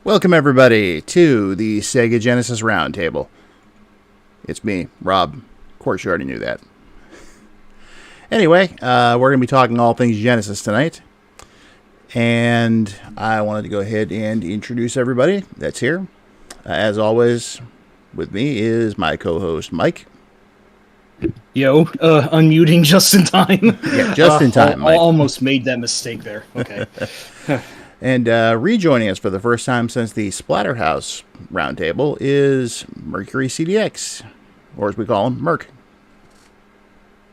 Welcome, everybody, to the Sega Genesis Roundtable. It's me, Rob. Of course, you already knew that. Anyway, we're going to be talking all things Genesis tonight. And I wanted to go ahead and introduce everybody that's here. As always, with me is my co-host, Mike. Yo, unmuting just in time. Yeah, just in time, Mike. Almost made that mistake there. Okay. And rejoining us for the first time since the Splatterhouse Roundtable is MercuryCDX, or as we call him, Merc.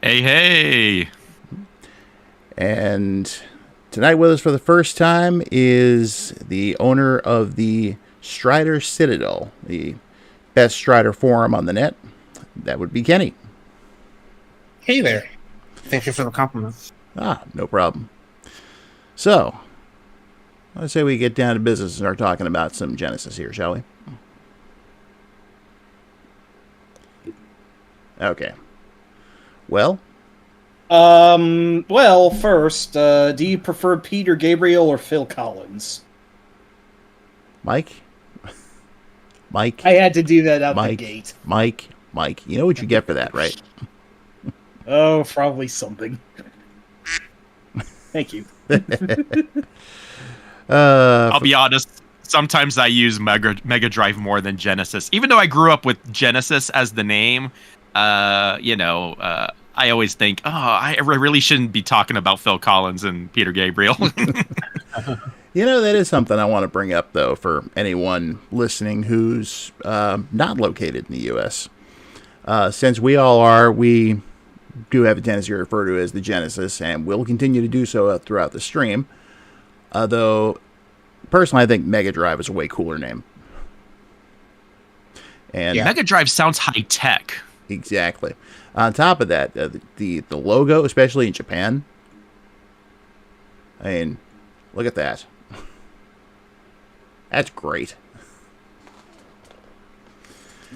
Hey. And tonight with us for the first time is the owner of the Strider Citadel, the best Strider forum on the net. That would be Kenny. Hey there. Thank you for the compliment. No problem. So, let's say we get down to business and start talking about some Genesis here, shall we? Okay. Well? Well, first, do you prefer Peter Gabriel or Phil Collins? Mike? Mike? I had to do that out the gate. Mike, you know what you get for that, right? Oh, probably something. Thank you. I'll be honest. Sometimes I use Mega Drive more than Genesis. Even though I grew up with Genesis as the name, I always think, I really shouldn't be talking about Phil Collins and Peter Gabriel. You know, that is something I want to bring up, though, for anyone listening who's not located in the U.S. Since we all are, we do have a tendency to refer to it as the Genesis, and we'll continue to do so throughout the stream. Though, personally, I think Mega Drive is a way cooler name. And Mega Drive sounds high-tech. Exactly. On top of that, the logo, especially in Japan, I mean, look at that. That's great.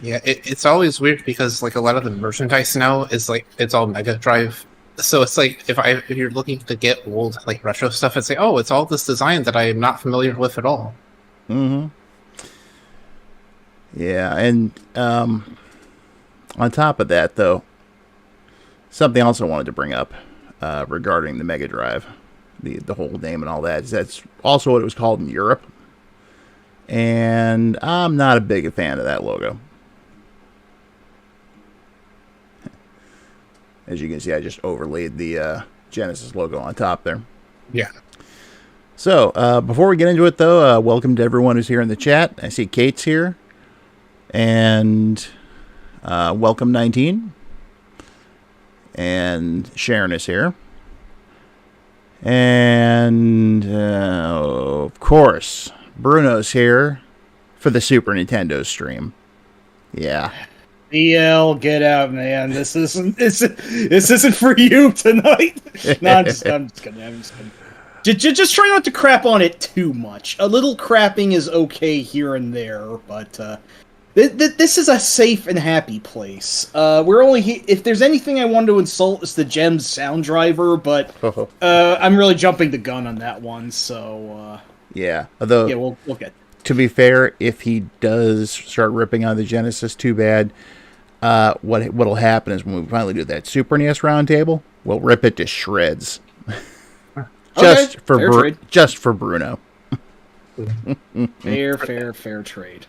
Yeah, it's always weird because like a lot of the merchandise now is like it's all Mega Drive. So it's like if you're looking to get old like retro stuff, it's like, oh, it's all this design that I am not familiar with at all. Mm-hmm. Yeah, and on top of that, though, something else I wanted to bring up regarding the Mega Drive, the whole name and all that, is that's also what it was called in Europe. And I'm not a big fan of that logo. As you can see, I just overlaid the Genesis logo on top there. Yeah. So, before we get into it, though, welcome to everyone who's here in the chat. I see Kate's here. And welcome 19. And Sharon is here. And, of course, Bruno's here for the Super Nintendo stream. Yeah. BL, get out, man. This isn't for you tonight. No, I'm just kidding. Just try not to crap on it too much. A little crapping is okay here and there, but this is a safe and happy place. We're only if there's anything I want to insult, it's the Gems sound driver, but I'm really jumping the gun on that one. So yeah, although we'll get. To be fair, if he does start ripping on the Genesis, too bad. What'll happen is when we finally do that Super NES roundtable, we'll rip it to shreds. Just for Bruno. Fair trade.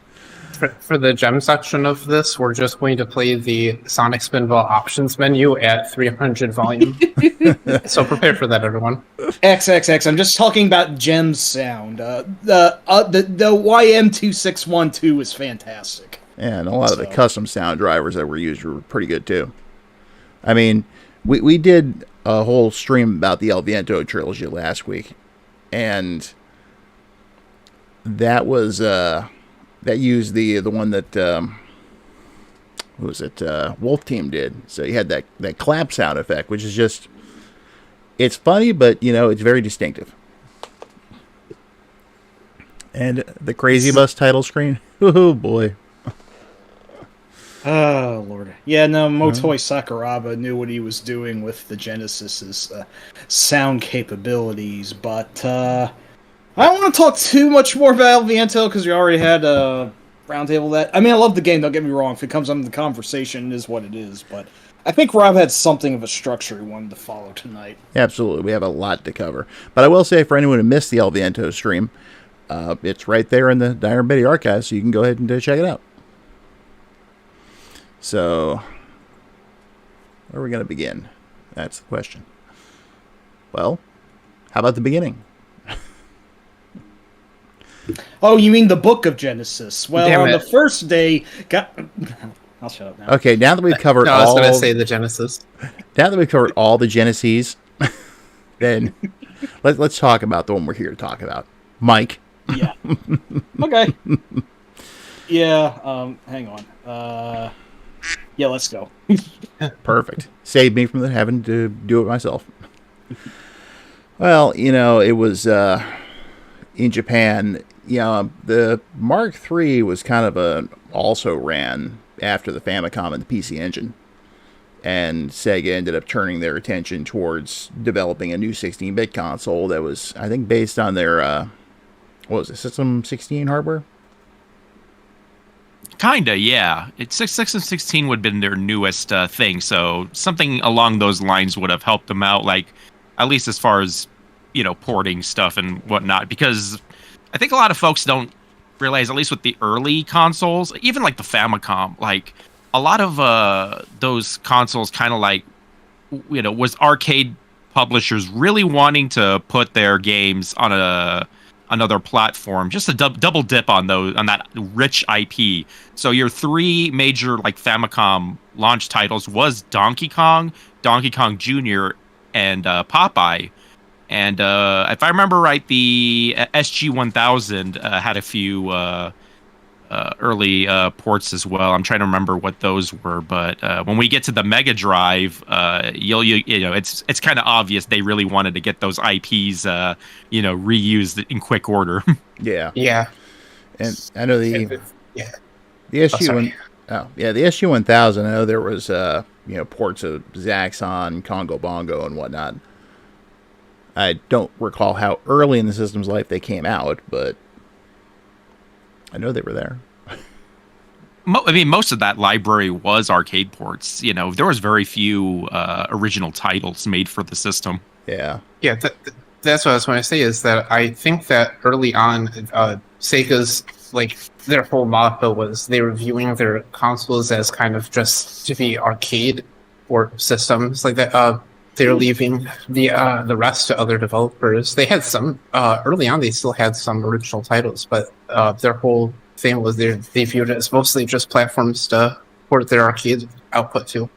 For the gem section of this, we're just going to play the Sonic Spinball options menu at 300 volume. So prepare for that, everyone. XXX. I'm just talking about Gem sound. The YM2612 is fantastic. Yeah, and a lot of the custom sound drivers that were used were pretty good too. I mean, we did a whole stream about the El Viento trilogy last week, and that was that used the one that who was it? Wolf Team did. So you had that clap sound effect, which is just, it's funny, but it's very distinctive. And the Crazy Bus title screen. Oh boy. Oh, Lord. Yeah, no, Motoi Sakuraba knew what he was doing with the Genesis's sound capabilities, but I don't want to talk too much more about El Viento because we already had a roundtable that. I mean, I love the game. Don't get me wrong. If it comes under the conversation, it is what it is. But I think Rob had something of a structure he wanted to follow tonight. Absolutely, we have a lot to cover. But I will say, for anyone who missed the El Viento stream, it's right there in the Iron Betty archive, so you can go ahead and check it out. So, where are we going to begin? That's the question. Well, how about the beginning? Oh, you mean the Book of Genesis? Well, Damn on it. the first day, I'll shut up now. Okay, now that we've covered No, I was all, going to say the Genesis. now that we've covered all the Genesis, then let's talk about the one we're here to talk about, Mike. Yeah. Okay. Yeah. Hang on. Yeah. Let's go. Perfect. Saved me from having to do it myself. Well, it was in Japan. The Mark III was kind of also ran after the Famicom and the PC Engine. And Sega ended up turning their attention towards developing a new 16-bit console that was, I think, based on their, what was it, System 16 hardware? Kinda, yeah. It's 16 would have been their newest thing, so something along those lines would have helped them out, like, at least as far as, porting stuff and whatnot, because I think a lot of folks don't realize, at least with the early consoles, even like the Famicom, like, a lot of those consoles kind of like, was arcade publishers really wanting to put their games on another platform, just to double dip on that rich IP. So your three major like Famicom launch titles was Donkey Kong Jr., and Popeye. And if I remember right, the SG-1000 had a few early ports as well. I'm trying to remember what those were, but when we get to the Mega Drive, it's kind of obvious they really wanted to get those IPs, reused in quick order. Yeah. Yeah. And I know the SG sorry. the SG-1000. I know there was ports of Zaxxon, Congo Bongo, and whatnot. I don't recall how early in the system's life they came out, but I know they were there. I mean, most of that library was arcade ports. There was very few original titles made for the system. Yeah. Yeah, that's what I was going to say, is that I think that early on, Sega's, their whole motto was they were viewing their consoles as kind of just to be arcade or systems like that. They're leaving the rest to other developers. They had some early on. They still had some original titles, but their whole thing was they viewed it as mostly just platforms to port their arcade output to.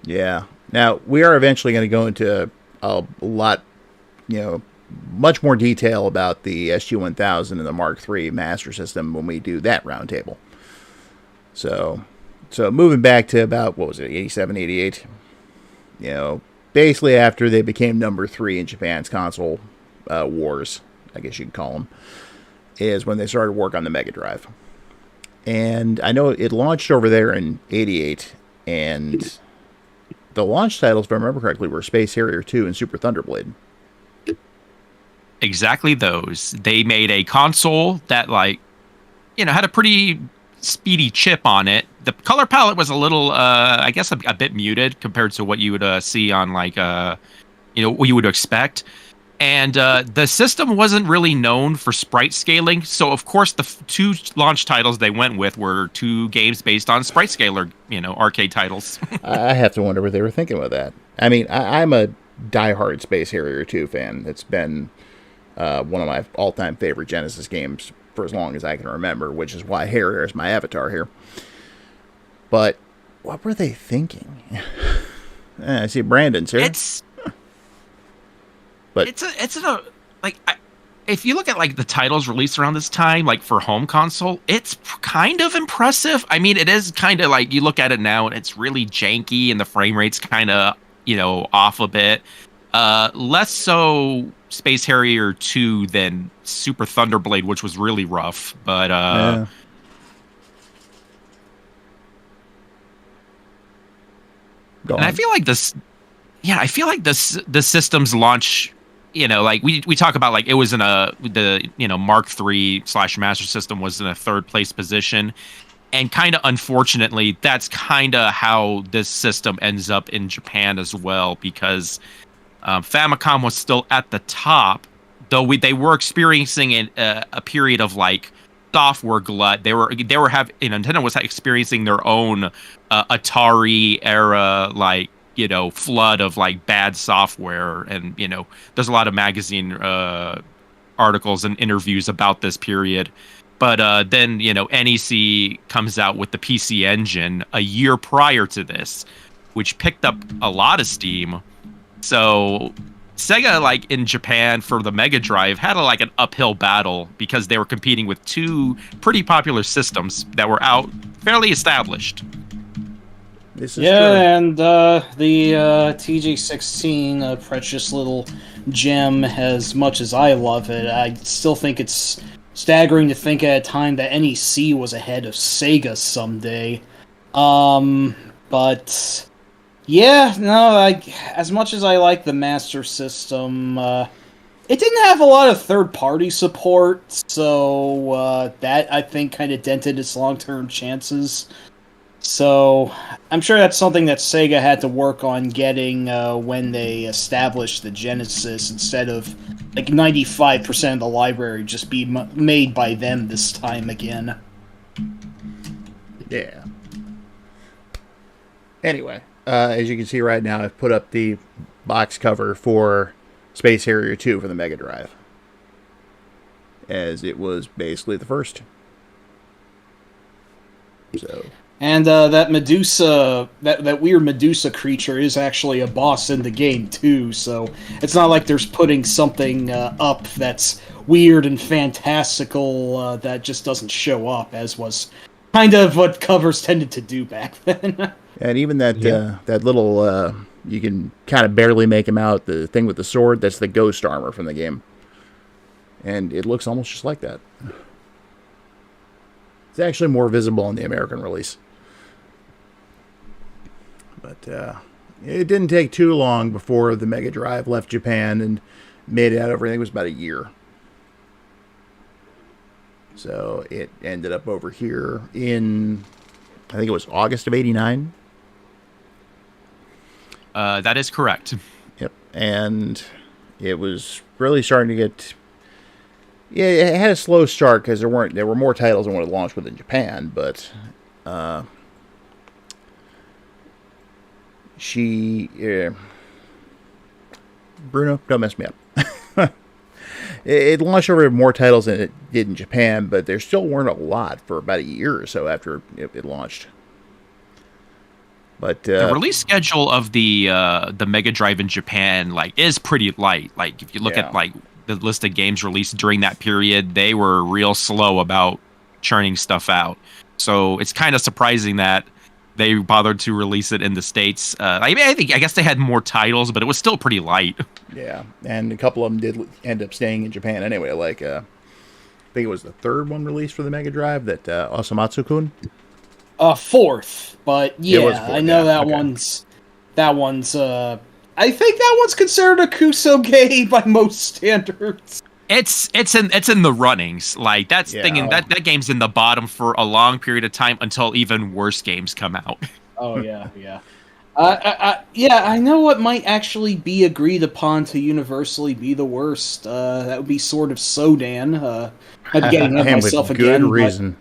Yeah. Now we are eventually going to go into a lot, much more detail about the SG-1000 and the Mark III Master System when we do that roundtable. So moving back to about, what was it, 87, 88? Basically after they became number 3 in Japan's console wars, I guess you could call them, is when they started work on the Mega Drive. And I know it launched over there in 88, and the launch titles, if I remember correctly, were Space Harrier 2 and Super Thunderblade. Exactly those. They made a console that, had a pretty speedy chip on it. The color palette was a little, I guess, a bit muted compared to what you would see on, what you would expect. And the system wasn't really known for sprite scaling. So, of course, the two launch titles they went with were two games based on sprite scaler, arcade titles. I have to wonder what they were thinking with that. I mean, I'm a diehard Space Harrier 2 fan. It's been one of my all-time favorite Genesis games for as long as I can remember, which is why Harrier is my avatar here. But what were they thinking? I see Brandon's here. If you look at the titles released around this time, for home console, it's kind of impressive. I mean, it is kind of you look at it now and it's really janky and the frame rate's kind of off a bit. Less so Space Harrier 2 than Super Thunderblade, which was really rough. But Yeah. and I feel like this, the system's launch you know, like we talk about like it was in the Mark III / Master System was in a third place position, and kind of unfortunately that's kind of how this system ends up in Japan as well, because Famicom was still at the top, though they were experiencing a period of like software glut. Nintendo was experiencing their own Atari era, like, flood of like bad software, and there's a lot of magazine articles and interviews about this period. But then NEC comes out with the PC Engine a year prior to this, which picked up a lot of steam. So Sega, like in Japan for the Mega Drive, had like an uphill battle because they were competing with two pretty popular systems that were out fairly established. This is yeah, true. And the TG16, a precious little gem. As much as I love it, I still think it's staggering to think at a time that NEC was ahead of Sega someday. But yeah, no, as much as I like the Master System, it didn't have a lot of third-party support, so that, I think, kind of dented its long-term chances. So I'm sure that's something that Sega had to work on getting when they established the Genesis, instead of like 95% of the library just be made by them this time again. Yeah. Anyway, as you can see right now, I've put up the box cover for Space Harrier 2 for the Mega Drive, as it was basically the first. So. And that Medusa, that weird Medusa creature is actually a boss in the game too, so it's not like there's putting something up that's weird and fantastical that just doesn't show up, as was kind of what covers tended to do back then. And even that that little, you can kind of barely make him out, the thing with the sword, that's the ghost armor from the game. And it looks almost just like that. It's actually more visible in the American release. But it didn't take too long before the Mega Drive left Japan and made it out over, I think it was about a year. So it ended up over here in, I think it was August of '89. That is correct. Yep. And it was really starting to get... Yeah, it had a slow start because there were more titles than what it launched with in Japan, but... Bruno, don't mess me up. It launched over more titles than it did in Japan, but there still weren't a lot for about a year or so after it launched. But the release schedule of the Mega Drive in Japan is pretty light. Like if you look at the list of games released during that period, they were real slow about churning stuff out. So it's kind of surprising that they bothered to release it in the States. I guess they had more titles, but it was still pretty light. Yeah, and a couple of them did end up staying in Japan anyway. Like, I think it was the third one released for the Mega Drive, that Osamatsu-kun. Fourth, but yeah, fourth, I know that okay. one's. I think that one's considered a kusoge by most standards. It's in the runnings. Like that's thinking that game's in the bottom for a long period of time until even worse games come out. Oh yeah. I know what might actually be agreed upon to universally be the worst. That would be Sword of Sodan. I'm getting ahead of myself with again. Good reason.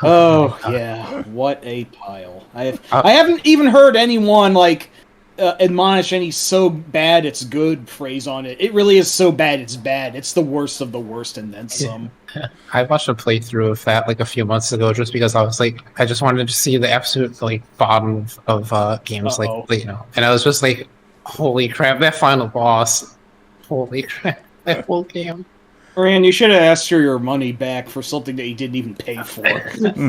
Oh yeah, what a pile! I haven't even heard anyone admonish any "so bad it's good" phrase on it. It really is so bad it's bad. It's the worst of the worst, and then some. I watched a playthrough of that a few months ago, just because I was I just wanted to see the absolute bottom of games, and I was just holy crap, that final boss! Holy crap, that whole game. Rand, you should have asked for your money back for something that you didn't even pay for.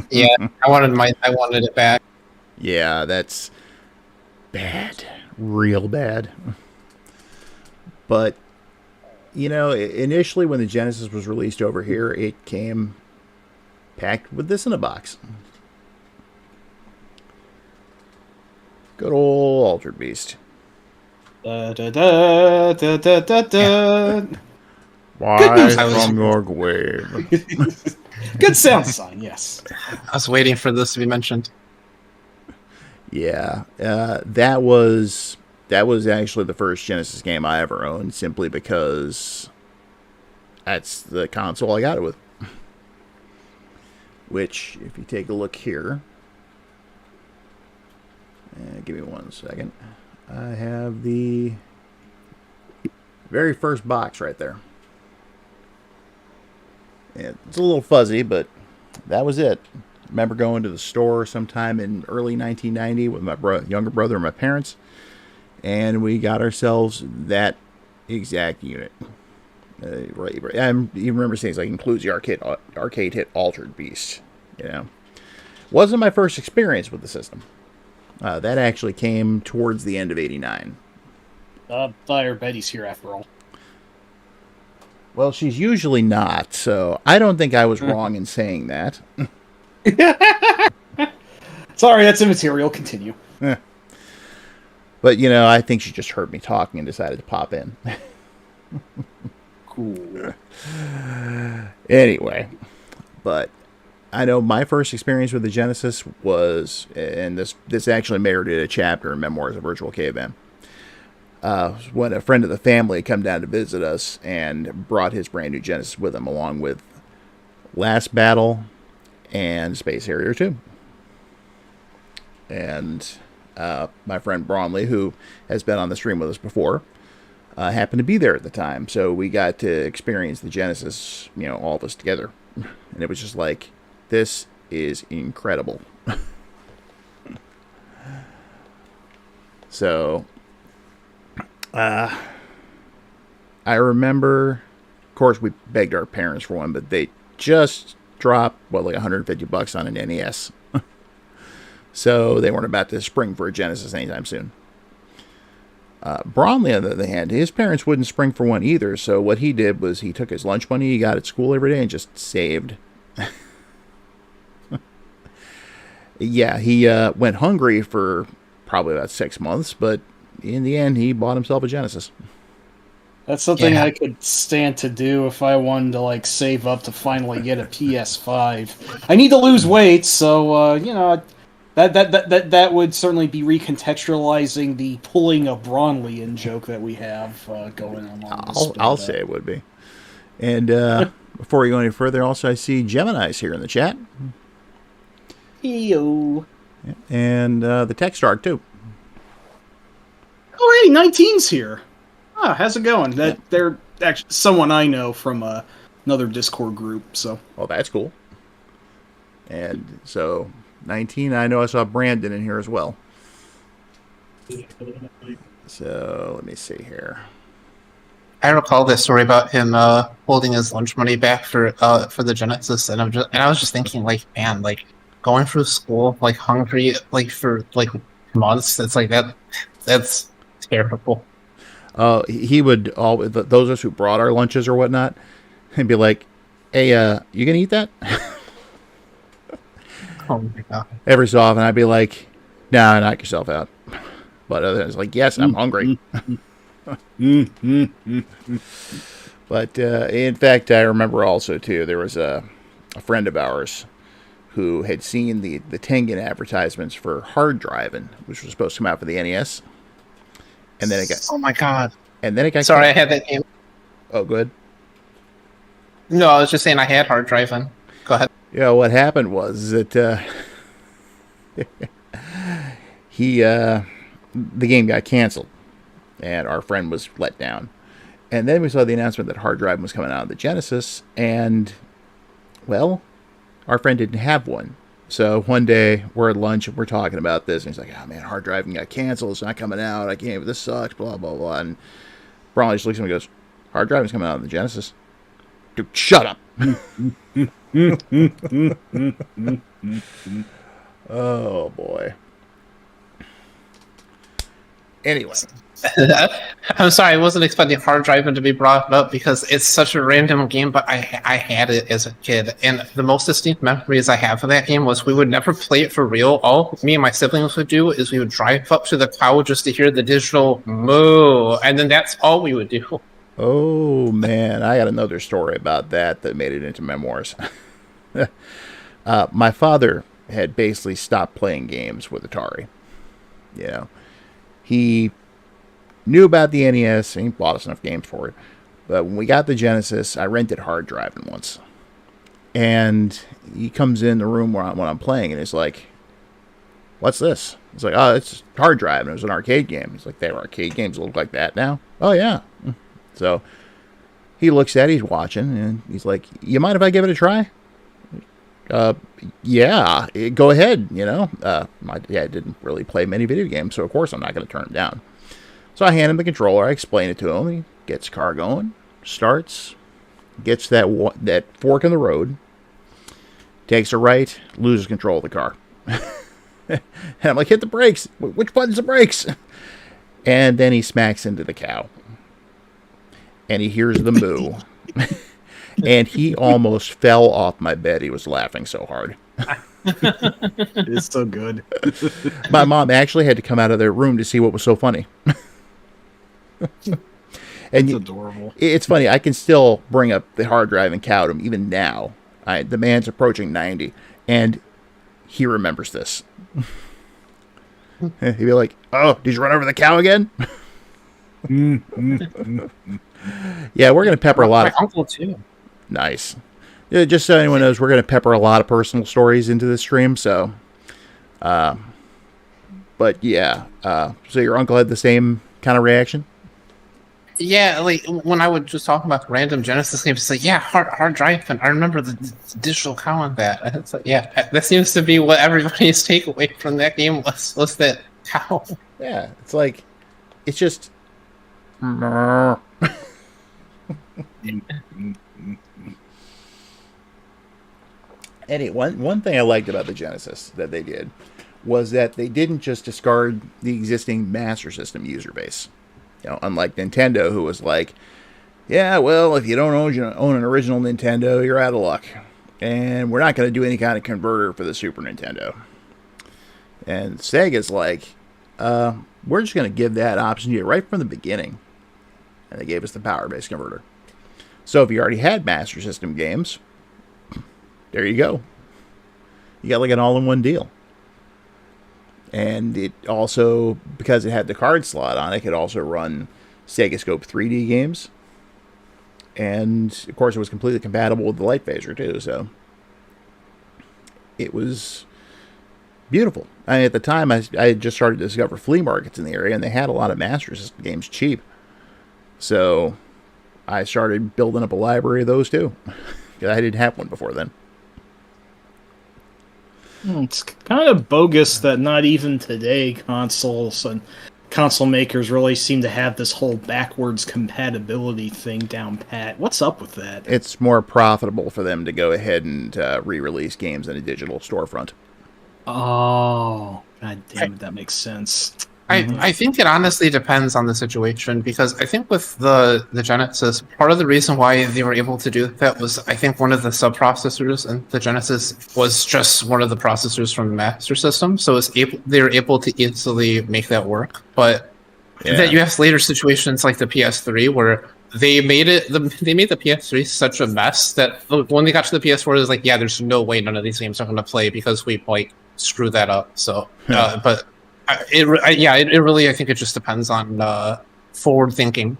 Yeah, I wanted it back. Yeah, that's bad. Real bad. But, initially when the Genesis was released over here, it came packed with this in a box. Good old Altered Beast. Da, da, da, da, da, da, da. Why news. from your grave? Good sound design, yes. I was waiting for this to be mentioned. Yeah, that was actually the first Genesis game I ever owned, simply because that's the console I got it with. Which, if you take a look here, give me 1 second. I have the very first box right there. It's a little fuzzy, but that was it. I remember going to the store sometime in early 1990 with my younger brother and my parents, and we got ourselves that exact unit. Right. I even remember saying like includes the arcade hit Altered Beast. You know, wasn't my first experience with the system. That actually came towards the end of '89. Betty's here after all. Well, she's usually not, so I don't think I was wrong in saying that. Sorry, that's immaterial. Continue. But, you know, I think she just heard me talking and decided to pop in. Cool. Anyway, but I know my first experience with the Genesis was, and this actually merited a chapter in Memoirs of Virtual Caveman. When a friend of the family had come down to visit us and brought his brand new Genesis with him, along with Last Battle and Space Harrier 2. And my friend Braunley, who has been on the stream with us before, happened to be there at the time. So we got to experience the Genesis, you know, all of us together. And it was just like, this is incredible. So I remember, of course, we begged our parents for one, but they just dropped, like $150 on an NES. So they weren't about to spring for a Genesis anytime soon. Bromley, on the other hand, his parents wouldn't spring for one either. So what he did was he took his lunch money he got at school every day and just saved. Yeah, he went hungry for probably about 6 months, but in the end, he bought himself a Genesis. That's something I could stand to do if I wanted to like save up to finally get a PS5. I need to lose weight, so you know, that would certainly be recontextualizing the pulling a Braunley in joke that we have going on. I'll say it would be. And before we go any further, also I see Gemini's here in the chat. Yo. And the Text Arc too. Oh, hey, 19's here. Ah, how's it going? They're actually someone I know from another Discord group. So. Oh, that's cool. And so 19, I know I saw Brandon in here as well. So let me see here. I recall this story about him holding his lunch money back for the Genesis, and I was just thinking, like, man, like going through school like hungry like for like months. It's like that's terrible. He would those of us who brought our lunches or whatnot, and be like, "Hey, you gonna eat that?" Oh my god! Every so often, I'd be like, "Nah, knock yourself out." But other than it's like, "Yes, I'm hungry." But in fact, I remember also too there was a friend of ours who had seen the Tengen advertisements for hard driving, which was supposed to come out for the NES. And then it got... Oh my god. And then it got... Sorry, I had that game. Oh, good. No, I was just saying I had hard driving. Go ahead. Yeah, what happened was that the game got canceled. And our friend was let down. And then we saw the announcement that hard driving was coming out of the Genesis. And, well... our friend didn't have one. So one day we're at lunch and we're talking about this. And he's like, "Oh man, hard driving got canceled. It's not coming out. I can't. This sucks. Blah, blah, blah." And Brawley just looks at him and goes, "Hard driving's coming out of the Genesis." Dude, shut up. Oh boy. Anyway. I'm sorry, I wasn't expecting hard driving to be brought up because it's such a random game, but I had it as a kid, and the most distinct memories I have of that game was we would never play it for real. All me and my siblings would do is we would drive up to the cow just to hear the digital moo, and then that's all we would do. Oh, man, I got another story about that made it into memoirs. My father had basically stopped playing games with Atari. You know, he knew about the NES, and he bought us enough games for it. But when we got the Genesis, I rented hard driving once. And he comes in the room when I'm playing, and he's like, "What's this?" It's like, "Oh, it's hard driving. It was an arcade game." He's like, "They have arcade games that look like that now?" "Oh, yeah." So he looks at it, he's watching, and he's like, "You mind if I give it a try?" Yeah, go ahead, you know. My dad didn't really play many video games, so of course I'm not going to turn him down. So I hand him the controller, I explain it to him, he gets the car going, starts, gets that fork in the road, takes a right, loses control of the car. And I'm like, "Hit the brakes. Which button's the brakes?" And then he smacks into the cow. And he hears the moo. And he almost fell off my bed. He was laughing so hard. It's so good. My mom actually had to come out of their room to see what was so funny. And It's adorable. It's funny. I can still bring up the hard drive and cow to him even now. The man's approaching 90, and he remembers this. He'd be like, "Oh, did you run over the cow again?" Yeah, we're going to pepper a lot of... My uncle, too. Nice. Yeah, just so anyone knows, we're going to pepper a lot of personal stories into this stream, so... but yeah, so your uncle had the same kind of reaction? Yeah, like when I would just talk about random Genesis games, it's like, yeah, hard drive, and I remember the digital cow on that. And it's like, yeah, that seems to be what everybody's takeaway from that game was that cow. Yeah, it's like, it's just... Anyway, one thing I liked about the Genesis that they did was that they didn't just discard the existing Master System user base. You know, unlike Nintendo, who was like, "Yeah, well, if you don't own an original Nintendo, you're out of luck. And we're not going to do any kind of converter for the Super Nintendo." And Sega's like, "We're just going to give that option to you right from the beginning." And they gave us the power-based converter. So if you already had Master System games, there you go. You got like an all-in-one deal. And it also, because it had the card slot on it, could also run Sega Scope 3D games. And, of course, it was completely compatible with the Light Phaser, too, so it was beautiful. I mean, at the time, I had just started to discover flea markets in the area, and they had a lot of Master System games cheap. So I started building up a library of those, too. Because I didn't have one before then. It's kind of bogus that not even today consoles and console makers really seem to have this whole backwards compatibility thing down pat. What's up with that? It's more profitable for them to go ahead and re-release games in a digital storefront. Oh, god damn it, that makes sense. I think it honestly depends on the situation, because I think with the Genesis, part of the reason why they were able to do that was, I think one of the sub-processors in the Genesis was just one of the processors from the Master System, so they were able to easily make that work. But that you have later situations like the PS3 where they made the PS3 such a mess that when they got to the PS4, it was like, yeah, there's no way none of these games are going to play because we like screwed that up. So, but. It really, I think it just depends on forward thinking,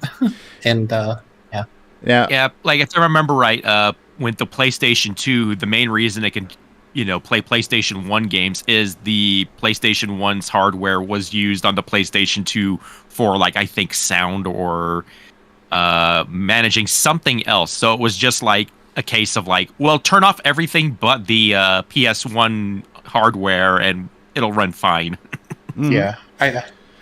and yeah. Like if I remember right, with the PlayStation 2, the main reason it can, play PlayStation 1 games is the PlayStation 1's hardware was used on the PlayStation 2 for like I think sound or managing something else. So it was just like a case of like, well, turn off everything but the PS1 hardware and it'll run fine. Yeah, I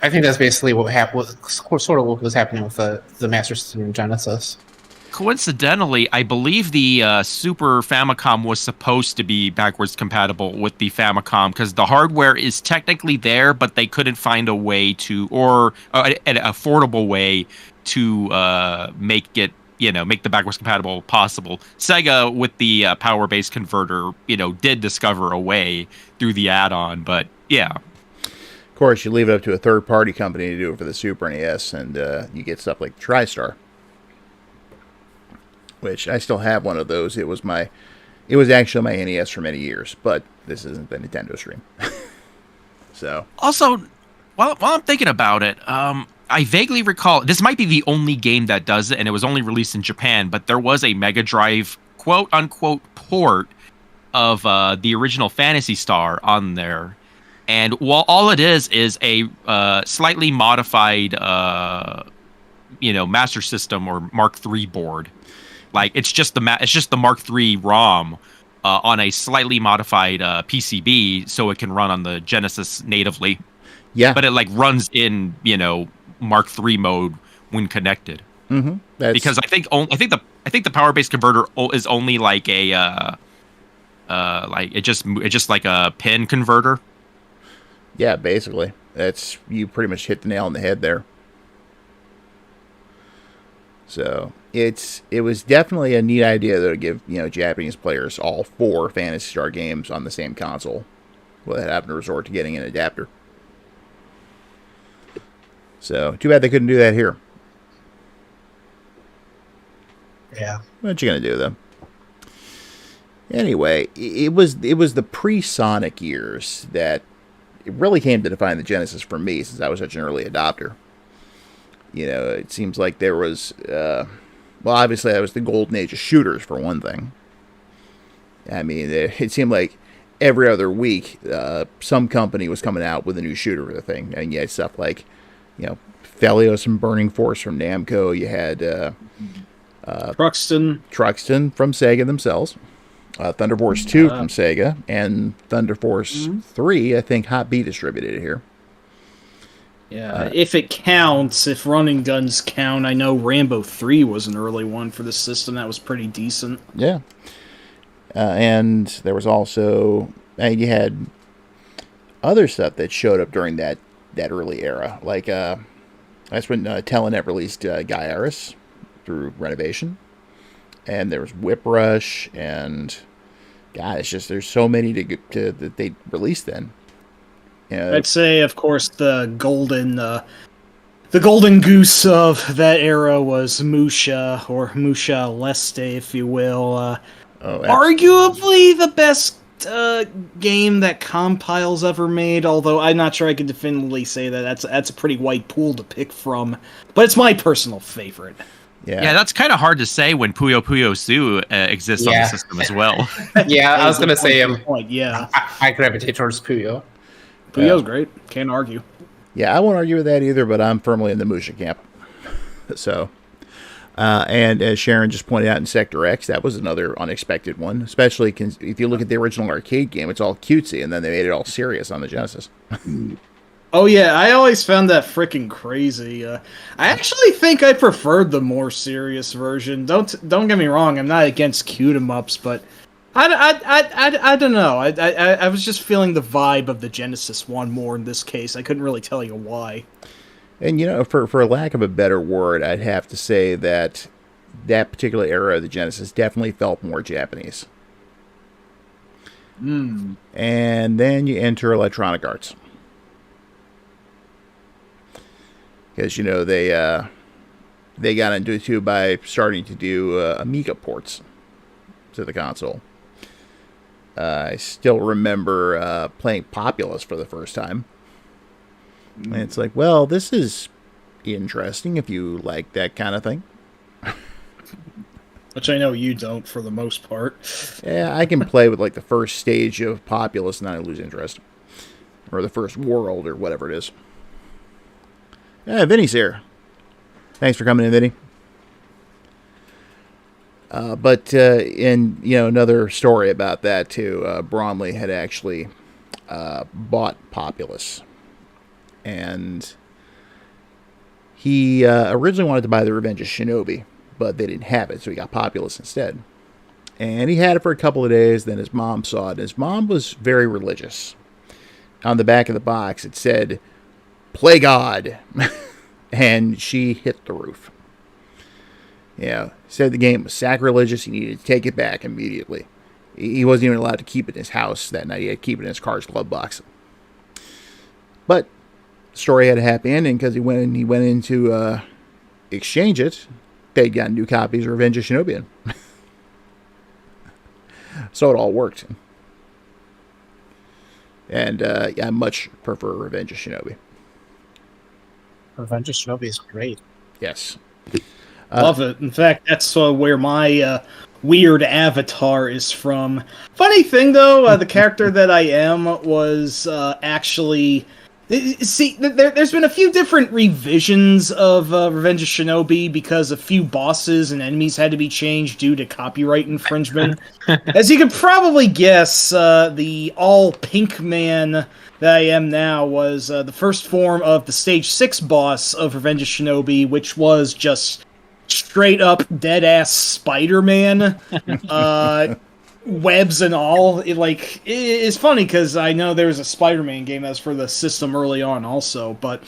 think that's basically what happened. Sort of what was happening with the Master System and Genesis. coincidentally, I believe the Super Famicom was supposed to be backwards compatible with the Famicom because the hardware is technically there, but they couldn't find a way to, or an affordable way to make it, make the backwards compatible possible. Sega, with the power-based converter, did discover a way through the add-on, but yeah. Of course, you leave it up to a third-party company to do it for the Super NES, and you get stuff like TriStar, which I still have one of those. It was actually my NES for many years, but this isn't the Nintendo stream. So also, while I'm thinking about it, I vaguely recall this might be the only game that does it, and it was only released in Japan. But there was a Mega Drive quote unquote port of the original Phantasy Star on there, and while all it is a slightly modified Master System or Mark III board. Like it's just the Mark III ROM on a slightly modified PCB, so it can run on the Genesis natively. Yeah, but it runs in Mark III mode when connected. Mm-hmm. Because I think the power based converter is only like a it's just like a pin converter. Yeah, basically, you pretty much hit the nail on the head there. So it was definitely a neat idea though, to give Japanese players all 4 Phantasy Star games on the same console without having to resort to getting an adapter. So too bad they couldn't do that here. Yeah. What you gonna do though? Anyway, it was the pre-Sonic years that it really came to define the Genesis for me, since I was such an early adopter. It seems like there was, obviously that was the golden age of shooters for one thing. I mean, it seemed like every other week, some company was coming out with a new shooter for the thing. And you had stuff like, Phelios and Burning Force from Namco. You had Truxton from Sega themselves. Thunder Force 2 from Sega. And Thunder Force 3, I think Hot B distributed it here. Yeah, if it counts, if running guns count, I know Rambo 3 was an early one for the system. That was pretty decent. Yeah. And there was also, you had other stuff that showed up during that early era. Like, that's when Telenet released Guy Aris through Renovation. And there was Whip Rush, and God, it's just, there's so many that they released then. I'd say, of course, the golden goose of that era was Musha, or Musha Leste, if you will. Arguably the best game that Compile's ever made, although I'm not sure I can definitively say that. That's a pretty wide pool to pick from, but it's my personal favorite. Yeah, that's kind of hard to say when Puyo Puyo Su exists on the system as well. Yeah, I was going to say, yeah, I gravitate towards Puyo. Puyo's great. Can't argue. Yeah, I won't argue with that either, but I'm firmly in the Musha camp. So, and as Sharon just pointed out in Sector X, that was another unexpected one, especially if you look at the original arcade game, it's all cutesy, and then they made it all serious on the Genesis. Oh yeah, I always found that freaking crazy. I actually think I preferred the more serious version. Don't get me wrong, I'm not against cute 'em ups, but I don't know. I was just feeling the vibe of the Genesis one more in this case. I couldn't really tell you why. And for lack of a better word, I'd have to say that particular era of the Genesis definitely felt more Japanese. And then you enter Electronic Arts. Because, they got into it too by starting to do Amiga ports to the console. I still remember playing Populous for the first time. And it's like, well, this is interesting if you like that kind of thing. Which I know you don't for the most part. Yeah, I can play with like the first stage of Populous and then I lose interest. Or the first world or whatever it is. Yeah, Vinny's here. Thanks for coming in, Vinny. But in another story about that too, Bromley had actually bought Populous, and he originally wanted to buy the Revenge of Shinobi, but they didn't have it, so he got Populous instead. And he had it for a couple of days, then his mom saw it. His mom was very religious. On the back of the box, it said, "Play God." And she hit the roof. Yeah, said the game was sacrilegious. He needed to take it back immediately. He wasn't even allowed to keep it in his house that night. He had to keep it in his car's glove box. But the story had a happy ending because he went in to exchange it. They'd gotten new copies of Revenge of Shinobi. So it all worked. And I much prefer Revenge of Shinobi. Revenge of Shinobi is great. Yes. Love it. In fact, that's where my weird avatar is from. Funny thing, though, the character that I am was actually... See, there's been a few different revisions of Revenge of Shinobi because a few bosses and enemies had to be changed due to copyright infringement. As you can probably guess, the all-pink man that I am now was the first form of the Stage 6 boss of Revenge of Shinobi, which was just straight-up dead-ass Spider-Man. Webs and all. It's funny because I know there was a Spider-Man game that was for the system early on also, but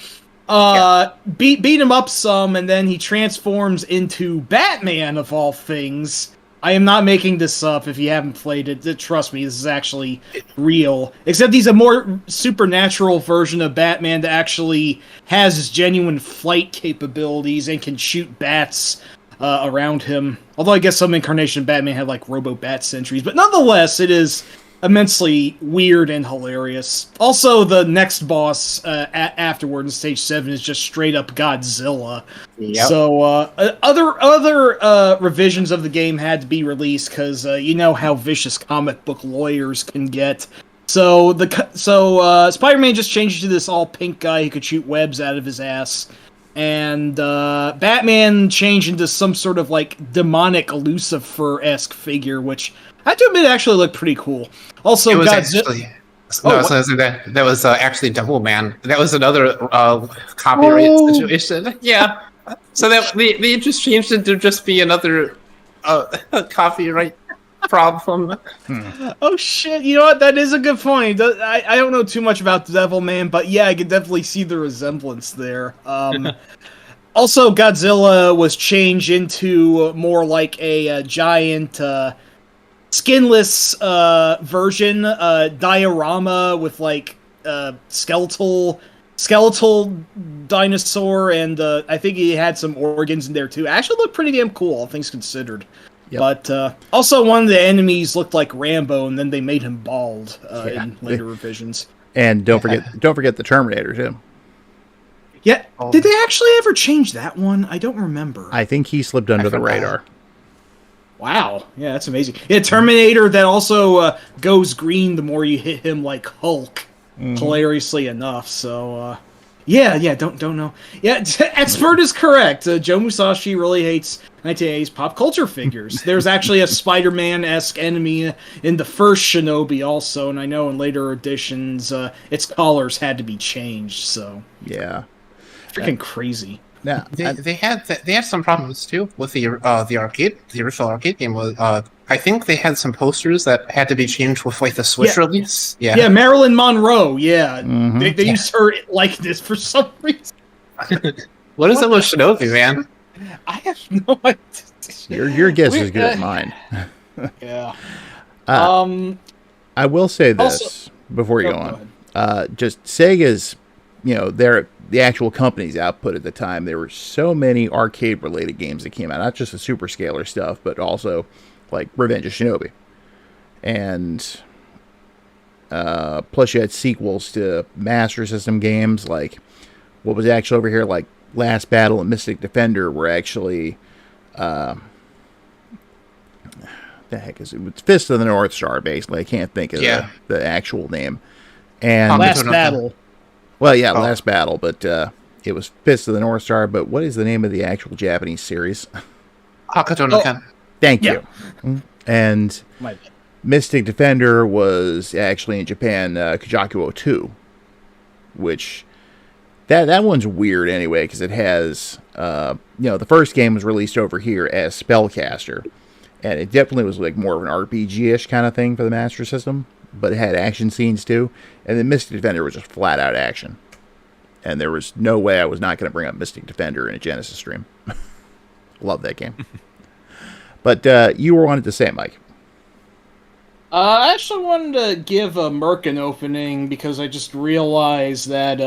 beat him up some, and then he transforms into Batman of all things. I am not making this up. If you haven't played it, trust me, this is actually real. Except he's a more supernatural version of Batman that actually has his genuine flight capabilities and can shoot bats around him. Although I guess some incarnation of Batman had like robo-bat sentries, but nonetheless, it is immensely weird and hilarious. Also, the next boss afterward in Stage 7 is just straight up Godzilla. Yep. So other revisions of the game had to be released because you know how vicious comic book lawyers can get. So Spider-Man just changed to this all pink guy who could shoot webs out of his ass. And Batman changed into some sort of like demonic Lucifer-esque figure, which I have to admit actually looked pretty cool. Also, Godzilla. That was actually Devilman. That was another copyright situation. Yeah. So that they just changed it to just be another copyright problem. Oh shit! You know what? That is a good point. I don't know too much about Devilman, but yeah, I can definitely see the resemblance there. Also, Godzilla was changed into more like a giant skinless version, diorama with like skeletal dinosaur, and I think he had some organs in there too. Actually, looked pretty damn cool, all things considered. Yep. But also, one of the enemies looked like Rambo, and then they made him bald in later revisions. And don't forget the Terminator too. Yeah, did they actually ever change that one? I don't remember. I think he slipped under the radar. Wow, yeah, that's amazing. Yeah, Terminator that also goes green the more you hit him, like Hulk. Mm-hmm. Hilariously enough, so yeah, don't know. Yeah, expert is correct. Joe Musashi really hates 1980s pop culture figures. There's actually a Spider-Man-esque enemy in the first Shinobi also, and I know in later editions its collars had to be changed. So yeah, freaking crazy. Yeah, they had some problems too with the original arcade game. Was I think they had some posters that had to be changed with like the Switch release. Yeah, Marilyn Monroe. Yeah, mm-hmm. They used her likeness for some reason. What is it with Shinobi, man? I have no idea. Your guess is good as mine. Yeah. I will say this also, before you go on. Just Sega's, the actual company's output at the time, there were so many arcade-related games that came out, not just the Super Scalar stuff, but also like Revenge of Shinobi. And plus you had sequels to Master System games, like what was actually over here, like Last Battle and Mystic Defender were actually... the heck is it? It's Fist of the North Star, basically. I can't think of the actual name. And Last Battle. Well, yeah, Last Battle, but it was Fist of the North Star. But what is the name of the actual Japanese series? Hakuto no Ken. Thank you. And Mystic Defender was actually in Japan, Kujakuo 2, which That one's weird anyway, because it has, the first game was released over here as Spellcaster, and it definitely was like more of an RPG-ish kind of thing for the Master System, but it had action scenes too, and then Mystic Defender was just flat-out action. And there was no way I was not going to bring up Mystic Defender in a Genesis stream. Love that game. But you were wanted to say, Mike. I actually wanted to give Merc an opening because I just realized that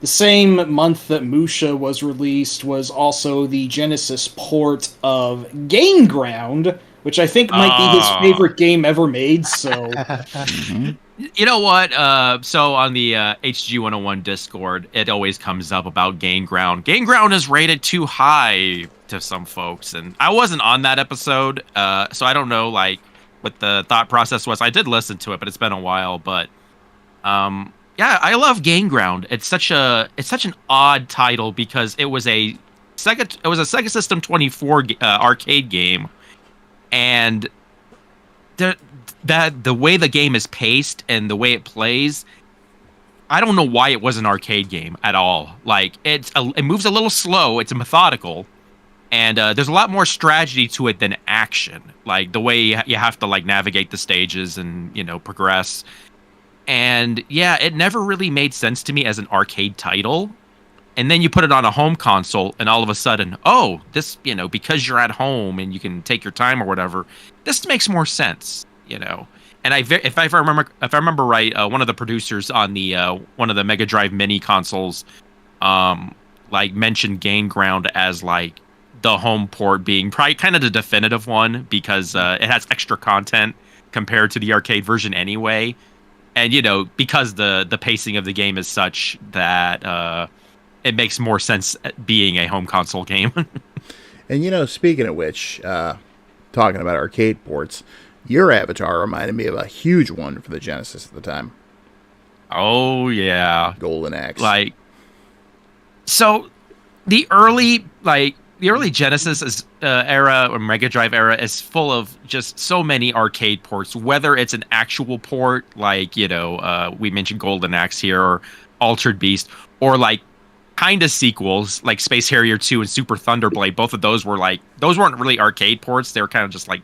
the same month that Musha was released was also the Genesis port of Game Ground, which I think might be his favorite game ever made. So, you know what? So on the HG101 Discord, it always comes up about Game Ground. Game Ground is rated too high to some folks, and I wasn't on that episode, so I don't know like what the thought process was. I did listen to it, but it's been a while. But yeah, I love Game Ground. It's such an odd title because it was a Sega System 24 arcade game, and the way the game is paced and the way it plays, I don't know why it was an arcade game at all. Like it moves a little slow. It's methodical. And there's a lot more strategy to it than action, like the way you have to like navigate the stages and progress. And yeah, it never really made sense to me as an arcade title. And then you put it on a home console, and all of a sudden, oh, this because you're at home and you can take your time or whatever, this makes more sense, And if I remember right, one of the producers on the one of the Mega Drive mini consoles, like mentioned Game Ground as like the home port being probably kind of the definitive one because it has extra content compared to the arcade version anyway. And, because the pacing of the game is such that it makes more sense being a home console game. And, speaking of which, talking about arcade ports, your Avatar reminded me of a huge one for the Genesis at the time. Oh, yeah. Golden Axe. So the early Genesis era or Mega Drive era is full of just so many arcade ports, whether it's an actual port, like, we mentioned Golden Axe here, or Altered Beast, or like kind of sequels, like Space Harrier 2 and Super Thunderblade. Both of those weren't really arcade ports. They were kind of just like,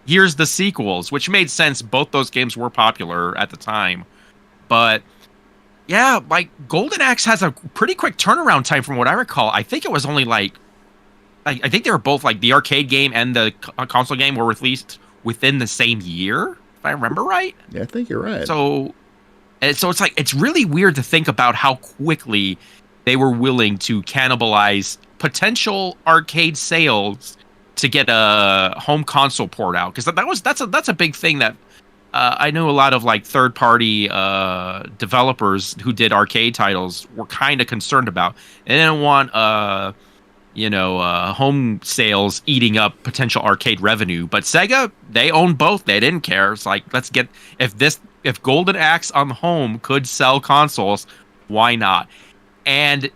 here's the sequels, which made sense. Both those games were popular at the time. But yeah, like Golden Axe has a pretty quick turnaround time from what I recall. I think it was only like, I think they were both like the arcade game and the console game were released within the same year, if I remember right. Yeah, I think you're right. So it's like, it's really weird to think about how quickly they were willing to cannibalize potential arcade sales to get a home console port out. Because that's a big thing that I know a lot of like third-party developers who did arcade titles were kind of concerned about. They didn't want home sales eating up potential arcade revenue. But Sega, they own both. They didn't care. It's like, let's get, if Golden Axe on home could sell consoles, why not? And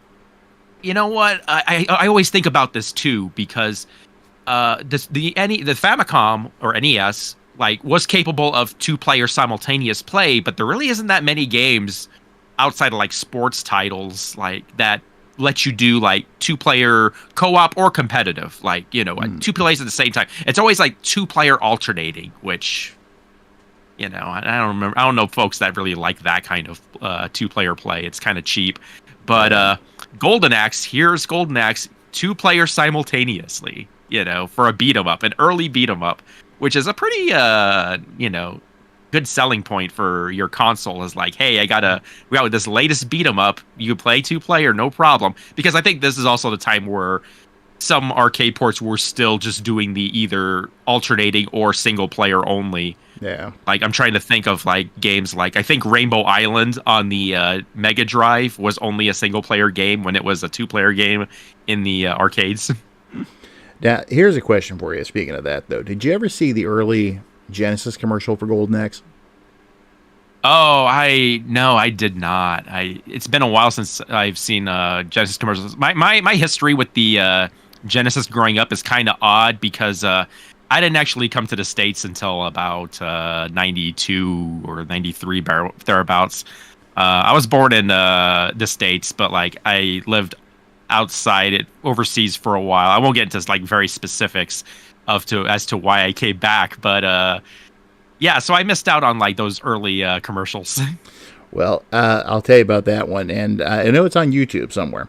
you know what? I always think about this too, because the Famicom or NES like was capable of 2-player simultaneous play, but there really isn't that many games outside of like sports titles like that let you do like 2-player co-op or competitive, like 2 plays at the same time. It's always like 2-player alternating, which I don't know folks that really like that kind of 2-player play. It's kind of cheap. But Golden Axe, here's Golden Axe 2-player simultaneously, for a beat 'em up, an early beat 'em up, which is a pretty good selling point for your console. Is like, hey, we got this latest beat 'em up. You can play 2-player, no problem. Because I think this is also the time where some arcade ports were still just doing the either alternating or single player only. Yeah. Like, I'm trying to think of like games like, I think Rainbow Island on the Mega Drive was only a single player game when it was a 2-player game in the arcades. Now, here's a question for you. Speaking of that, though, did you ever see the early Genesis commercial for Golden Axe? Oh, no, I did not. It's been a while since I've seen Genesis commercials. My history with the Genesis growing up is kind of odd because I didn't actually come to the States until about 92 or 93 thereabouts. I was born in the States, but like I lived overseas for a while. I won't get into like very specifics as to why I came back, but yeah, so I missed out on like those early commercials. Well, I'll tell you about that one, and I know it's on YouTube somewhere,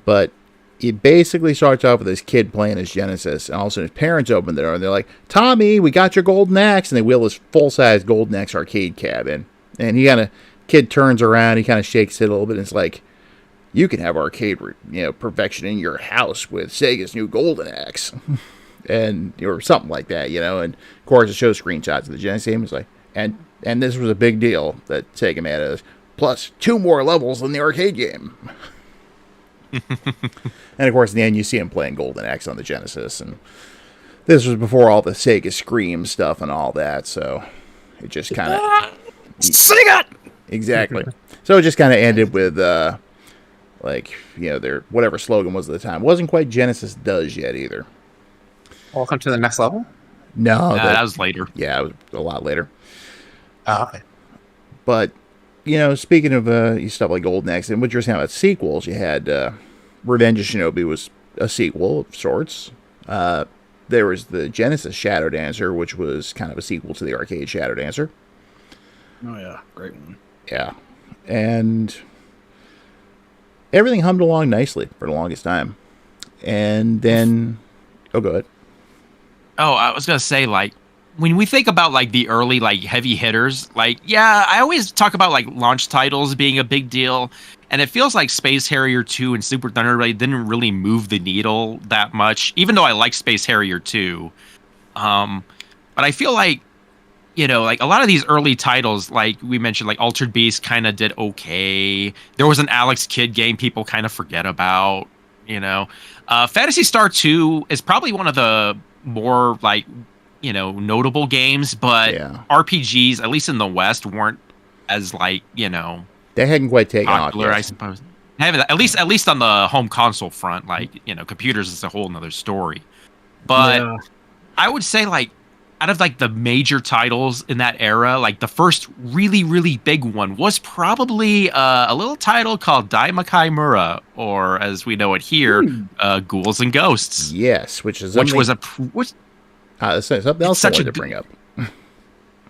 but it basically starts off with this kid playing his Genesis, and all of a sudden his parents open the door, and they're like, "Tommy, we got your Golden Axe," and they wheel this full-size Golden Axe arcade cab in, and kid turns around, he kind of shakes it a little bit, and it's like, "You can have arcade, perfection in your house with Sega's new Golden Axe," and or something like that, and of course it shows screenshots of the Genesis game. It's like, and this was a big deal that Sega made us. Plus 2 more levels in the arcade game. And of course, in the end, you see him playing Golden Axe on the Genesis. And this was before all the Sega Scream stuff and all that. So it just kind of... Sega! Exactly. So it just kind of ended with, their whatever slogan was at the time. It wasn't quite Genesis Does yet either. Welcome to the next level? No. That was later. Yeah, it was a lot later. Okay. But, speaking of stuff like Golden Axe, and what you're saying about sequels, you had Revenge of Shinobi was a sequel of sorts. There was the Genesis Shadow Dancer, which was kind of a sequel to the arcade Shadow Dancer. Oh, yeah. Great one. Yeah. And everything hummed along nicely for the longest time. And then... Oh, go ahead. Oh, I was going to say, like, when we think about like the early like heavy hitters, like I always talk about like launch titles being a big deal, and it feels like Space Harrier 2 and Super Thunder Blade didn't really move the needle that much, even though I like Space Harrier 2. But I feel like like a lot of these early titles, like we mentioned, like Altered Beast kind of did okay. There was an Alex Kidd game people kind of forget about. Phantasy Star 2 is probably one of the more like notable games, but RPGs, at least in the West, weren't as like they hadn't quite taken popular, off yet. I suppose. At least on the home console front, like computers is a whole nother story. But I would say like out of like the major titles in that era, like the first really really big one was probably a little title called Daimakai Mura, or as we know it here, Ghouls and Ghosts. Yes, which was something else I wanted to bring up.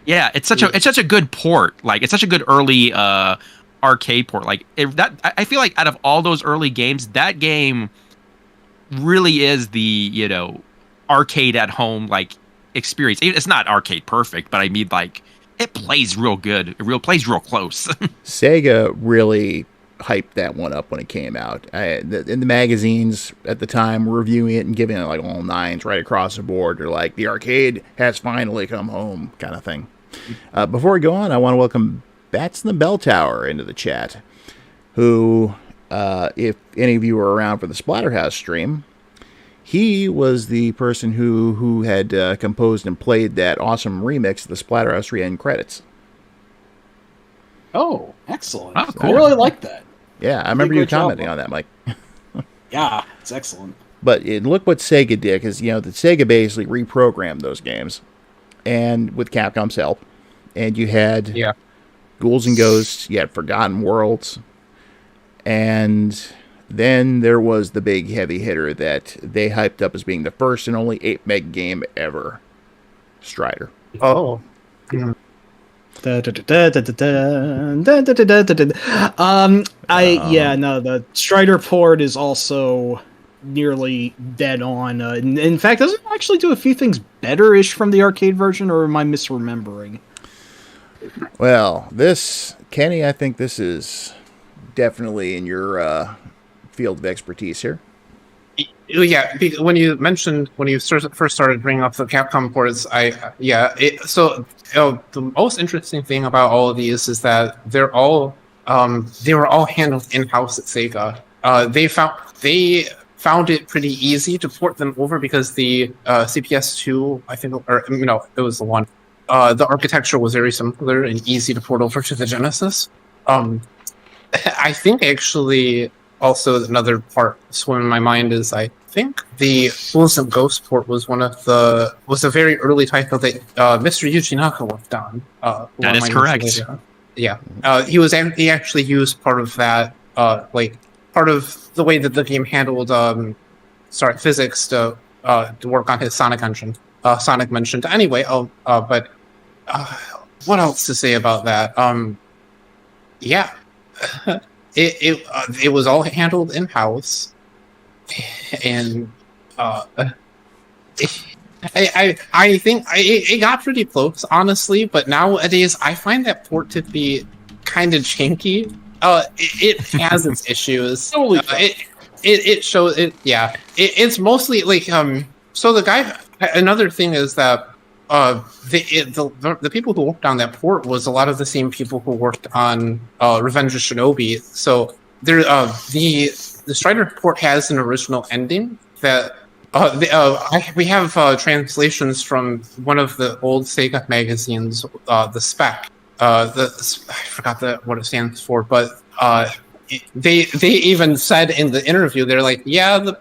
Yeah, it's such a good port. Like it's such a good early arcade port. Like I feel like out of all those early games, that game really is the arcade at home like experience. It's not arcade perfect, but I mean like it plays real good. It plays real close. Sega really hyped that one up when it came out. In the magazines at the time, reviewing it and giving it like all 9s right across the board. They're like, the arcade has finally come home, kind of thing. Before we go on, I want to welcome Bats in the Bell Tower into the chat, who, if any of you were around for the Splatterhouse stream, he was the person who had composed and played that awesome remix of the Splatterhouse re-end credits. Oh, excellent. Oh, cool. I really like that. Yeah, I remember you commenting on that, Mike. Yeah, it's excellent. But look what Sega did, because, the Sega basically reprogrammed those games, and with Capcom's help. And you had Ghouls and Ghosts, you had Forgotten Worlds, and then there was the big heavy hitter that they hyped up as being the first and only 8-meg game ever, Strider. Oh. The Strider port is also nearly dead on. In fact, doesn't it actually do a few things better-ish from the arcade version, or am I misremembering? Well, Kenny, I think this is definitely in your field of expertise here. Yeah, when you first started bringing up the Capcom ports, the most interesting thing about all of these is that they were all handled in-house at Sega. They found it pretty easy to port them over because the CPS2, I think, it was the one. The architecture was very similar and easy to port over to the Genesis. I think actually also another part swimming in my mind is I think the Ghouls and Ghosts port was a very early title that Mr. Yuji Naka worked on. That is correct. Yeah, he actually used part of that, part of the way that the game handled physics to work on his Sonic engine. Sonic mentioned anyway. But what else to say about that? Yeah, it was all handled in house, and I think it got pretty close, honestly. But nowadays, I find that port to be kind of janky. It has its issues. It shows it. Yeah, it's mostly like So the guy. Another thing is that the people who worked on that port was a lot of the same people who worked on Revenge of Shinobi. So there, the Strider port has an original ending that. We have translations from one of the old Sega magazines, the Spec. I forgot what it stands for, but they even said in the interview, they're like, yeah, the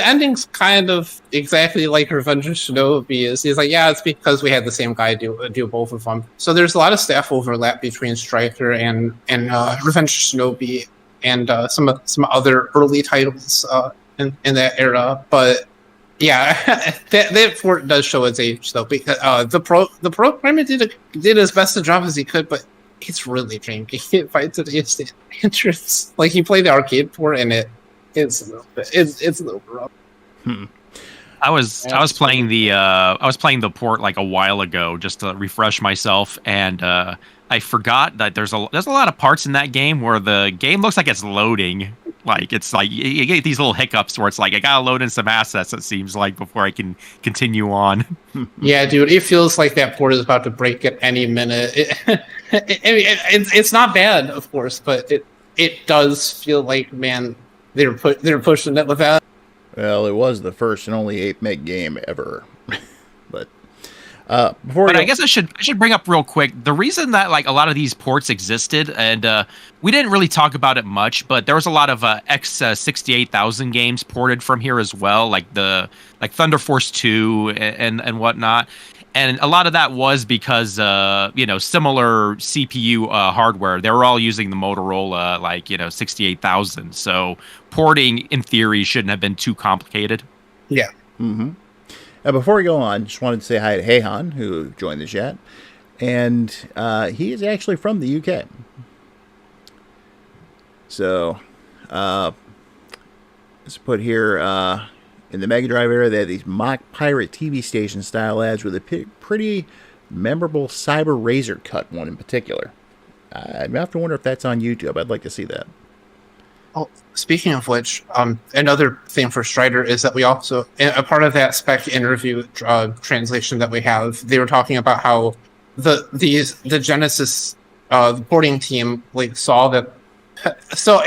ending's kind of exactly like Revenge of Shinobi is. He's like, yeah, it's because we had the same guy do both of them. So there's a lot of staff overlap between Striker and Revenge of Shinobi and some other early titles in that era, but. Yeah, that port does show its age though, because the programmer did as best a job as he could, but it's really janky by today's standards. Like he played the arcade port, and it's a little rough. I was playing the port like a while ago just to refresh myself, and I forgot that there's a lot of parts in that game where the game looks like it's loading. Like it's like you get these little hiccups where it's like I gotta load in some assets. It seems like before I can continue on. Yeah, dude, it feels like that port is about to break at any minute. It's not bad, of course, but it does feel like, man, they're pushing it with that. Well, it was the first and only 8-meg game ever, but. I guess I should bring up real quick the reason that like a lot of these ports existed, and we didn't really talk about it much, but there was a lot of X68000 games ported from here as well, like Thunder Force 2 and whatnot, and a lot of that was because similar CPU hardware. They were all using the Motorola 68000, so porting in theory shouldn't have been too complicated. Yeah. Mm-hmm. Before we go on, just wanted to say hi to Heihan, who joined the chat. And he is actually from the UK. So, let's put here, in the Mega Drive era, they had these mock pirate TV station style ads with a pretty memorable Cyber Razor cut one in particular. I'd have to wonder if that's on YouTube. I'd like to see that. Oh, speaking of which, another thing for Strider is that we also, a part of that spec interview translation that we have, they were talking about how the Genesis porting team saw that. So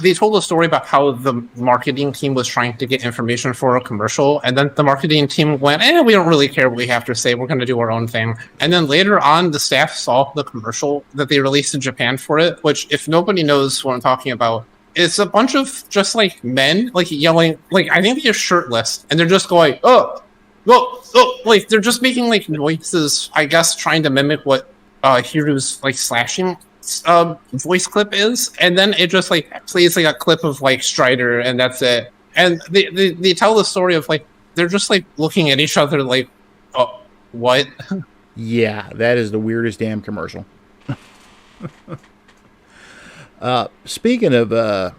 they told a story about how the marketing team was trying to get information for a commercial, and then the marketing team went, we don't really care what we have to say, we're going to do our own thing. And then later on, the staff saw the commercial that they released in Japan for it, which, if nobody knows what I'm talking about, it's a bunch of just men yelling, I think they're shirtless, and they're just going, they're just making noises, I guess, trying to mimic what Hiru's slashing voice clip is, and then it just plays a clip of Strider, and that's it. And they tell the story of they're just looking at each other oh, what? Yeah, that is the weirdest damn commercial. Speaking of the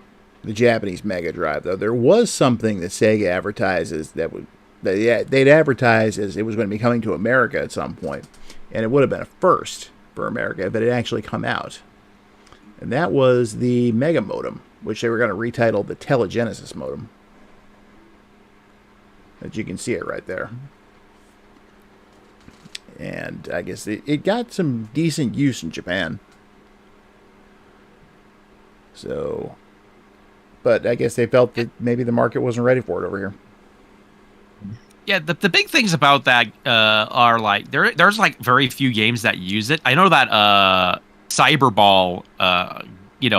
Japanese Mega Drive, though, there was something that Sega advertises they'd advertise as it was going to be coming to America at some point, and it would have been a first for America, but it actually come out, and that was the Mega Modem, which they were going to retitle the Telegenesis Modem. As you can see it right there, and I guess it got some decent use in Japan. So, but I guess they felt that maybe the market wasn't ready for it over here. Yeah, the big things about that are there's very few games that use it. I know that Cyberball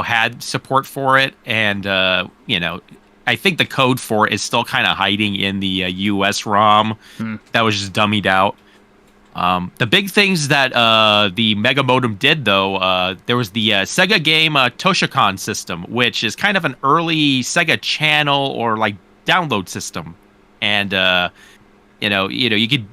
had support for it, and I think the code for it is still kind of hiding in the US ROM that was just dummied out. The big things that the Mega Modem did, though, there was the Sega game Toshikan system, which is kind of an early Sega channel or like download system, and you could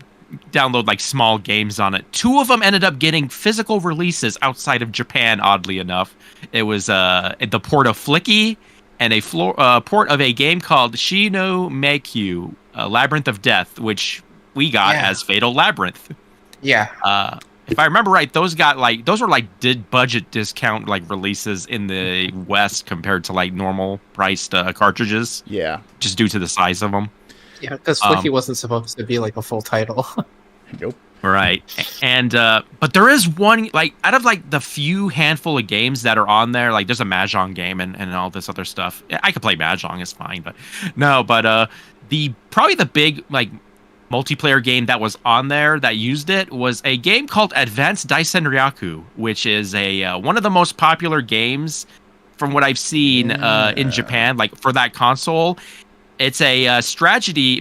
download like small games on it. Two of them ended up getting physical releases outside of Japan. Oddly enough, it was the port of Flicky and a port of a game called Shino Meikyu, Labyrinth of Death, which we got as Fatal Labyrinth. Yeah. If I remember right, those were like budget discount like releases in the West compared to like normal priced cartridges. Yeah. Just due to the size of them. Yeah, because Flicky wasn't supposed to be like a full title. Nope. Right. And but there is one, like, out of like the few handful of games that are on there, like there's a Mahjong game and all this other stuff. I could play Mahjong, it's fine, but probably the big like multiplayer game that was on there that used it was a game called Advanced Daisen Ryaku, which is one of the most popular games from what I've seen in Japan, like for that console. It's a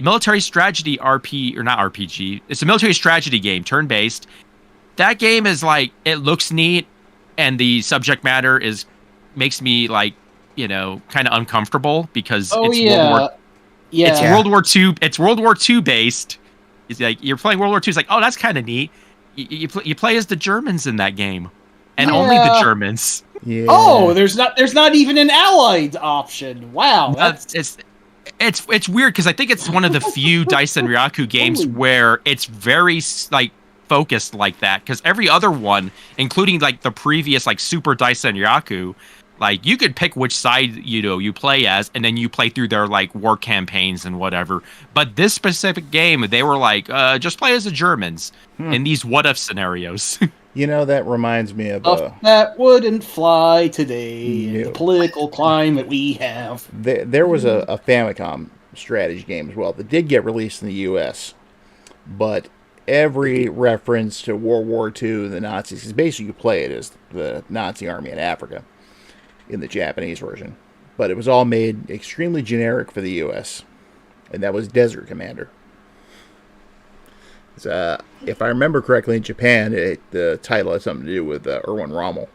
military strategy RP, or not RPG. It's a military strategy game, turn-based. That game is like, it looks neat, and the subject matter makes me like, kind of uncomfortable because it's World War II. It's World War II based. It's like you're playing World War II. It's like, oh, that's kind of neat. You play as the Germans in that game, and only the Germans. Yeah. Oh, there's not even an allied option. Wow, it's weird because I think it's one of the few Daisen Ryaku games where it's very like focused like that. Because every other one, including like the previous like Super Daisen Ryaku, like you could pick which side you play as, and then you play through their like war campaigns and whatever. But this specific game, they were like, just play as the Germans in these what if scenarios. That reminds me of that wouldn't fly today in the political climate we have. There was a Famicom strategy game as well that did get released in the U.S., but every reference to World War II, the Nazis, because basically you play it as the Nazi army in Africa in the Japanese version, but it was all made extremely generic for the U.S., and that was Desert Commander. If I remember correctly, in Japan, the title had something to do with Erwin Rommel.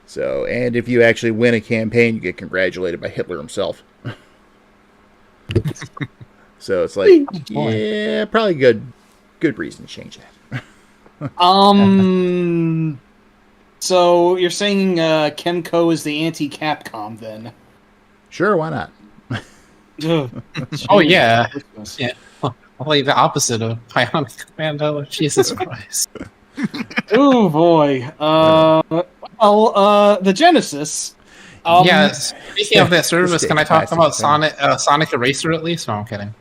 So, and if you actually win a campaign, you get congratulated by Hitler himself. So it's like, yeah, probably good reason to change that. So you're saying Kemco is the anti-Capcom then? Sure, why not? Oh yeah. Only the opposite of Bionic Commando. Jesus Christ. Oh boy. The Genesis. Speaking of that service, can I talk about Sonic Eraser at least? No, I'm kidding.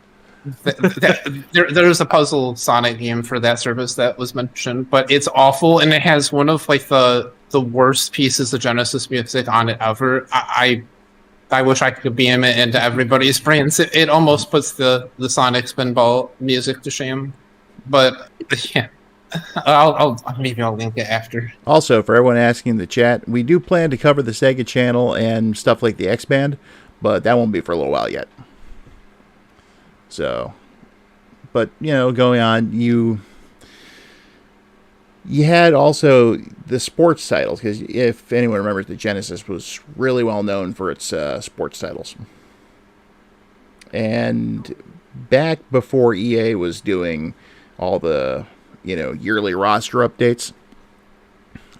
There's a puzzle Sonic game for that service that was mentioned, but it's awful, and it has one of like the worst pieces of Genesis music on it ever. I wish I could beam it into everybody's brains. It almost puts the Sonic Spinball music to shame. But yeah, maybe I'll link it after. Also, for everyone asking in the chat, we do plan to cover the Sega channel and stuff like the X-Band, but that won't be for a little while yet. So, but going on, you had also the sports titles, because if anyone remembers, the Genesis was really well known for its sports titles. And back before EA was doing all the yearly roster updates,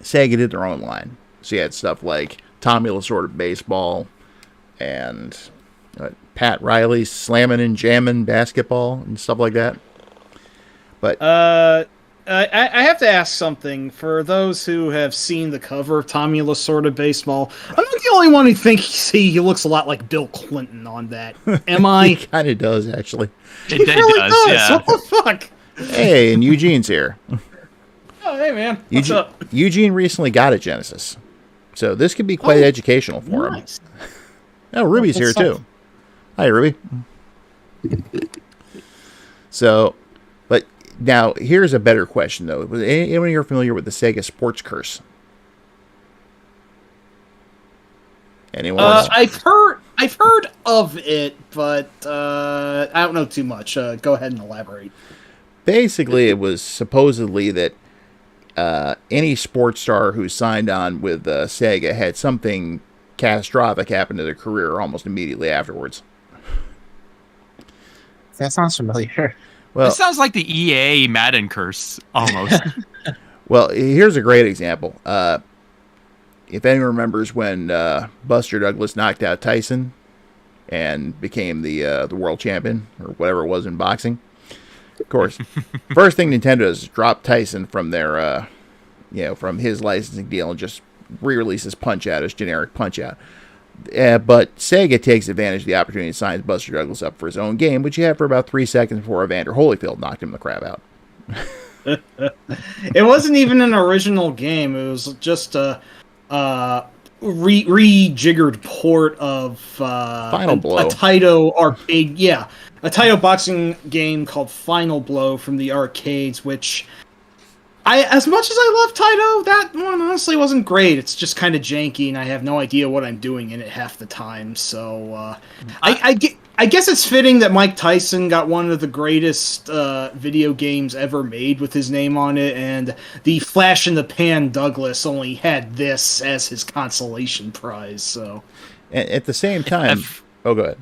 Sega did their own line. So you had stuff like Tommy Lasorda Baseball and Pat Riley Slammin' and Jammin' Basketball and stuff like that. But I have to ask something. For those who have seen the cover of Tommy Lasorda Baseball, I'm not the only one who thinks he looks a lot like Bill Clinton on that. Am I? He kind of does, actually. He really does. Yeah. What the fuck? Hey, and Eugene's here. Oh, hey, man. What's up? Eugene recently got a Genesis, so this could be quite educational for him. Oh, Ruby's here, too. Hi, Ruby. So, but now here's a better question, though. Was anyone here familiar with the Sega Sports Curse? Anyone? I've heard of it, but I don't know too much. Go ahead and elaborate. basically, it was supposedly that any sports star who signed on with Sega had something catastrophic happen to their career almost immediately afterwards. That sounds familiar. Well, It sounds like the EA Madden curse almost. well, here's a great example. If anyone remembers when Buster Douglas knocked out Tyson and became the world champion or whatever it was in boxing, of course, first thing Nintendo does is drop Tyson from their, from his licensing deal and just re-releases Punch-Out as generic Punch-Out. But Sega takes advantage of the opportunity and signs Buster Douglas up for his own game, which he had for about 3 seconds before Evander Holyfield knocked him the crap out. It wasn't even an original game. It was just a rejiggered port of Final Blow. a Taito arcade. Yeah, a Taito boxing game called Final Blow from the arcades, which as much as I love Taito, that one honestly wasn't great. It's just kind of janky, and I have no idea what I'm doing in it half the time. So I guess it's fitting that Mike Tyson got one of the greatest video games ever made with his name on it, and the Flash in the Pan Douglas only had this as his consolation prize. So, At the same time, go ahead.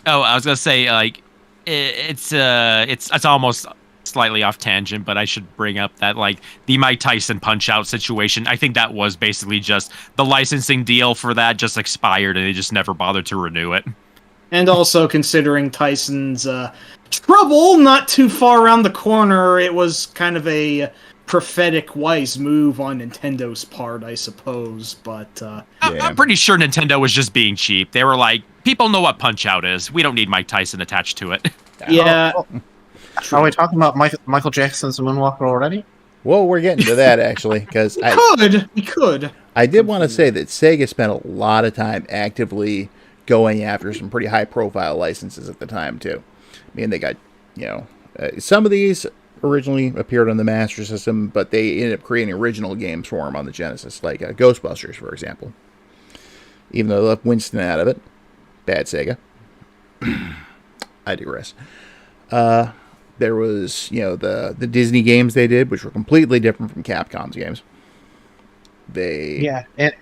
Oh, I was gonna say like it's almost slightly off tangent, but I should bring up that like the Mike Tyson Punch-Out situation. I think that was basically just the licensing deal for that just expired, and they just never bothered to renew it. and also considering Tyson's trouble not too far around the corner, it was kind of a prophetic wise move on Nintendo's part, I suppose. But I'm pretty sure Nintendo was just being cheap. They were like, people know what Punch-Out is. We don't need Mike Tyson attached to it. yeah. Are we talking about Michael Jackson's Moonwalker already? Well, we're getting to that actually, because We could. I did want to say that Sega spent a lot of time actively going after some pretty high-profile licenses at the time too. I mean, they got some of these originally appeared on the Master System, but they ended up creating original games for them on the Genesis, like Ghostbusters, for example. Even though they left Winston out of it, bad Sega. I digress. There was, the Disney games they did, which were completely different from Capcom's games. And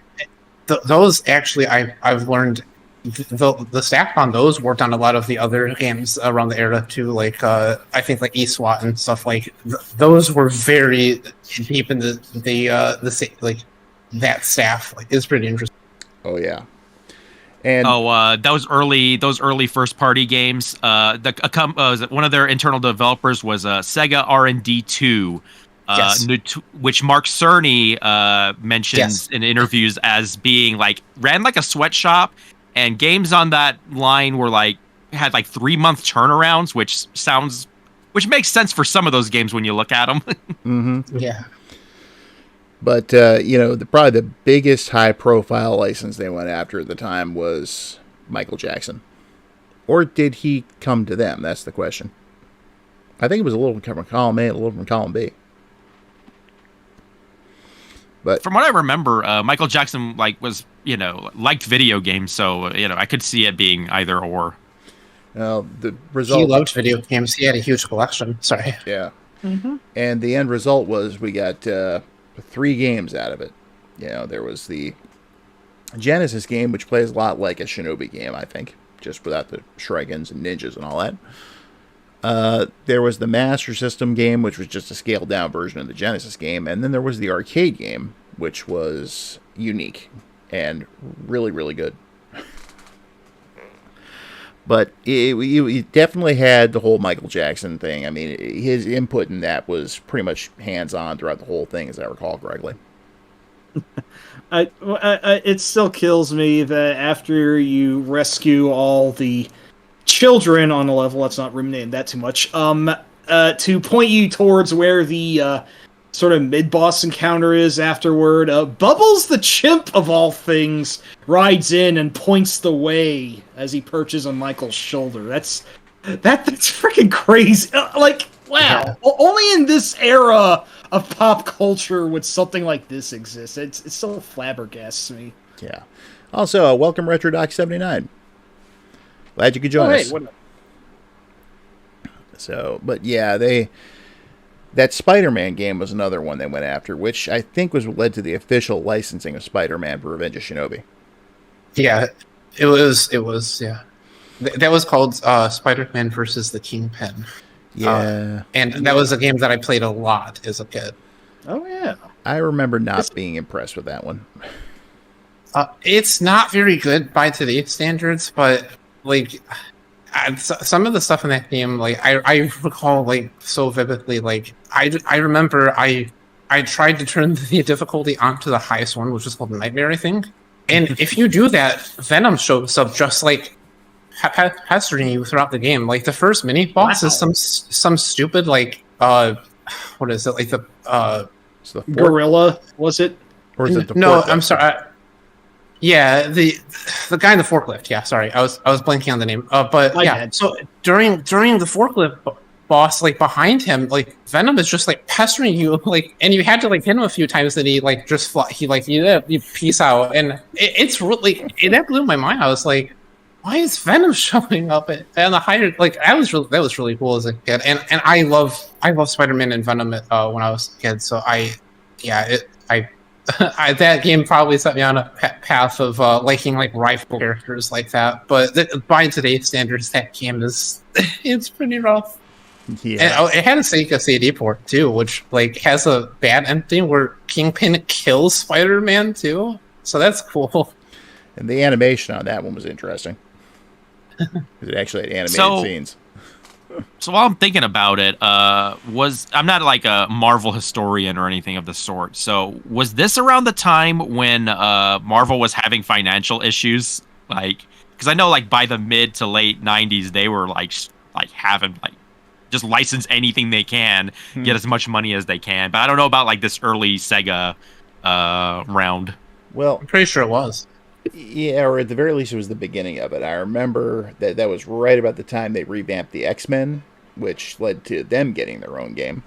those actually, I've learned the staff on those worked on a lot of the other games around the era too. Like I think like eSWAT and stuff like those were very deep in the like that staff. Like it's pretty interesting. Oh yeah. And those early first party games. One of their internal developers was Sega R&D 2, Yes. which Mark Cerny mentions in interviews as being ran like a sweatshop, and games on that line had 3-month turnarounds, which makes sense for some of those games when you look at them. mm-hmm. Yeah. But, probably the biggest high-profile license they went after at the time was Michael Jackson. Or did he come to them? That's the question. I think it was a little from column A and a little from column B. But from what I remember, Michael Jackson was liked video games, so I could see it being either or. the result. He loved video games. He had a huge collection. Sorry. Yeah. Mm-hmm. And the end result was we got 3 games out of it. There was the Genesis game, which plays a lot like a Shinobi game, I think, just without the Shurikens and ninjas and all that. There was the Master System game, which was just a scaled-down version of the Genesis game, and then there was the arcade game, which was unique and really, really good. But it definitely had the whole Michael Jackson thing. I mean, his input in that was pretty much hands-on throughout the whole thing, as I recall correctly. It still kills me that after you rescue all the children on a level, let's not ruminate that too much, to point you towards where the sort of mid-boss encounter is afterward, Bubbles the chimp, of all things, rides in and points the way as he perches on Michael's shoulder. That's freaking crazy. Wow. Yeah. Only in this era of pop culture would something like this exist. It still flabbergasts me. Yeah. Also, welcome RetroDoc79. Glad you could join us. So, but yeah, that Spider-Man game was another one they went after, which I think was led to the official licensing of Spider-Man for Revenge of Shinobi. Yeah, it was. Yeah, that was called Spider-Man versus the Kingpin. Yeah, and that was a game that I played a lot as a kid. Oh yeah, I remember not being impressed with that one. It's not very good by today's standards, but like some of the stuff in that game, like I recall like so vividly. Like I remember I tried to turn the difficulty onto the highest one, which is called Nightmare, I think. And if you do that, Venom shows up just like pestering you throughout the game. Like the first mini boss is some stupid like what is it, like the gorilla, was it? Or is it the no? forklift? I'm sorry. Yeah, the guy in the forklift. Yeah, sorry, I was blanking on the name. But yeah, so during the forklift boss, like behind him, like Venom is just like pestering you, like, and you had to like hit him a few times, and he like just you peace out, and it's really that blew my mind. I was like, why is Venom showing up at the higher? Like that was really cool as a kid, and I love Spider-Man and Venom when I was a kid. So that game probably set me on a path of liking like rival characters like that. But by today's standards, that game is it's pretty rough. Yeah, And it had a Sega CD port too, which like has a bad ending where Kingpin kills Spider-Man too. So that's cool. and the animation on that one was interesting. It actually had animated scenes. So while I'm thinking about it, I'm not like a Marvel historian or anything of the sort. So was this around the time when Marvel was having financial issues? Like, because I know like by the mid to late '90s they were like having like just license anything they can, get as much money as they can. But I don't know about like this early Sega round. Well, I'm pretty sure it was. Yeah, or at the very least, it was the beginning of it. I remember that was right about the time they revamped the X-Men, which led to them getting their own game.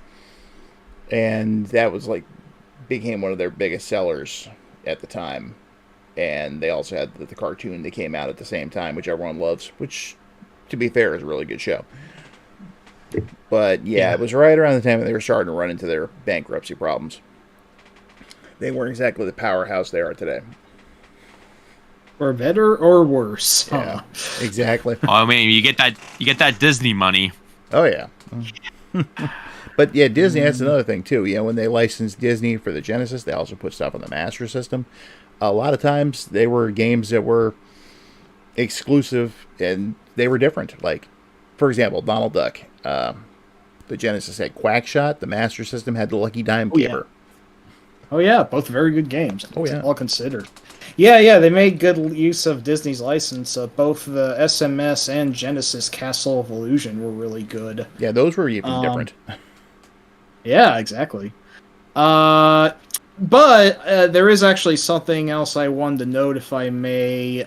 And that was like, became one of their biggest sellers at the time. And they also had the cartoon that came out at the same time, which everyone loves, which, to be fair, is a really good show. But yeah, it was right around the time that they were starting to run into their bankruptcy problems. They weren't exactly the powerhouse they are today. Or better or worse. Yeah, exactly. Well, I mean, you get that Disney money. Oh yeah. But yeah, Disney, that's another thing too. You know, when they licensed Disney for the Genesis, they also put stuff on the Master System. A lot of times they were games that were exclusive and they were different. Like, for example, Donald Duck. The Genesis had Quackshot. The Master System had the Lucky Dime Caper. Oh yeah, both very good games. Oh yeah, all considered. Yeah, they made good use of Disney's license. Both the SMS and Genesis Castle of Illusion were really good. Yeah, those were even different. Yeah, exactly. But there is actually something else I wanted to note, if I may,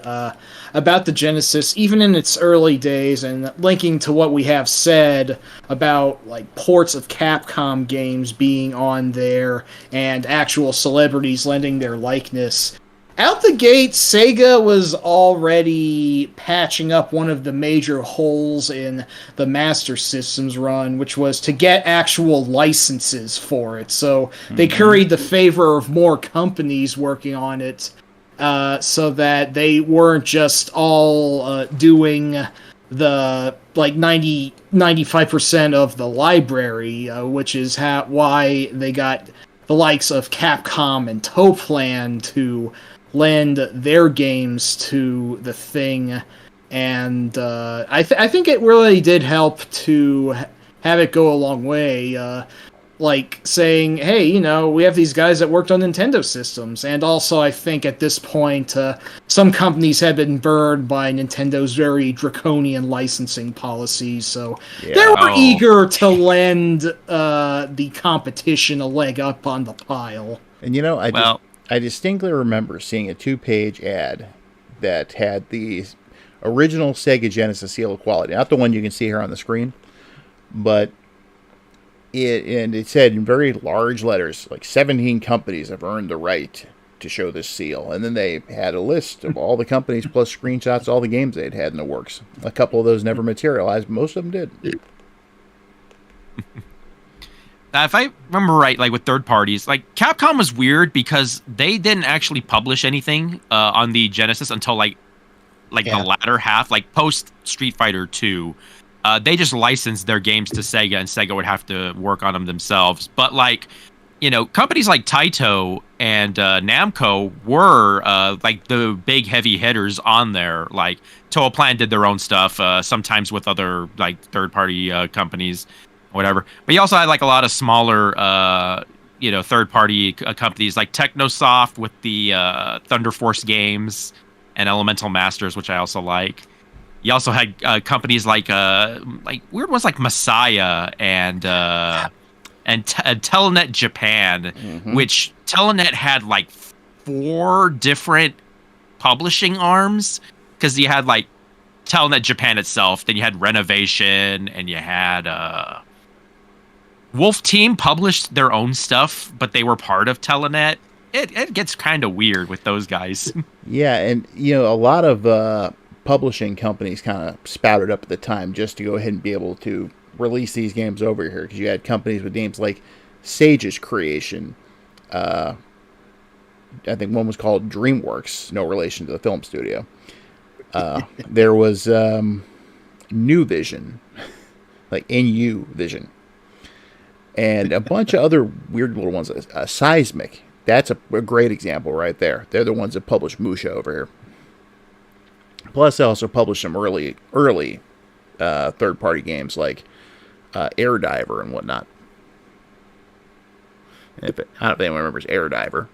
about the Genesis, even in its early days, and linking to what we have said about like ports of Capcom games being on there and actual celebrities lending their likeness. Out the gate, Sega was already patching up one of the major holes in the Master System's run, which was to get actual licenses for it. So they curried the favor of more companies working on it, so that they weren't just all doing the like 95% of the library, which is why they got the likes of Capcom and Toplan to lend their games to the thing, and I think it really did help to have it go a long way, like saying, hey, you know, we have these guys that worked on Nintendo systems, and also I think at this point some companies had been burned by Nintendo's very draconian licensing policies, so they were eager to lend the competition a leg up on the pile. And you know, I distinctly remember seeing a 2-page ad that had the original Sega Genesis seal of quality. Not the one you can see here on the screen, but it said in very large letters, like 17 companies have earned the right to show this seal. And then they had a list of all the companies plus screenshots of all the games they'd had in the works. A couple of those never materialized, but most of them did. If I remember right, like with third parties, like Capcom was weird because they didn't actually publish anything on the Genesis until like the latter half, like post Street Fighter 2. They just licensed their games to Sega, and Sega would have to work on them themselves. But like, companies like Taito and Namco were like the big heavy hitters on there. Like Toa Plan did their own stuff, sometimes with other like third party companies, whatever. But you also had like a lot of smaller, third party companies like Technosoft with the Thunder Force games and Elemental Masters, which I also like. You also had companies like weird ones like Messiah and Telenet Japan, which Telenet had like 4 different publishing arms, because you had like Telenet Japan itself, then you had Renovation, and you had Wolf Team published their own stuff, but they were part of Telenet. It gets kind of weird with those guys. Yeah, and a lot of publishing companies kind of spouted up at the time just to go ahead and be able to release these games over here, because you had companies with names like Sage's Creation. I think one was called DreamWorks, no relation to the film studio. There was New Vision, like NU Vision, and a bunch of other weird little ones. Seismic. That's a great example right there. They're the ones that published Musha over here. Plus, they also published some early third-party games like Air Diver and whatnot. I don't know if anyone remembers Air Diver,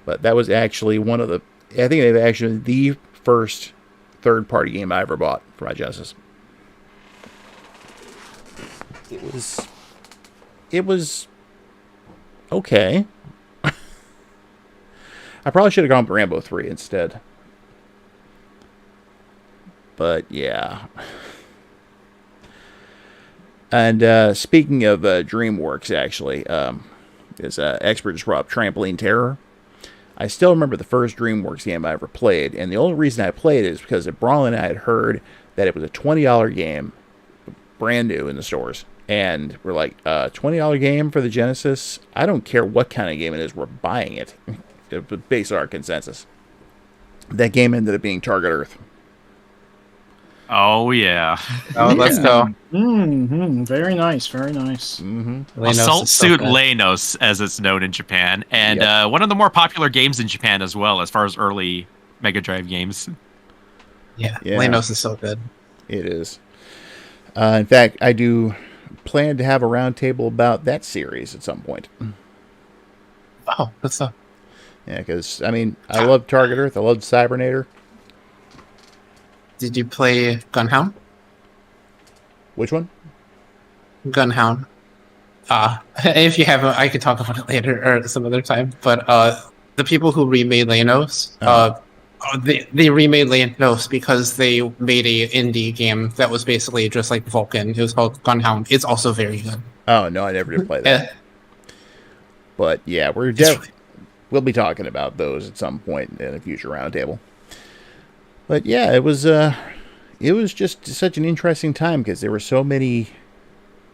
but that was actually one of the. I think they've actually the first third-party game I ever bought for my Genesis. It was okay. I probably should have gone with Rambo 3 instead. But yeah. And speaking of DreamWorks, actually, as expert just brought up Trampoline Terror. I still remember the first DreamWorks game I ever played, and the only reason I played it is because Brawley and I had heard that it was a $20 game, brand new in the stores. And we're like, $20 game for the Genesis? I don't care what kind of game it is, we're buying it. It was based on our consensus. That game ended up being Target Earth. Oh, yeah. Oh, let's go. Very nice, very nice. Assault Suit Lenos, as it's known in Japan. And one of the more popular games in Japan as well, as far as early Mega Drive games. Yeah. Lenos is so good. It is. In fact, I do plan to have a roundtable about that series at some point. Oh, good stuff. Yeah, because, I mean, I love Target Earth. I love Cybernator. Did you play Gunhound? Which one? Gunhound. If you haven't, I could talk about it later or some other time. But the people who remade Lenos, they remade Lenos because they made a indie game that was basically just like Vulcan. It was called Gunhound. It's also very good. Oh, no, I never did play that. But yeah, we'll be talking about those at some point in a future roundtable. But yeah, it was just such an interesting time because there were so many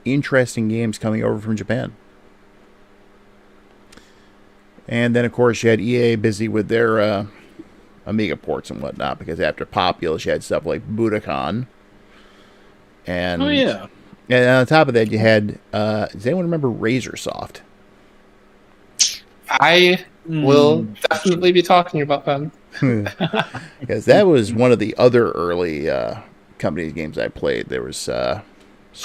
interesting games coming over from Japan. And then, of course, you had EA busy with their Amiga ports and whatnot, because after Populous, you had stuff like Budokan. And, and on top of that, you had, does anyone remember Razorsoft? I will definitely be talking about them. Because that was one of the other early company games I played. There was I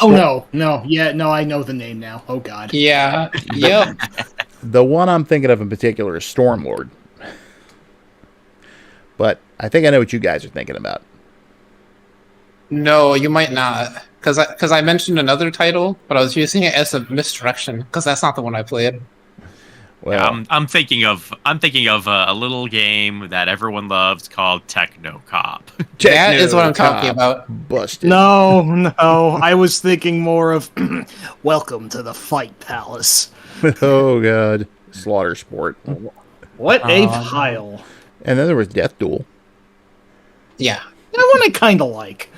know the name now. Oh god. Yeah. Yep. The one I'm thinking of in particular is Stormlord. But I think I know what you guys are thinking about. No, you might not, because I mentioned another title, but I was using it as a misdirection because that's not the one I played. Well, I'm thinking of a little game that everyone loves called Techno Cop. That is what I'm talking about. Busted. No, I was thinking more of Welcome to the Fight Palace. Oh god, Slaughter Sport. What a pile. And then there was Death Duel. Yeah, That one I kind of like.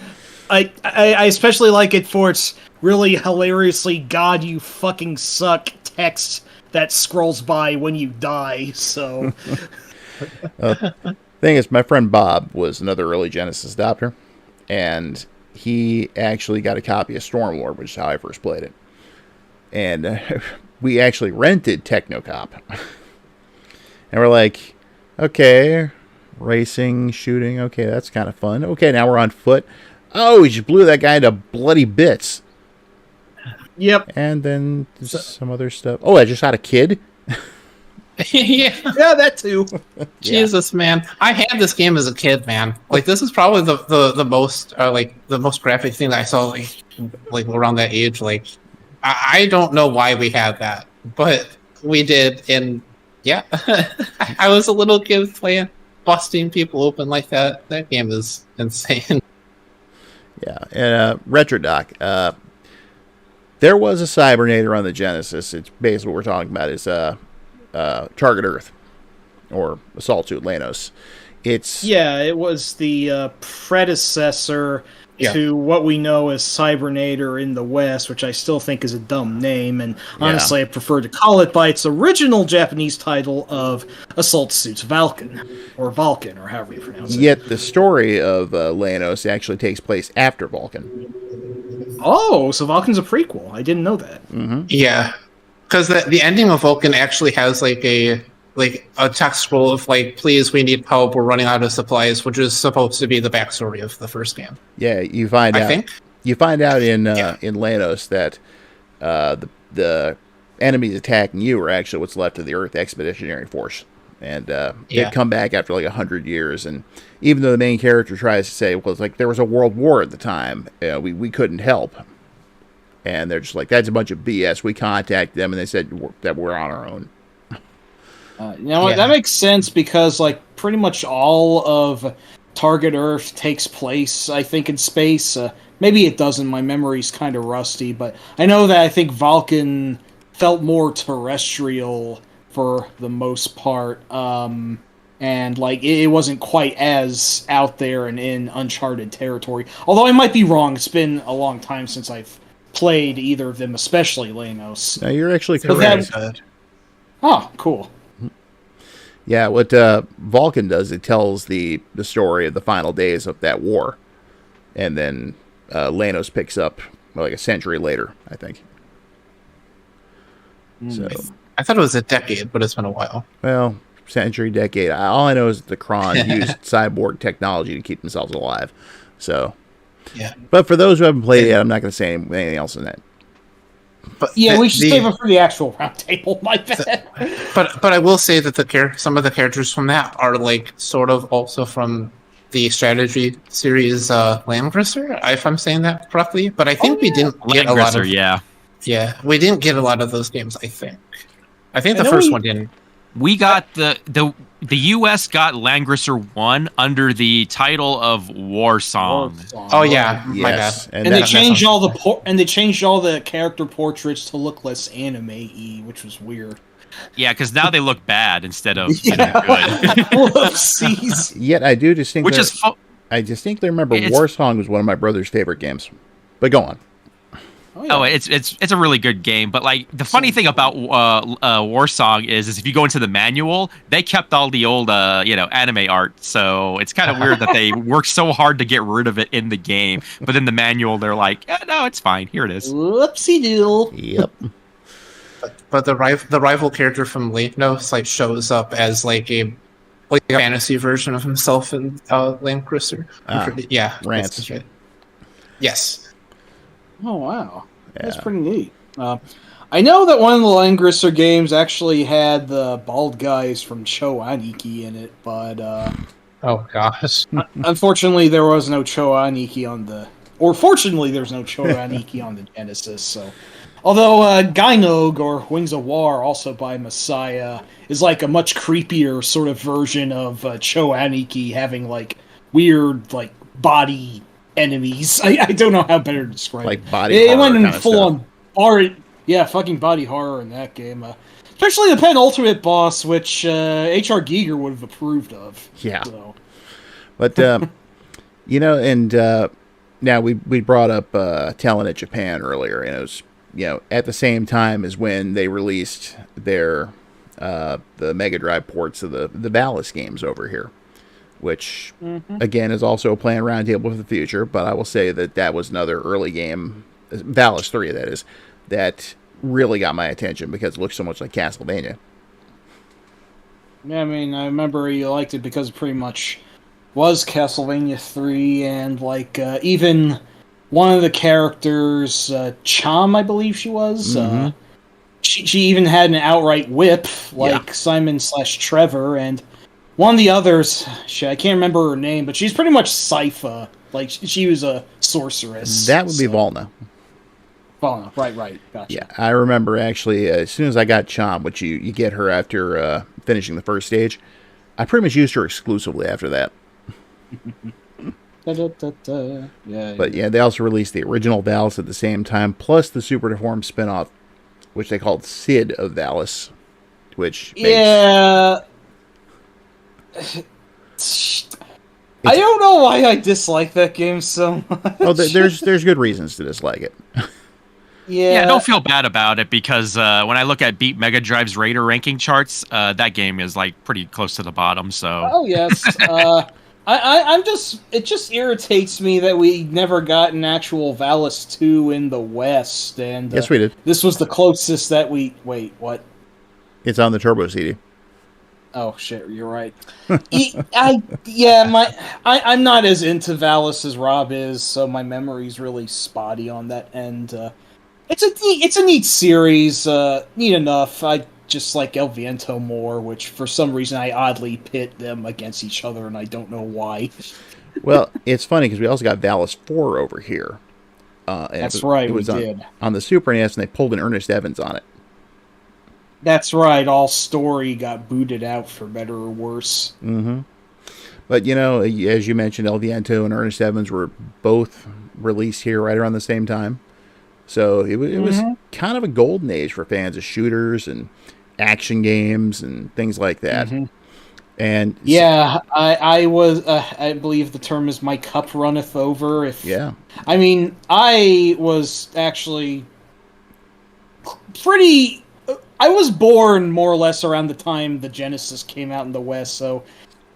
I especially like it for its really hilariously "God, you fucking suck" text that scrolls by when you die. So, thing is, my friend Bob was another early Genesis adopter, and he actually got a copy of Stormlord, which is how I first played it. And we actually rented Technocop. And we're like, okay, racing, shooting, okay, that's kind of fun. Okay, now we're on foot. Oh, he just blew that guy into bloody bits. yep. And then some other stuff. Oh, I just had a kid. Yeah. Yeah, that too. Jesus, man! I had this game as a kid, man. Like this is probably the most the most graphic thing that I saw like around that age. Like I don't know why we had that, but we did, and yeah, I was a little kid playing, busting people open like that. That game is insane. Yeah, and RetroDoc. There was a Cybernator on the Genesis. It's basically what we're talking about is Target Earth or Assault Suit Lanos. It was the predecessor to what we know as Cybernator in the West, which I still think is a dumb name, and honestly I prefer to call it by its original Japanese title of Assault Suits Vulcan, or however you pronounce it. Yet the story of Lanos actually takes place after Vulcan. Oh, so Vulcan's a prequel. I didn't know that. Mm-hmm. Yeah, because the ending of Vulcan actually has like a text scroll of like, please, we need help, we're running out of supplies, which is supposed to be the backstory of the first game. Yeah, you find out. You find out in Lanos that the enemies attacking you are actually what's left of the Earth Expeditionary Force, and they'd come back after like 100 years. And even though the main character tries to say, well, it's like there was a world war at the time, we couldn't help, and they're just like, that's a bunch of BS. We contacted them, and they said that we're on our own. That makes sense because like pretty much all of Target Earth takes place, I think, in space. Maybe it doesn't. My memory's kind of rusty, but I know that I think Vulcan felt more terrestrial for the most part, and like it wasn't quite as out there and in uncharted territory. Although I might be wrong. It's been a long time since I've played either of them, especially Lanos. No, you're actually correct. Oh, cool. Yeah, what Vulcan does, it tells the story of the final days of that war. And then Lanos picks up like a century later, I think. So I thought it was a decade, but it's been a while. Well, century, decade. All I know is that the Kron used cyborg technology to keep themselves alive. So, yeah. But for those who haven't played it, I'm not going to say anything else in that. But we should save it for the actual roundtable. My bad. But I will say that some of the characters from that are like sort of also from the strategy series Landgrisser, if I'm saying that correctly. But I think we didn't get a lot of we didn't get a lot of those games. I think the first one didn't. We got the U.S. got Langrisser 1 under the title of War Song. Oh yeah, my bad. And they changed all the character portraits to look less anime-y, which was weird. Yeah, because now they look bad instead of good. Whoopsies. Yet I do distinctly. I distinctly remember War Song was one of my brother's favorite games. But go on. Oh, it's a really good game, but like the funny thing about War Song is if you go into the manual, they kept all the old anime art, so it's kind of weird that they worked so hard to get rid of it in the game, but in the manual they're like, no, it's fine, here it is. Whoopsie doodle. Yep. But the rival character from Lanos like shows up as like a fantasy version of himself in Landgrisser. Rance. Right. Yes. Oh, wow. That's pretty neat. I know that one of the Langrisser games actually had the bald guys from Cho Aniki in it, but... oh, gosh. Unfortunately, there was no Cho Aniki on the... Or fortunately, there's no Cho Aniki on the Genesis, so... Although Gynog, or Wings of War, also by Messiah, is like a much creepier sort of version of Cho Aniki having like weird like body enemies. I don't know how better to describe it. Like body horror. It went in full on horror. Yeah, fucking body horror in that game. Especially the penultimate boss, which H.R. Giger would have approved of. Yeah. So. But, and Now we brought up Telenet Japan earlier, and it was at the same time as when they released their the Mega Drive ports of the Valis games over here, which again is also a planned roundtable for the future. But I will say that was another early game, Valis 3 that is, that really got my attention because it looks so much like Castlevania. Yeah, I mean, I remember you liked it because it pretty much was Castlevania 3, and like even one of the characters, Chom, I believe she was. She even had an outright whip, like Simon/Trevor, and one of the others, I can't remember her name, but she's pretty much Sypha. Like she was a sorceress. That would be Volna. Volna, right, gotcha. Yeah, I remember actually as soon as I got Chom, which you get her after finishing the first stage, I pretty much used her exclusively after that. Yeah. But yeah, they also released the original Valis at the same time, plus the Super Deformed spinoff, which they called Sid of Valis, which I don't know why I dislike that game so much. Oh, there's good reasons to dislike it. Yeah, don't feel bad about it because when I look at Beat Mega Drive's Raider ranking charts, that game is like pretty close to the bottom. So. Oh yes. It just irritates me that we never got an actual Valis 2 in the West, and yes, we did. This was the closest that we. Wait, what? It's on the Turbo CD. Oh shit, you're right. I'm not as into Valis as Rob is, so my memory's really spotty on that end. It's a neat series, neat enough. I just like El Viento more, which for some reason I oddly pit them against each other, and I don't know why. Well, it's funny because we also got Valis 4 over here. That's right, we did. On the Super NES, and they pulled an Ernest Evans on it. That's right, all story got booted out for better or worse. Mm-hmm. But, as you mentioned, El Viento and Ernest Evans were both released here right around the same time. So it was kind of a golden age for fans of shooters and action games and things like that. And yeah, I was I believe the term is my cup runneth over. I mean, I was actually I was born more or less around the time the Genesis came out in the West, so,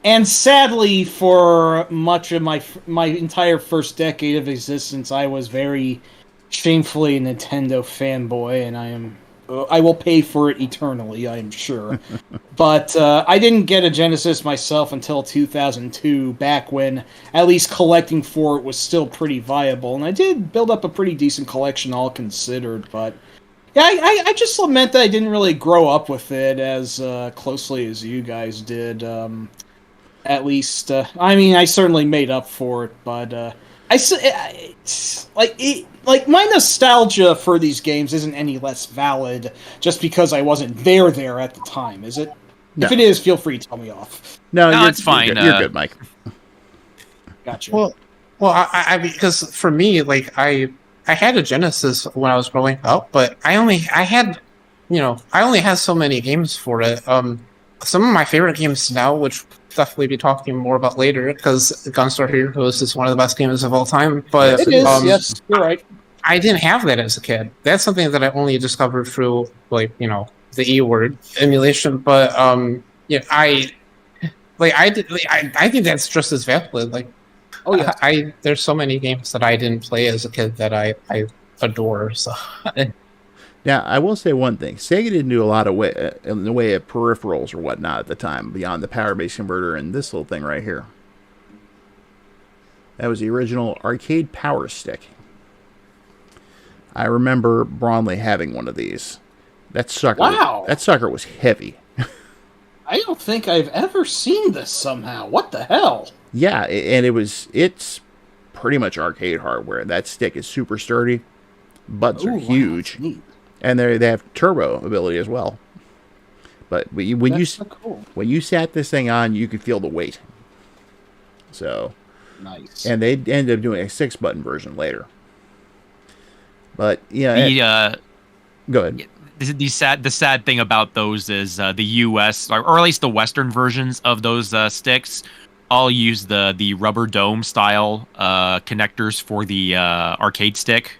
and sadly for much of my entire first decade of existence, I was very shamefully a Nintendo fanboy, and I will pay for it eternally, I am sure. But I didn't get a Genesis myself until 2002, back when at least collecting for it was still pretty viable, and I did build up a pretty decent collection, all considered, but yeah, I just lament that I didn't really grow up with it as closely as you guys did. At least, I mean, I certainly made up for it, but my nostalgia for these games isn't any less valid just because I wasn't there at the time, is it? No. If it is, feel free to tell me off. No, it's fine. You're good, Mike. Gotcha. Well, I because for me, like I had a Genesis when I was growing up, but I only had so many games for it. Some of my favorite games now, which definitely be talking more about later, because Gunstar Heroes is one of the best games of all time. But it is. Yes, you're right. I didn't have that as a kid. That's something that I only discovered through, the E-word emulation. But I think that's just as valid. Like, oh yeah, there's so many games that I didn't play as a kid that I adore. So. Now, I will say one thing. Sega didn't do a lot in the way of peripherals or whatnot at the time, beyond the power-based converter and this little thing right here. That was the original arcade power stick. I remember Braunley having one of these. That sucker was heavy. I don't think I've ever seen this somehow. What the hell? Yeah, and it's pretty much arcade hardware. That stick is super sturdy. Buttons are huge. Wow, and they have turbo ability as well. But when you sat this thing on, you could feel the weight. So nice. And they ended up doing a 6-button version later. But go ahead. The sad thing about those is the U.S. or at least the Western versions of those sticks I'll use the rubber dome style connectors for the arcade stick,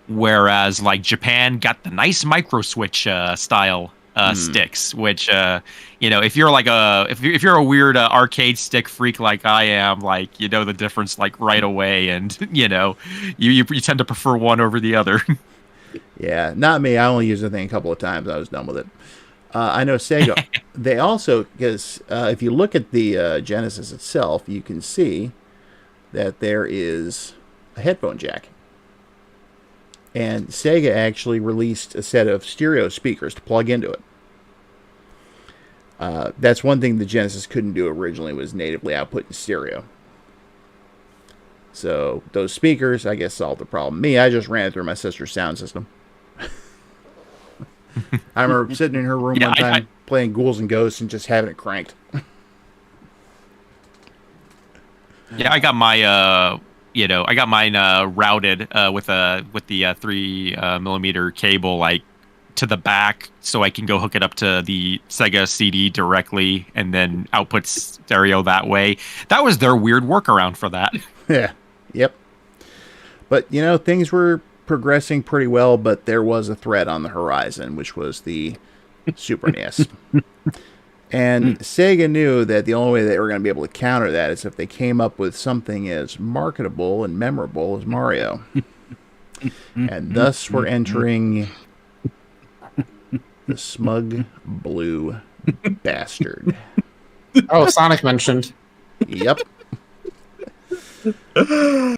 whereas like Japan got the nice micro switch style sticks, which if you're like if you're a weird arcade stick freak like I am, like the difference like right away, and you tend to prefer one over the other. Yeah, not me. I only used the thing a couple of times. I was done with it. I know Sega. They also, because if you look at the Genesis itself, you can see that there is a headphone jack. And Sega actually released a set of stereo speakers to plug into it. That's one thing the Genesis couldn't do originally, was natively output in stereo. So those speakers, I guess, solved the problem. Me, I just ran it through my sister's sound system. I remember sitting in her room one time playing Ghouls and Ghosts and just having it cranked. Yeah, I got my mine routed with the 3mm cable like to the back, so I can go hook it up to the Sega CD directly and then output stereo that way. That was their weird workaround for that. Yeah. Yep. But things were progressing pretty well, but there was a threat on the horizon, which was the Super NES. And Sega knew that the only way they were going to be able to counter that is if they came up with something as marketable and memorable as Mario. And thus we're entering the smug blue bastard. Oh, Sonic mentioned. Yep. I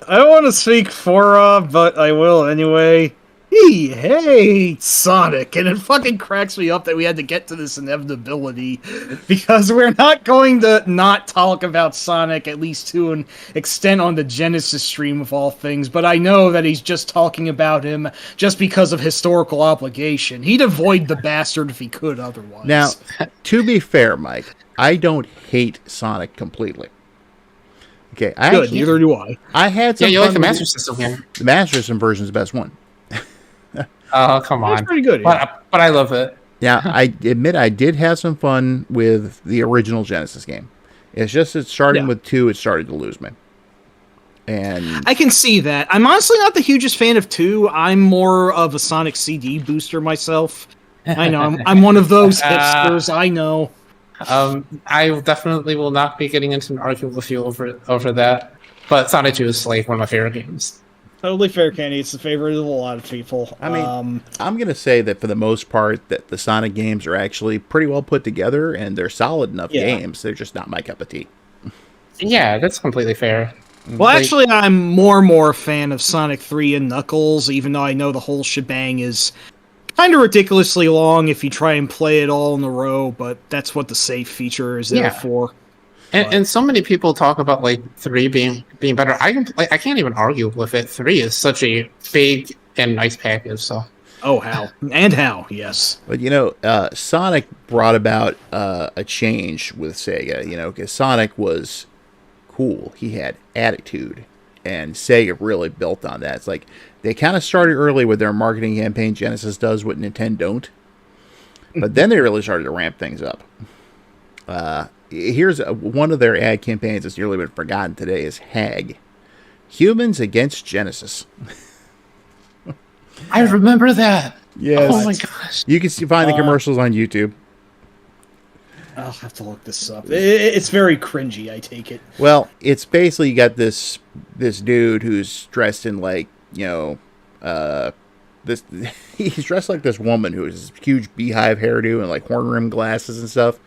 don't want to speak for but I will anyway. He hates Sonic, and it fucking cracks me up that we had to get to this inevitability, because we're not going to not talk about Sonic, at least to an extent, on the Genesis stream of all things, but I know that he's just talking about him just because of historical obligation. He'd avoid the bastard if he could otherwise. Now, to be fair, Mike, I don't hate Sonic completely. Okay, Good, neither do I. I had some you fun like the with Master System here. The Master System version is the best one. Oh, come on. That's pretty good. Yeah. But I love it. Yeah, I admit I did have some fun with the original Genesis game. It's just that starting with 2, it started to lose me. And I can see that. I'm honestly not the hugest fan of 2. I'm more of a Sonic CD booster myself. I know, I'm one of those hipsters, I know. I definitely will not be getting into an argument with you over that. But Sonic 2 is like one of my favorite games. Totally fair, Kenny. It's the favorite of a lot of people. I mean, I'm going to say that for the most part, that the Sonic games are actually pretty well put together, and they're solid enough games. They're just not my cup of tea. Yeah, that's completely fair. Well, actually, I'm more a fan of Sonic 3 and Knuckles, even though I know the whole shebang is kind of ridiculously long if you try and play it all in a row, but that's what the save feature is there for. And so many people talk about like 3 being better. I can't even argue with it. 3 is such a big and nice package. So how yes. But Sonic brought about a change with Sega. Because Sonic was cool. He had attitude, and Sega really built on that. It's like they kind of started early with their marketing campaign. Genesis does what Nintendo don't, but then they really started to ramp things up. Here's one of their ad campaigns that's nearly been forgotten today is HAG. Humans Against Genesis. I remember that. Yes. Oh my gosh. You can find the commercials on YouTube. I'll have to look this up. It's very cringy, I take it. Well, it's basically you got this dude who's dressed in like, he's dressed like this woman who has this huge beehive hairdo and like horn rimmed glasses and stuff.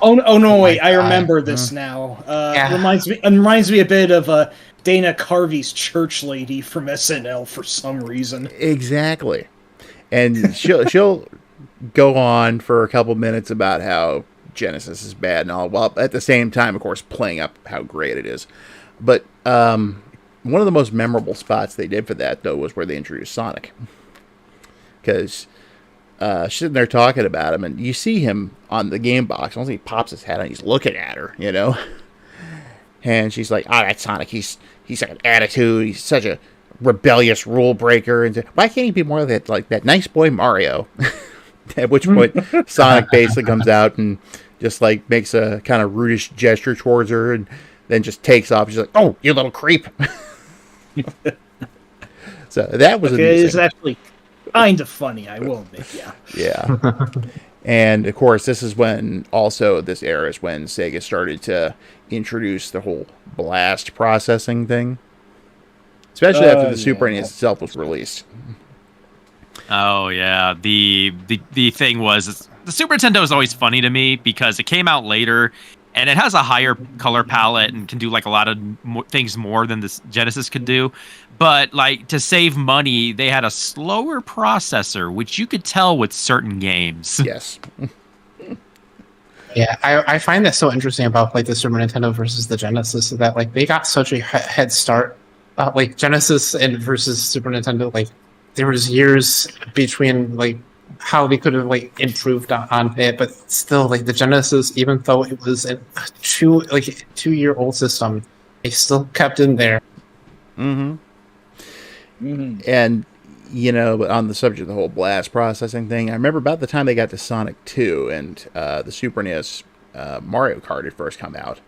Oh no! Wait, I remember this now. Reminds me a bit of Dana Carvey's church lady from SNL for some reason. Exactly, and she'll go on for a couple minutes about how Genesis is bad and all, while at the same time, of course, playing up how great it is. But one of the most memorable spots they did for that though was where they introduced Sonic, because. Sitting there talking about him, and you see him on the game box. Once he pops his head and he's looking at her, and she's like, "Oh, that's Sonic. He's got an attitude. He's such a rebellious rule breaker. And why can't he be more like that nice boy Mario?" At which point, Sonic basically comes out and just like makes a kind of rudish gesture towards her, and then just takes off. She's like, "Oh, you little creep!" So that was amusing. It's actually kind of funny, I will admit. Yeah. Yeah. And of course, this is when this era is when Sega started to introduce the whole blast processing thing, especially after the Super NES itself was released. Oh yeah, the thing was the Super Nintendo is always funny to me because it came out later and it has a higher color palette and can do like a lot of things more than the Genesis could do. But like to save money, they had a slower processor, which you could tell with certain games. Yes. Yeah, I find that so interesting about like the Super Nintendo versus the Genesis, is that like they got such a head start. Like Genesis and versus Super Nintendo, like there was years between like how they could have like improved on it, but still like the Genesis, even though it was a 2-year-old system, they still kept in there. Mm-hmm. And but on the subject of the whole blast processing thing, I remember about the time they got to Sonic 2 and the Super NES Mario Kart had first come out,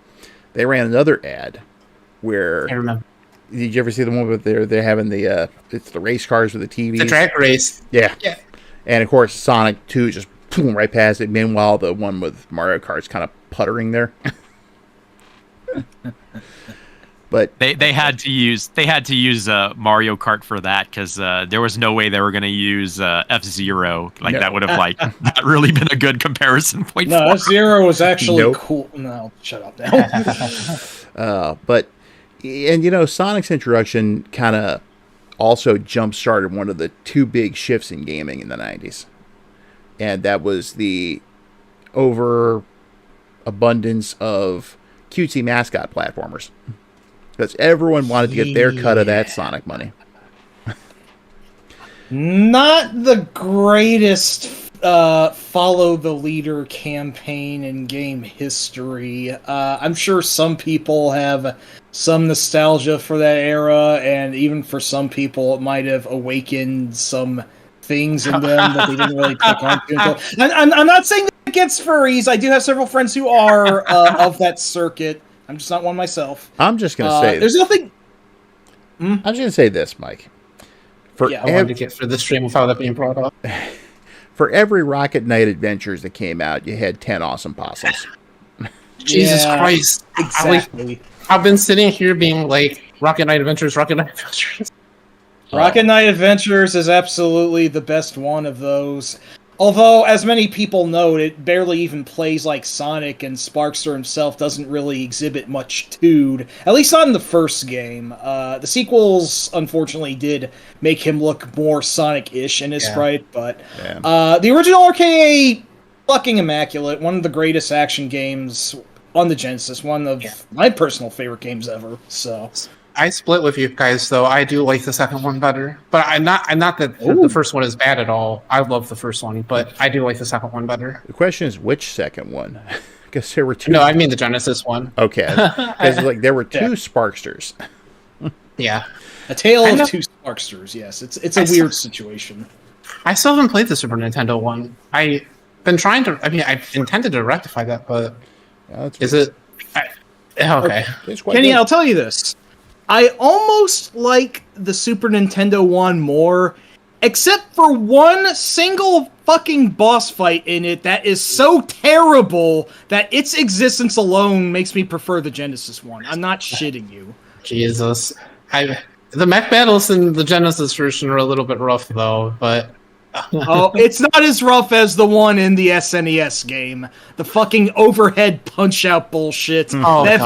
they ran another ad where I remember. Did you ever see the one where they're having it's the race cars with the TVs? The drag race. Yeah. Yeah. And of course, Sonic 2 just boom, right past it. Meanwhile, the one with Mario Kart's kind of puttering there. But they had to use Mario Kart for that because there was no way they were going to use F-Zero. Like that would have like not really been a good comparison point. No, F-Zero was actually cool. No, shut up now. And Sonic's introduction kind of also jump-started one of the two big shifts in gaming in the 90s. And that was the overabundance of cutesy mascot platformers. Because everyone wanted to get their cut of that Sonic money. Not the greatest follow the leader campaign in game history. I'm sure some people have some nostalgia for that era, and even for some people it might have awakened some things in them that they didn't really pick on to. I'm not saying that against furries. I do have several friends who are of that circuit. I'm just not one myself. I'm just going to say... There's nothing... I'm just going to say this, Mike. I wanted to get through the stream without that being brought up. For every Rocket Knight Adventures that came out, you had 10 awesome possums. Jesus Christ. Exactly. I've been sitting here being like, Rocket Knight Adventures, Rocket Knight Adventures. Rocket Knight Adventures is absolutely the best one of those. Although, as many people note, it barely even plays like Sonic, and Sparkster himself doesn't really exhibit much tood. At least not in the first game. The sequels, unfortunately, did make him look more Sonic-ish in his sprite, but the original RKA, fucking immaculate. One of the greatest action games on the Genesis. One of my personal favorite games ever. So I split with you guys, though. I do like the second one better, but I'm not that the first one is bad at all. I love the first one, but I do like the second one better. The question is, which second one? Because there were two. No, I mean the Genesis one. Okay, because there were two Sparksters. Yeah, a tale of two Sparksters. Yes, it's a weird situation. I still haven't played the Super Nintendo one. I've been trying to. I mean, I intended to rectify that, but is it? Okay, Kenny, I'll tell you this. I almost like the Super Nintendo one more, except for one single fucking boss fight in it that is so terrible that its existence alone makes me prefer the Genesis one. I'm not shitting you. Jesus. The mech battles in the Genesis version are a little bit rough, though, but... Oh, it's not as rough as the one in the SNES game. The fucking overhead punch-out bullshit. If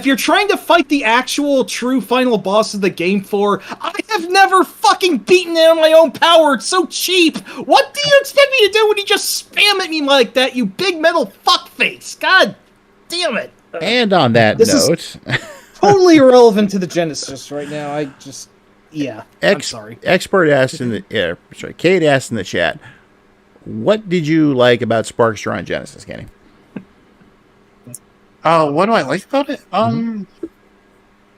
you're trying to fight the actual true final boss of the game I have never fucking beaten it on my own power. It's so cheap. What do you expect me to do when you just spam at me like that, you big metal fuckface? God damn it. And on that note... totally irrelevant to the Genesis right now. I'm sorry. Expert asked Kate asked in the chat, what did you like about Sparkster on Genesis, Kenny? What do I like about it?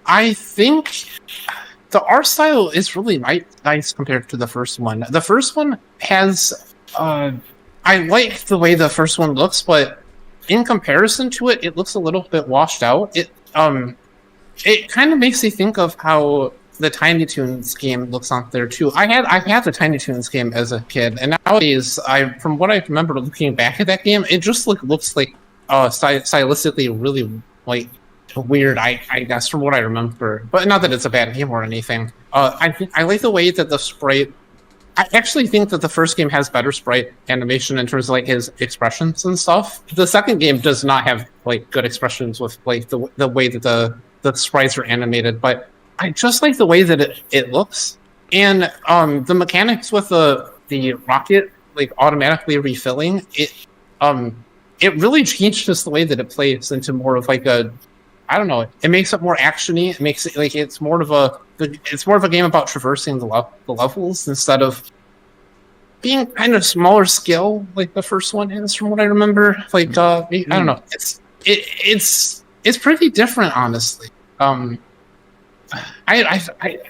I think the art style is really nice compared to the first one. The first one has I like the way the first one looks, but in comparison to it, it looks a little bit washed out. It kind of makes me think of how the Tiny Toons game looks on there too. I've had the Tiny Toons game as a kid, and nowadays, from what I remember looking back at that game, it just looks like stylistically really like weird. I guess from what I remember, but not that it's a bad game or anything. I like the way that the sprite. I actually think that the first game has better sprite animation in terms of like his expressions and stuff. The second game does not have like good expressions with like the way that the sprites are animated, but I just like the way that it looks. And the mechanics with the rocket like automatically refilling it really changed just the way that it plays into more of like a, I don't know, it makes it more actiony. It makes it like it's more of a game about traversing the levels instead of being kind of smaller scale like the first one is, from what I remember. Like I don't know, it's pretty different, honestly.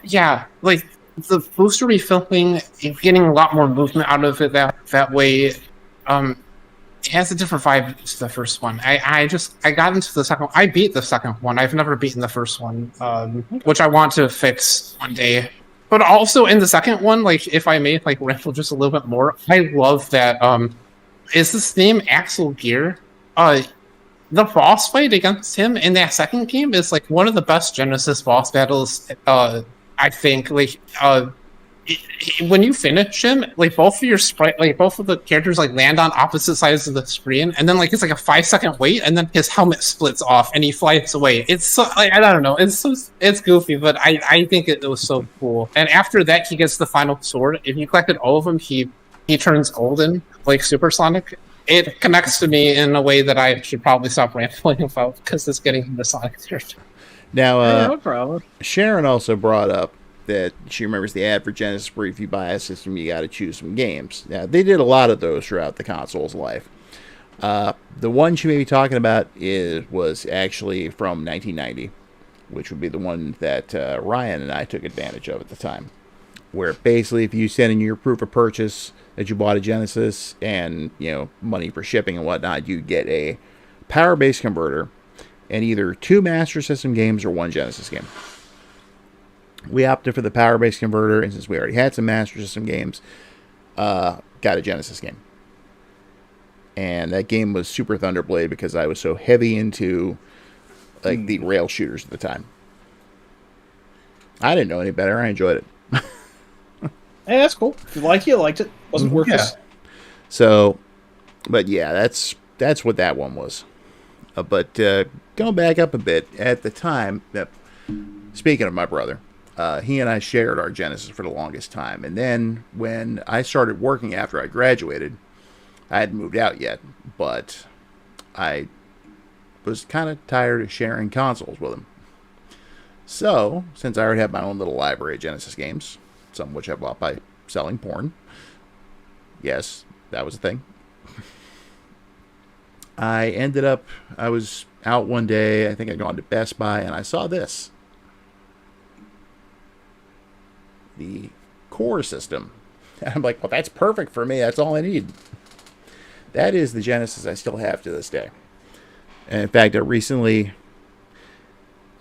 Yeah, like the booster refilling, getting a lot more movement out of it that way. It has a different vibe to the first one. I got into the second one. I beat the second one. I've never beaten the first one, which I want to fix one day. But also in the second one, like if I may like ramble just a little bit more, I love that is this name Axel Gear? The boss fight against him in that second game is like one of the best Genesis boss battles. I think like when you finish him, like both of the characters like land on opposite sides of the screen, and then like it's like a 5-second wait, and then his helmet splits off and he flies away. It's so like, I don't know, it's goofy, but I think it was so cool. And after that, he gets the final sword. If you collected all of them, he turns golden like Supersonic. It connects to me in a way that I should probably stop rambling about because it's getting into Sonic territory. Now, no problem. Sharon also brought up that she remembers the ad for Genesis where if you buy a system, you got to choose some games. Now, they did a lot of those throughout the console's life. The one she may be talking about was actually from 1990, which would be the one that Ryan and I took advantage of at the time, where basically if you send in your proof of purchase that you bought a Genesis and money for shipping and whatnot, you get a power-based converter and either 2 Master System games or 1 Genesis game. We opted for the power-based converter, and since we already had some Master System games, got a Genesis game. And that game was Super Thunderblade because I was so heavy into like the rail shooters at the time. I didn't know any better. I enjoyed it. Hey, that's cool. If you like it, you liked it. Wasn't worth it. So, but yeah, that's what that one was. But going back up a bit, at the time, speaking of my brother, he and I shared our Genesis for the longest time. And then when I started working after I graduated, I hadn't moved out yet, but I was kind of tired of sharing consoles with him. So, since I already had my own little library of Genesis games, some of which I bought by selling porn, yes, that was a thing. I was out one day, I think I'd gone to Best Buy, and I saw this. The core system. And I'm like, well, that's perfect for me. That's all I need. That is the Genesis I still have to this day. And in fact, I recently...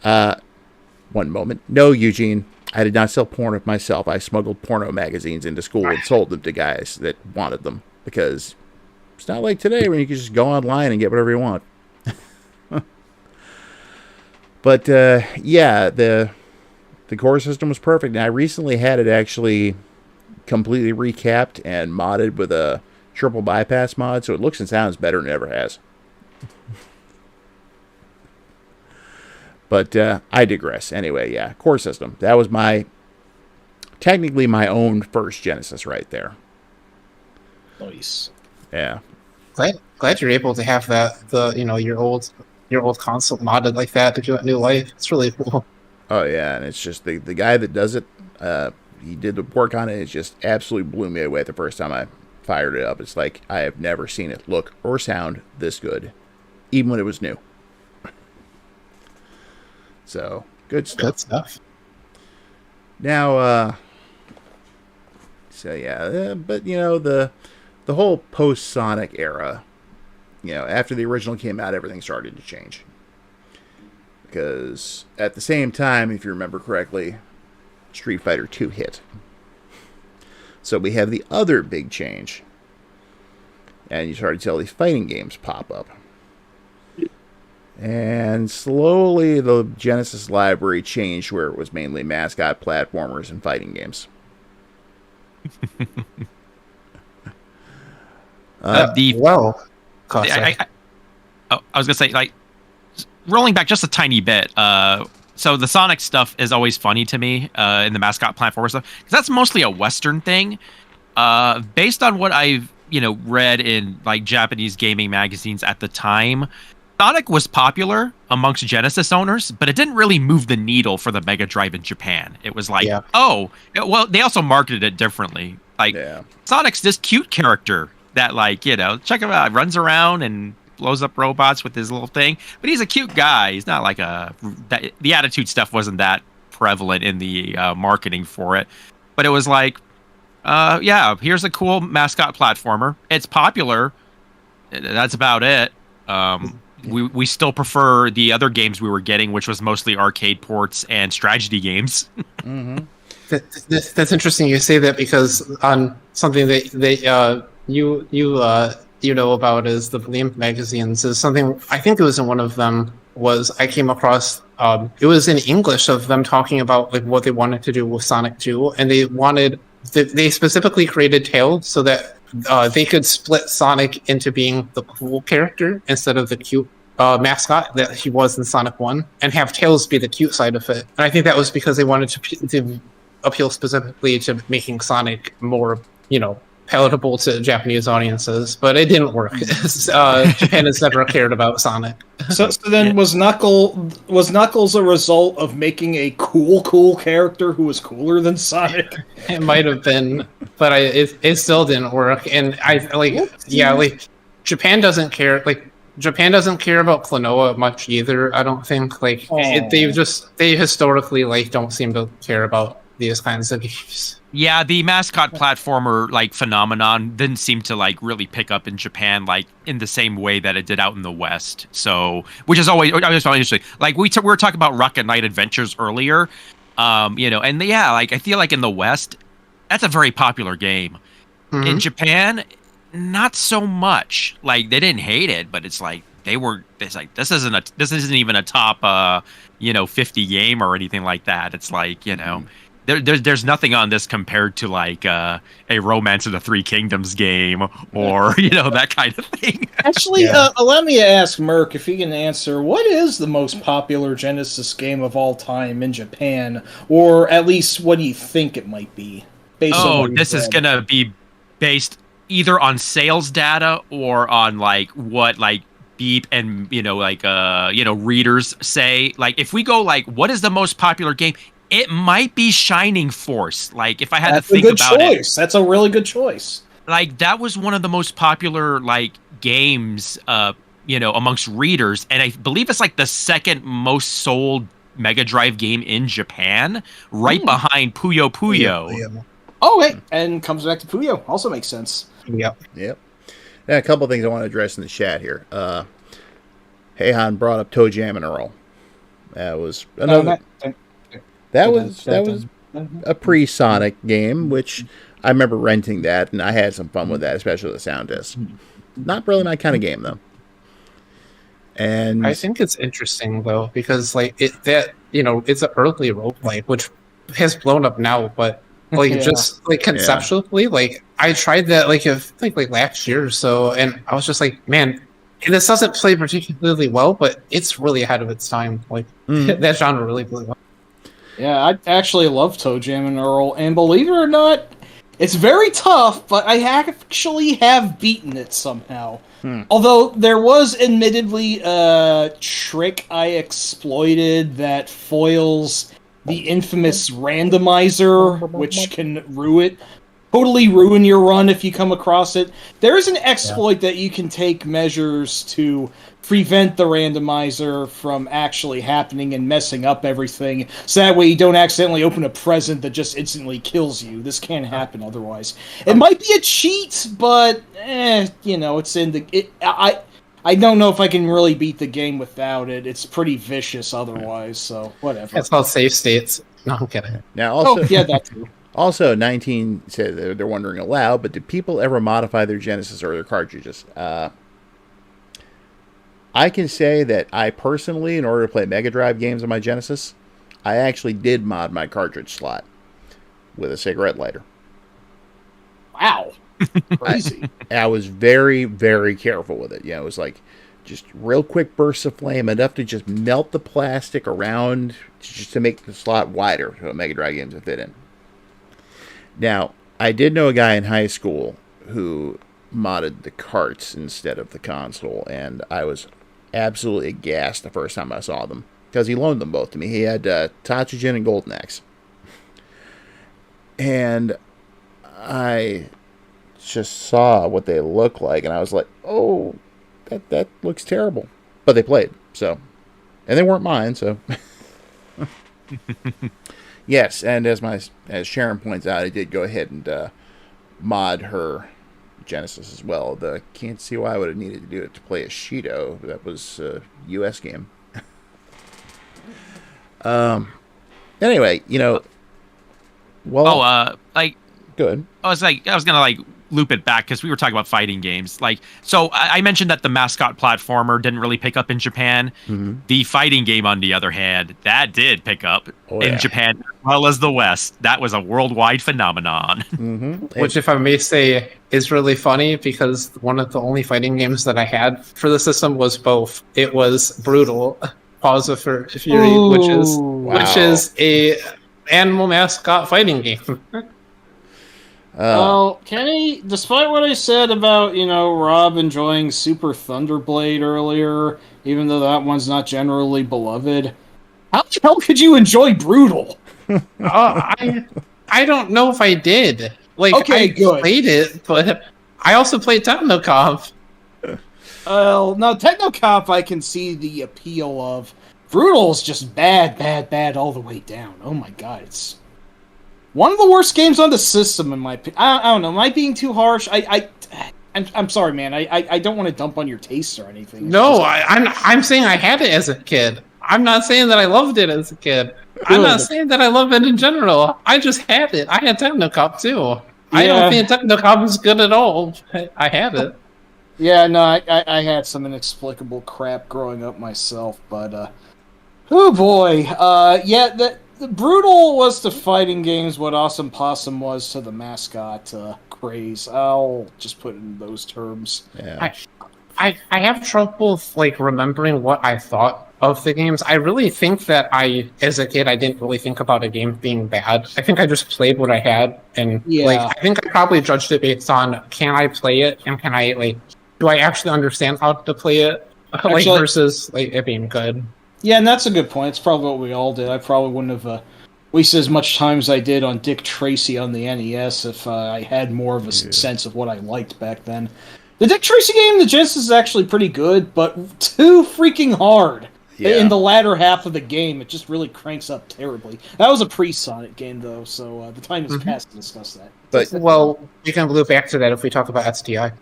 one moment. No, Eugene. I did not sell porn of myself. I smuggled porno magazines into school and sold them to guys that wanted them. Because it's not like today when you can just go online and get whatever you want. But, yeah, the core system was perfect. And I recently had it actually completely recapped and modded with a triple bypass mod. So it looks and sounds better than it ever has. But I digress. Anyway, yeah, core system. That was technically my own first Genesis right there. Nice. Yeah. Glad you're able to have that your old console modded like that to give it new life. It's really cool. Oh yeah, and it's just the guy that does it. He did the work on it. It just absolutely blew me away the first time I fired it up. It's like I have never seen it look or sound this good, even when it was new. So, good stuff. Good stuff. Now, so yeah, but the the whole post-Sonic era, after the original came out, everything started to change. Because at the same time, if you remember correctly, Street Fighter 2 hit. So we have the other big change. And you started to see all these fighting games pop up. And slowly the Genesis library changed where it was mainly mascot platformers and fighting games. I was gonna say, like, rolling back just a tiny bit. So the Sonic stuff is always funny to me in the mascot platformer stuff, because that's mostly a Western thing. Based on what I've read in like Japanese gaming magazines at the time, Sonic was popular amongst Genesis owners, but it didn't really move the needle for the Mega Drive in Japan. It was like, they also marketed it differently. Like, Sonic's this cute character that, like, check him out, runs around and blows up robots with his little thing. But he's a cute guy. He's not like the attitude stuff wasn't that prevalent in the marketing for it. But it was like, here's a cool mascot platformer. It's popular. That's about it. We still prefer the other games we were getting, which was mostly arcade ports and strategy games. Mm-hmm. That's interesting you say that, because on something that you know about is the Blimp magazines is something, I think it was in one of them, was I came across, it was in English, of them talking about like what they wanted to do with Sonic 2, and they specifically created Tails so that they could split Sonic into being the cool character instead of the cute mascot that he was in Sonic 1, and have Tails be the cute side of it. And I think that was because they wanted to appeal specifically to making Sonic more, palatable to Japanese audiences, but it didn't work. Japan has never cared about Sonic. So then was Knuckles a result of making a cool character who was cooler than Sonic? It might have been, but it still didn't work. And Japan doesn't care. Like, Japan doesn't care about Klonoa much either. I don't think. Like, they historically don't seem to care about these kinds of games. Yeah, the mascot platformer phenomenon didn't seem to really pick up in Japan in the same way that it did out in the West. So, which is always interesting. Like we were talking about Rocket Knight Adventures earlier, and I feel like in the West, that's a very popular game. Mm-hmm. In Japan, not so much. Like, they didn't hate it, but it's like this isn't even a top 50 game or anything like that. It's like, There's nothing on this compared to a Romance of the Three Kingdoms game or that kind of thing. Actually, allow me to ask Merc if he can answer, what is the most popular Genesis game of all time in Japan, or at least what do you think it might be? This is gonna be based either on sales data or on what Beep and readers say. Like, if we go what is the most popular game? It might be Shining Force. Like, if I had to think about it. That's a really good choice. Like, that was one of the most popular, games, amongst readers. And I believe it's, the second most sold Mega Drive game in Japan, right behind Puyo Puyo. Yeah. Oh, wait. And comes back to Puyo. Also makes sense. Yep. Yeah, a couple of things I want to address in the chat here. Heihan brought up Toe Jam and Earl. That was another... That was a pre-Sonic game, which I remember renting that, and I had some fun with that, especially with the sound disc. Not really my kind of game, though. And I think it's interesting, though, because it's an early roguelike, which has blown up now, but just conceptually, I tried that last year or so, and I was just like, man, this doesn't play particularly well, but it's really ahead of its time. That genre really blew up. Yeah, I actually love Toe Jam and Earl, and believe it or not, it's very tough, but I actually have beaten it somehow. Although there was admittedly a trick I exploited that foils the infamous randomizer, which can rue it. totally ruin your run if you come across it. There is an exploit that you can take measures to prevent the randomizer from actually happening and messing up everything, so that way you don't accidentally open a present that just instantly kills you. This can't happen otherwise. It might be a cheat, but it's in the. I don't know if I can really beat the game without it. It's pretty vicious otherwise, so whatever. It's called save states. No, I'm kidding. Now, also, that too. Also, 19 said they're wondering aloud, but do people ever modify their Genesis or their cartridges? I can say that I personally, in order to play Mega Drive games on my Genesis, I actually did mod my cartridge slot with a cigarette lighter. Wow. Crazy. I was very, very careful with it. It was like just real quick bursts of flame, enough to just melt the plastic around just to make the slot wider so a Mega Drive game to fit in. Now, I did know a guy in high school who modded the carts instead of the console, and I was absolutely aghast the first time I saw them, because he loaned them both to me. He had Tachigen and Golden Axe. And I just saw what they look like, and I was like, oh, that looks terrible. But they played, so. And they weren't mine, so. Yes, and as Sharon points out, I did go ahead and mod her Genesis as well. Can't see why I would have needed to do it to play a Shido. That was a US game. Anyway, well, good. I was gonna loop it back because we were talking about fighting games. So I mentioned that the mascot platformer didn't really pick up in Japan. Mm-hmm. The fighting game, on the other hand, that did pick up in Japan as well as the West. That was a worldwide phenomenon. Mm-hmm. Which, if I may say, is really funny because one of the only fighting games that I had for the system was both. It was Brutal, Pause for Fury, which is a animal mascot fighting game. Well, Kenny, despite what I said about, Rob enjoying Super Thunderblade earlier, even though that one's not generally beloved, how the hell could you enjoy Brutal? I don't know if I did. Okay, good. Played it, but I also played Technocomp. Well, no, Technocomp I can see the appeal of. Brutal's just bad all the way down. Oh my god, it's one of the worst games on the system, in my opinion. I don't know. Am I being too harsh? I'm sorry, man. I don't want to dump on your tastes or anything. No, I'm saying I had it as a kid. I'm not saying that I loved it as a kid. Good. I'm not saying that I love it in general. I just had it. I had Technocomp too. Yeah. I don't think Technocomp is good at all. I had it. Yeah, no, I had some inexplicable crap growing up myself, but oh boy, The Brutal was to fighting games what Awesome Possum was to the mascot craze. I'll just put it in those terms. Yeah. I have trouble remembering what I thought of the games. I really think that as a kid, I didn't really think about a game being bad. I think I just played what I had, and I think I probably judged it based on, can I play it, and can I do I actually understand how to play it, versus it being good. Yeah, and that's a good point. It's probably what we all did. I probably wouldn't have wasted as much time as I did on Dick Tracy on the NES if I had more of a sense of what I liked back then. The Dick Tracy game, the Genesis, is actually pretty good, but too freaking hard. Yeah. In the latter half of the game, it just really cranks up terribly. That was a pre-Sonic game, though, so the time is past to discuss that. But we can loop back to that if we talk about STI.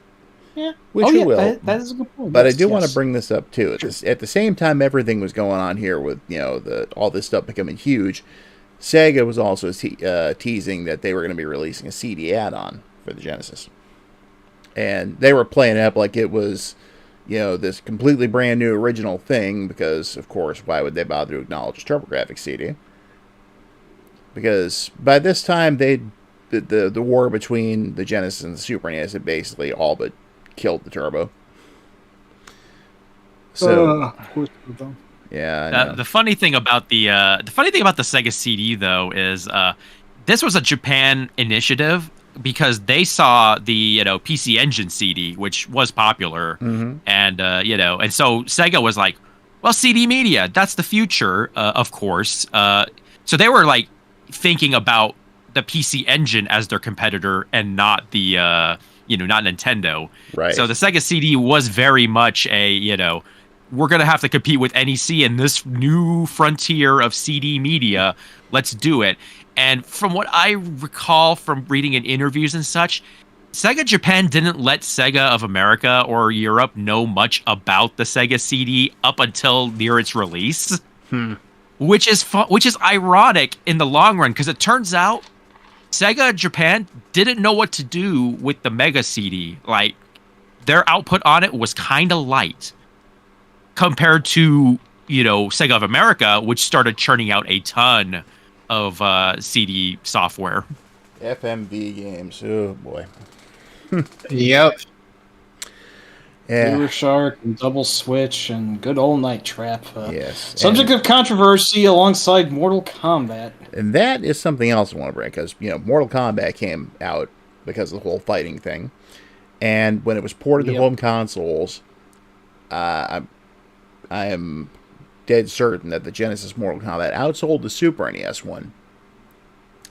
Yeah. Which we will. That is a good point. But I do want to bring this up too. At the same time, everything was going on here with all this stuff becoming huge. Sega was also teasing that they were going to be releasing a CD add-on for the Genesis, and they were playing it up like it was, this completely brand new original thing. Because of course, why would they bother to acknowledge a TurboGrafx CD? Because by this time, the war between the Genesis and the Super NES had basically all but killed the Turbo. So yeah. The funny thing about the Sega CD though is this was a Japan initiative because they saw the PC Engine CD, which was popular, and and so Sega was like, well, CD media, that's the future, of course. So they were thinking about the PC Engine as their competitor and not the not Nintendo. Right. So the Sega CD was very much we're going to have to compete with NEC in this new frontier of CD media. Let's do it. And from what I recall from reading in interviews and such, Sega Japan didn't let Sega of America or Europe know much about the Sega CD up until near its release. Which is ironic in the long run, because it turns out Sega Japan didn't know what to do with the Mega CD. Like, their output on it was kind of light compared to, Sega of America, which started churning out a ton of CD software. FMV games. Oh, boy. Yep. Yeah. Blue Shark and Double Switch and good old Night Trap. Yes. Subject of controversy alongside Mortal Kombat. And that is something else I want to bring, because, Mortal Kombat came out because of the whole fighting thing. And when it was ported to home consoles, I am dead certain that the Genesis Mortal Kombat outsold the Super NES one,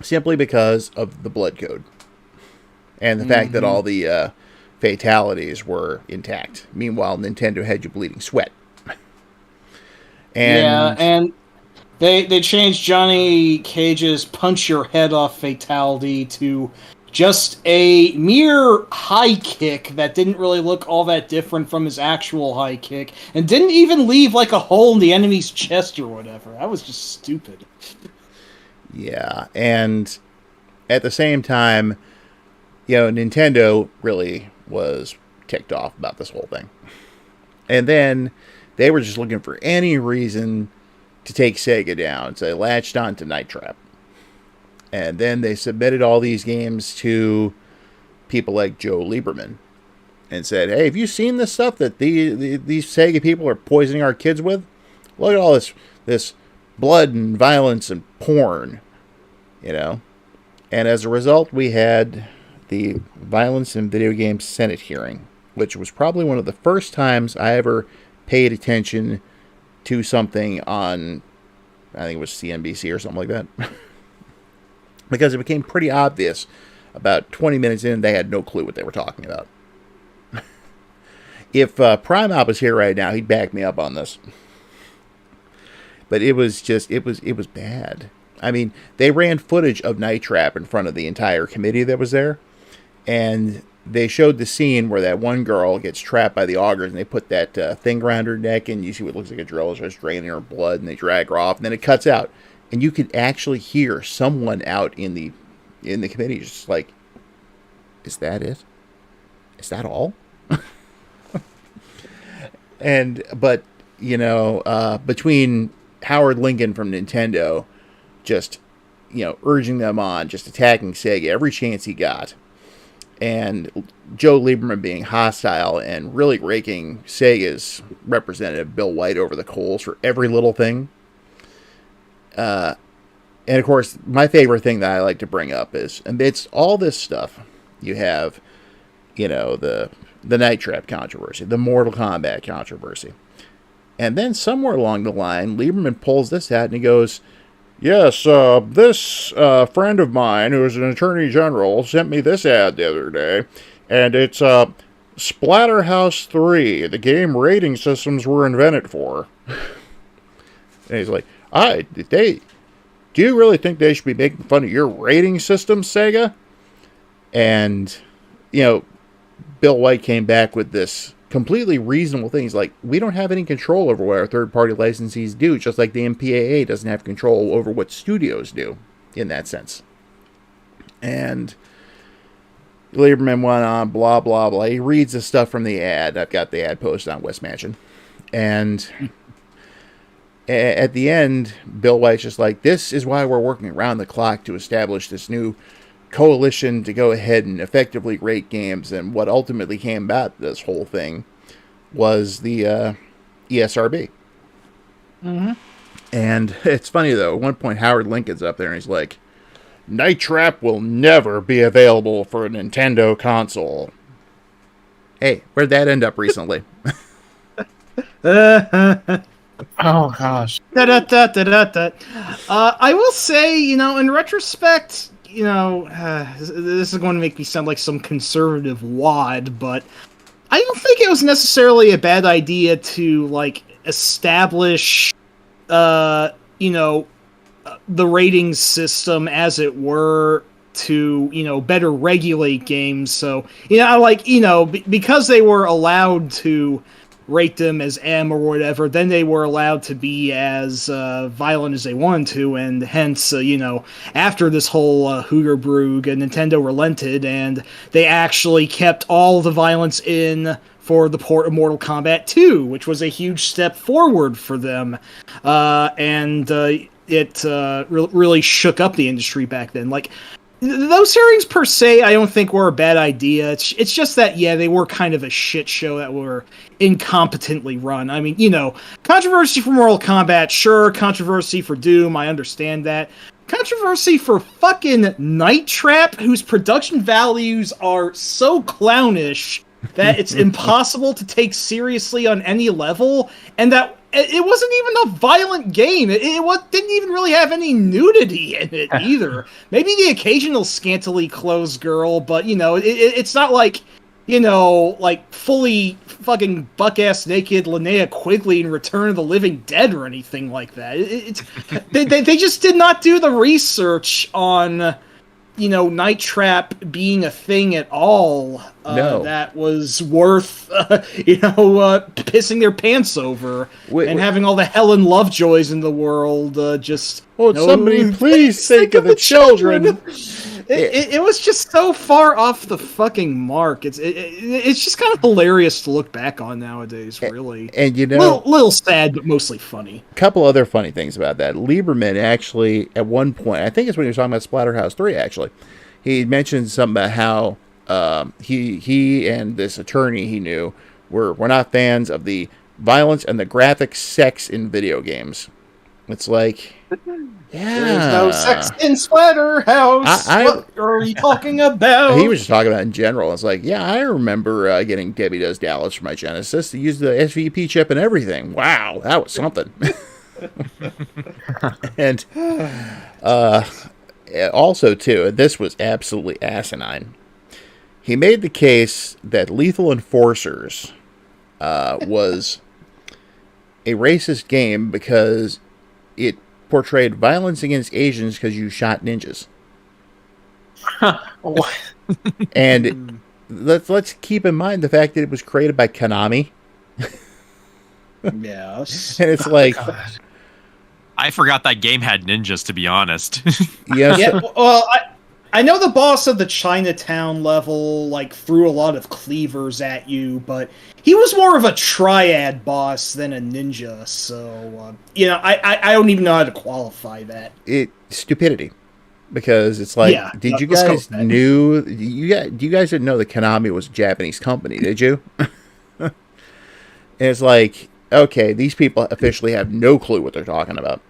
simply because of the blood code. And the fact that all the fatalities were intact. Meanwhile, Nintendo had you bleeding sweat. And they changed Johnny Cage's punch your head off fatality to just a mere high kick that didn't really look all that different from his actual high kick, and didn't even leave like a hole in the enemy's chest or whatever. That was just stupid. Yeah, and at the same time, Nintendo really was ticked off about this whole thing. And then they were just looking for any reason to take Sega down. So they latched on to Night Trap. And then they submitted all these games to people like Joe Lieberman and said, hey, have you seen this stuff that these Sega people are poisoning our kids with? Look at all this blood and violence and porn, And as a result, we had the Violence in Video Games Senate hearing, which was probably one of the first times I ever paid attention to something on, I think it was CNBC or something like that. Because it became pretty obvious about 20 minutes in, they had no clue what they were talking about. If Prime Op was here right now, he'd back me up on this. But it was bad. I mean, they ran footage of Night Trap in front of the entire committee that was there. And they showed the scene where that one girl gets trapped by the augers, and they put that thing around her neck, and you see what looks like a drill is just draining her blood, and they drag her off, and then it cuts out. And you could actually hear someone out in the committee just like, is that it? Is that all? But between Howard Lincoln from Nintendo just, urging them on, just attacking Sega every chance he got, and Joe Lieberman being hostile and really raking Sega's representative Bill White over the coals for every little thing. And of course, my favorite thing that I like to bring up is, amidst all this stuff, you have, the Night Trap controversy, the Mortal Kombat controversy. And then somewhere along the line, Lieberman pulls this out and he goes, yes, this friend of mine, who is an attorney general, sent me this ad the other day, and it's Splatterhouse 3, the game rating systems were invented for. And he's like, do you really think they should be making fun of your rating system, Sega? And, Bill White came back with this completely reasonable thing. He's like, we don't have any control over what our third-party licensees do, just like the MPAA doesn't have control over what studios do, in that sense. And Lieberman went on, blah, blah, blah. He reads the stuff from the ad. I've got the ad posted on West Mansion. And at the end, Bill White's just like, this is why we're working around the clock to establish this new coalition to go ahead and effectively rate games. And what ultimately came about this whole thing was the ESRB. Mm-hmm. And it's funny, though. At one point, Howard Lincoln's up there and he's like, Night Trap will never be available for a Nintendo console. Hey, where'd that end up recently? Oh gosh. I will say, in retrospect, this is going to make me sound like some conservative wad, but I don't think it was necessarily a bad idea to like establish, the ratings system, as it were, to better regulate games. So because they were allowed to rate them as M or whatever, then they were allowed to be as violent as they wanted to, and hence, after this whole Hoogerbrug, Nintendo relented, and they actually kept all the violence in for the port of Mortal Kombat 2, which was a huge step forward for them, and it really shook up the industry back then. Like, those hearings per se, I don't think were a bad idea. It's just that, they were kind of a shit show that were incompetently run. I mean, controversy for Mortal Kombat, sure. Controversy for Doom, I understand that. Controversy for fucking Night Trap, whose production values are so clownish that it's impossible to take seriously on any level, and that it wasn't even a violent game. It didn't even really have any nudity in it either. Maybe the occasional scantily clothed girl, but it's not like like fully fucking buck-ass naked Linnea Quigley in Return of the Living Dead or anything like that. They just did not do the research on Night Trap being a thing at all. No. That was worth pissing their pants over and having all the Helen Lovejoys in the world somebody please think of the children. It was just so far off the fucking mark. It's just kind of hilarious to look back on nowadays, really. And little sad, but mostly funny. A couple other funny things about that. Lieberman actually, at one point, I think it's when he was talking about Splatterhouse 3, actually, he mentioned something about how he and this attorney he knew were not fans of the violence and the graphic sex in video games. It's like, there's no sex in Splatterhouse. What are you talking about? He was just talking about in general. It's like, I remember getting Debbie Does Dallas for my Genesis to use the SVP chip and everything. Wow, that was something. And also, too, this was absolutely asinine. He made the case that Lethal Enforcers was a racist game because it portrayed violence against Asians because you shot ninjas. What? And let's keep in mind the fact that it was created by Konami. Yes. And it's like... I forgot that game had ninjas, to be honest. Well, I know the boss of the Chinatown level threw a lot of cleavers at you, but he was more of a triad boss than a ninja. So I don't even know how to qualify that. Stupidity, because it's like, did you guys do you guys didn't know that Konami was a Japanese company? Did you? And it's like, okay, these people officially have no clue what they're talking about.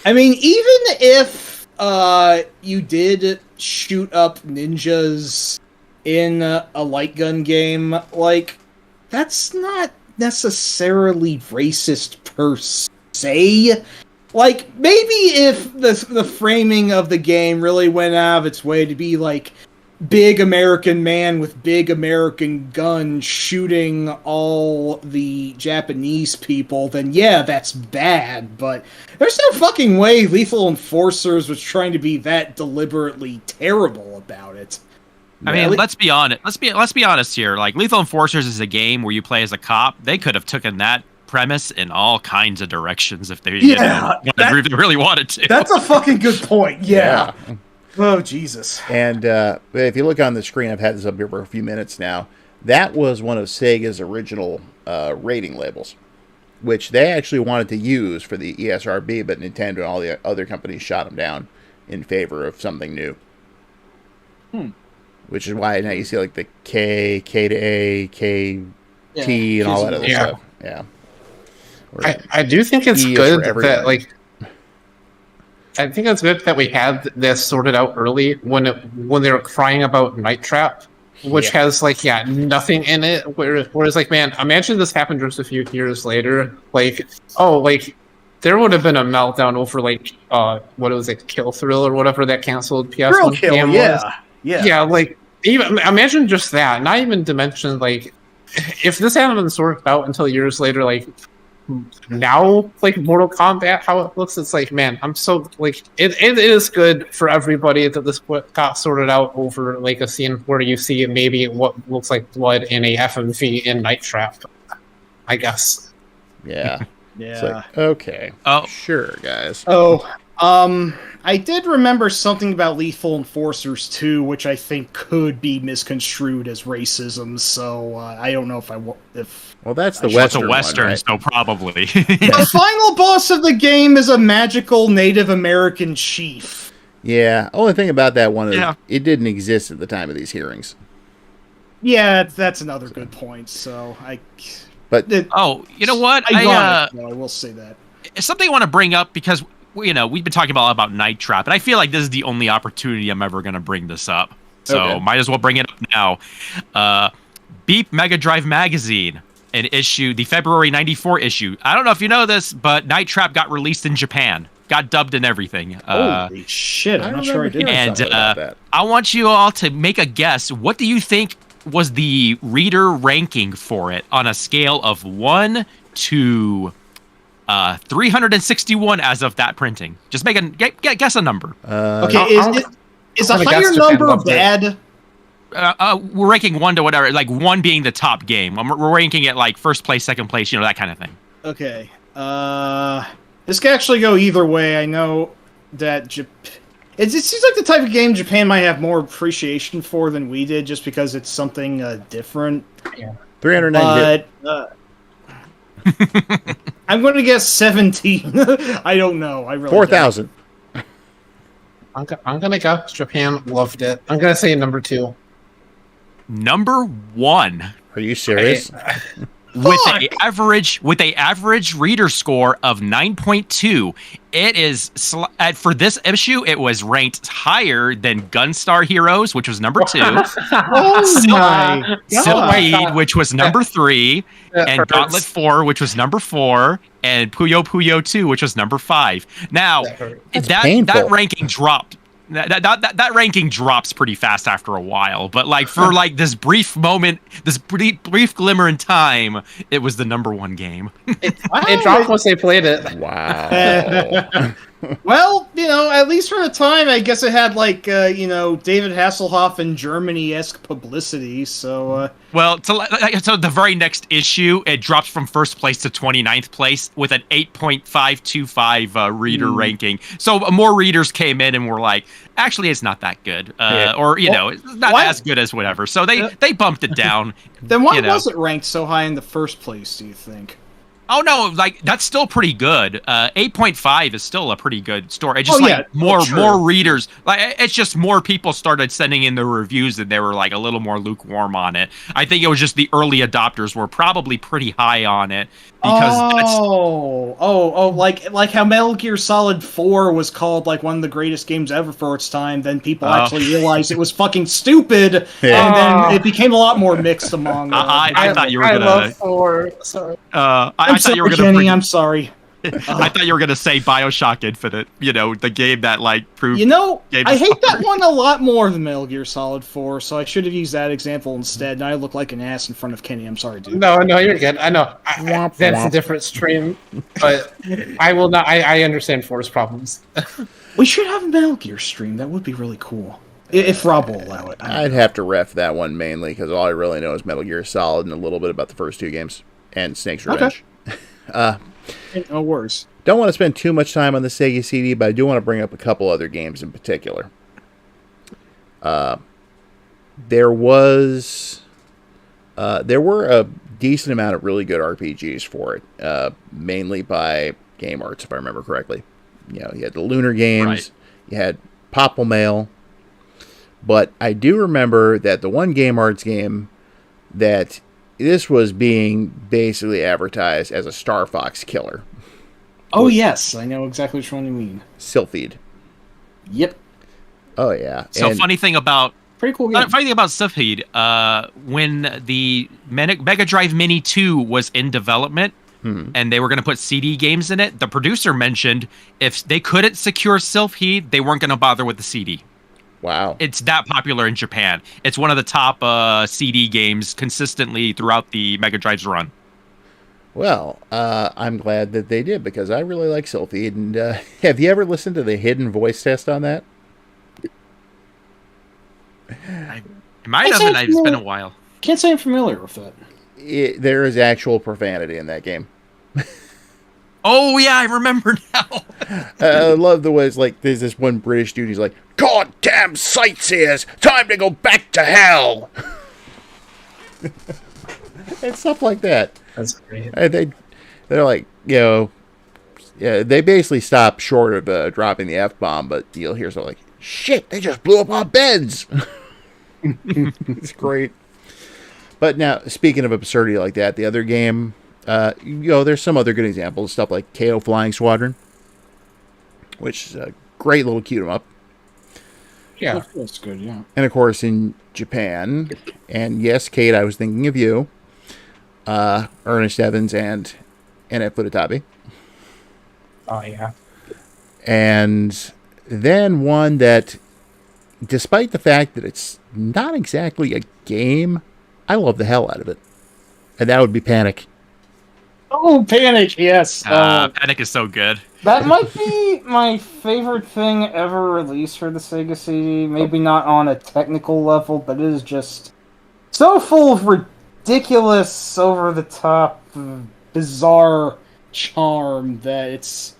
I mean, even if you did shoot up ninjas in a light gun game, that's not necessarily racist per se. Maybe if the framing of the game really went out of its way to be big American man with big American gun shooting all the Japanese people, then that's bad, but there's no fucking way Lethal Enforcers was trying to be that deliberately terrible about it. I mean, let's be honest. Let's be honest here. Lethal Enforcers is a game where you play as a cop. They could have taken that premise in all kinds of directions if they really wanted to. That's a fucking good point. Yeah. Oh, Jesus. And if you look on the screen, I've had this up here for a few minutes now. That was one of Sega's original rating labels, which they actually wanted to use for the ESRB, but Nintendo and all the other companies shot them down in favor of something new. Which is why now you see the K to A, K, T, and all that other stuff. Yeah. I do think it's good that I think it's good that we had this sorted out early when they were crying about Night Trap, which has nothing in it. Whereas man, imagine this happened just a few years later. there would have been a meltdown over like what was it, Kill Thrill or whatever that canceled PS1 game was. Yeah, like even imagine just that. Not even to mention like if this hadn't been sorted out until years later, like now like Mortal Kombat, how it looks, it's like, man, I'm so like it is good for everybody that this got sorted out over like a scene where you see maybe what looks like blood in a FMV in Night Trap, I guess. Yeah. Yeah. Like, okay. Oh, sure, guys. I did remember something about Lethal Enforcers 2, which I think could be misconstrued as racism. So I don't know if well, that's the it's a Western Western, one, right? so probably. The final boss of the game is a magical Native American chief. Yeah. Only thing about that one is it didn't exist at the time of these hearings. Yeah, that's another good point. So you know what? I will say that. It's something I want to bring up because we've been talking about Night Trap, and I feel like this is the only opportunity I'm ever going to bring this up. So might as well bring it up now. Beep Mega Drive Magazine, the February '94 issue. I don't know if you know this, but Night Trap got released in Japan, got dubbed and everything. Holy shit! I'm not sure I did. And I want you all to make a guess. What do you think was the reader ranking for it on a scale of 1 to 361 as of that printing? Just guess a number. Okay, is a higher number bad? We're ranking 1 to whatever, like 1 being the top game. We're ranking it like first place, second place, that kind of thing. Okay. This could actually go either way. I know that it seems like the type of game Japan might have more appreciation for than we did, just because it's something different. Yeah. 390. But I'm going to guess 17. I don't know. I really 4,000. I'm going to guess Japan loved it. I'm going to say number 2. Number 1. Are you serious? With a average reader score of 9.2, it is for this issue. It was ranked higher than Gunstar Heroes, which was number 2. Silkweed, which was number 3, and Gauntlet 4, which was number 4, and Puyo Puyo 2, which was number 5. Now that ranking dropped. That ranking drops pretty fast after a while, but like for like this brief moment, this brief glimmer in time, it was the number 1 game. It dropped once they played it. Wow. Well, at least for the time, I guess it had like David Hasselhoff in Germany-esque publicity. So so the very next issue, it drops from first place to 29th place with an 8.525 reader ranking. So more readers came in and were like, actually, it's not that good, it's not as good as whatever. So they bumped it down. Then why was it ranked so high in the first place, do you think? Oh no, like that's still pretty good. 8.5 is still a pretty good score. It's just more readers. Like it's just more people started sending in the reviews and they were like a little more lukewarm on it. I think it was just the early adopters were probably pretty high on it because like how Metal Gear Solid 4 was called like one of the greatest games ever for its time. Then people actually realized it was fucking stupid, and then it became a lot more mixed among. I thought you were gonna. I love 4. Sorry. I thought you were gonna. Jenny, I'm sorry. I thought you were gonna say BioShock Infinite. The game that like proved. I hate that one a lot more than Metal Gear Solid 4, so I should have used that example instead. And I look like an ass in front of Kenny. I'm sorry, dude. No, you're good. I know that's a different stream, but I will not. I understand 4's problems. We should have a Metal Gear stream. That would be really cool. If Rob will allow it. I'd have to ref that one mainly because all I really know is Metal Gear Solid and a little bit about the first 2 games and Snake's Revenge. Okay. No worries. Don't want to spend too much time on the Sega CD, but I do want to bring up a couple other games in particular. There were a decent amount of really good RPGs for it, mainly by Game Arts, if I remember correctly. You had the Lunar Games, right. You had Popple Mail, but I do remember that the one Game Arts game that this was being basically advertised as a Star Fox killer. Oh, yes. I know exactly which one you mean. Sylphid. Yep. Oh, yeah. So funny thing about Sylphid, when the Mega Drive Mini 2 was in development, and they were going to put CD games in it. The producer mentioned if they couldn't secure self-heat, they weren't going to bother with the CD. Wow. It's that popular in Japan. It's one of the top CD games consistently throughout the Mega Drive's run. Well, I'm glad that they did, because I really like Sylphie. And have you ever listened to the hidden voice test on that? I might have, and it's been a while. Can't say I'm familiar with that. There is actual profanity in that game. Oh, yeah, I remember now. I love the way it's like, there's this one British dude, he's like, "God damn sightseers, time to go back to hell." And stuff like that. That's great. They're like, yeah, they basically stop short of dropping the F-bomb, but you'll hear something like, "Shit, they just blew up our beds." It's great. But now, speaking of absurdity like that, the other game, there's some other good examples, stuff like KO Flying Squadron, which is a great little cute 'em up. Yeah, that's good. Yeah, and of course in Japan, and yes, Kate, I was thinking of you, Ernest Evans and Annette Futatabi. oh yeah. And then one that, despite the fact that it's not exactly a game, I love the hell out of it, and that would be Panic. Oh, Panic! Yes, Panic is so good. That might be my favorite thing ever released for the Sega CD. Maybe not on a technical level, but it is just so full of ridiculous, over-the-top, bizarre charm that it's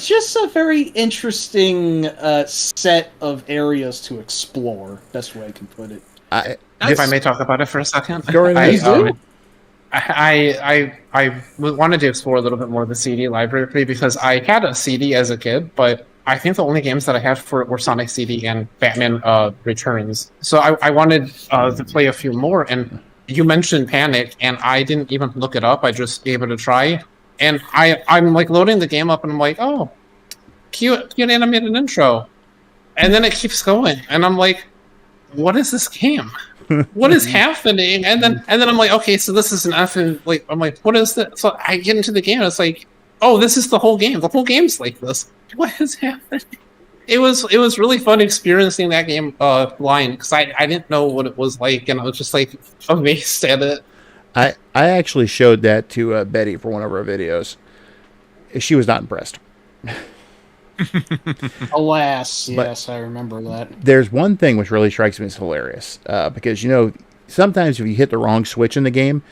just a very interesting set of areas to explore. Best way I can put it. If I may talk about it for a second, I wanted to explore a little bit more of the CD library because I had a CD as a kid, but I think the only games that I had for it were Sonic CD and Batman Returns. So I wanted to play a few more, and you mentioned Panic, and I didn't even look it up. I just gave it a try, and I'm like loading the game up, and I'm like, oh, cute animated intro, and then it keeps going, and I'm like, what is this game? What is happening? And then I'm like, okay, so this is an F, and like I'm like, what is that? So I get into the game, and it's like, oh, this is the whole game. The whole game's like this. What is happening? It was really fun experiencing that game blind, because I didn't know what it was like, and I was just like amazed at it. I actually showed that to Betty for one of our videos. She was not impressed. Alas, But yes, I remember that. there's one thing which really strikes me as hilarious, because sometimes if you hit the wrong switch in the game,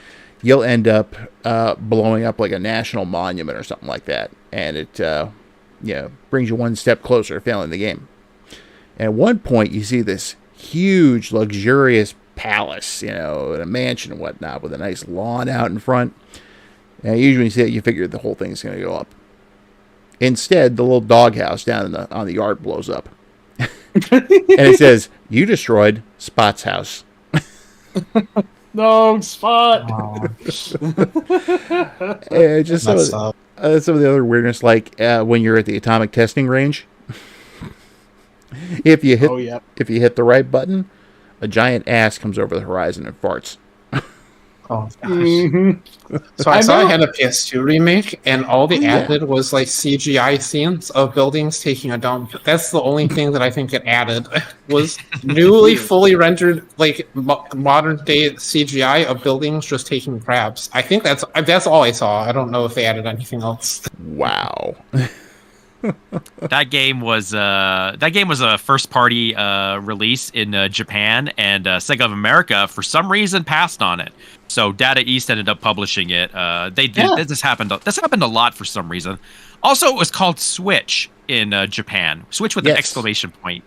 you'll end up blowing up like a national monument or something like that, and it brings you one step closer to failing the game. And at one point, you see this huge, luxurious palace, and a mansion and whatnot, with a nice lawn out in front. And usually when you see it, you figure the whole thing's going to go up. Instead, the little doghouse down on the yard blows up. And it says, "You destroyed Spot's house." No, Spot! Just some of the other weirdness, like when you're at the atomic testing range. If you hit the right button, a giant ass comes over the horizon and farts. Oh gosh. Mm-hmm. So I saw I had a PS2 remake, and all they added was like CGI scenes of buildings taking a dump. That's the only thing that I think it added was newly fully rendered like modern day CGI of buildings just taking crabs. I think that's all I saw. I don't know if they added anything else. Wow. That game was a first party release in Japan, and Sega of America for some reason passed on it. So Data East ended up publishing it. They did. Yeah. This happened a lot for some reason. Also, it was called Switch in Japan. Switch with an exclamation point.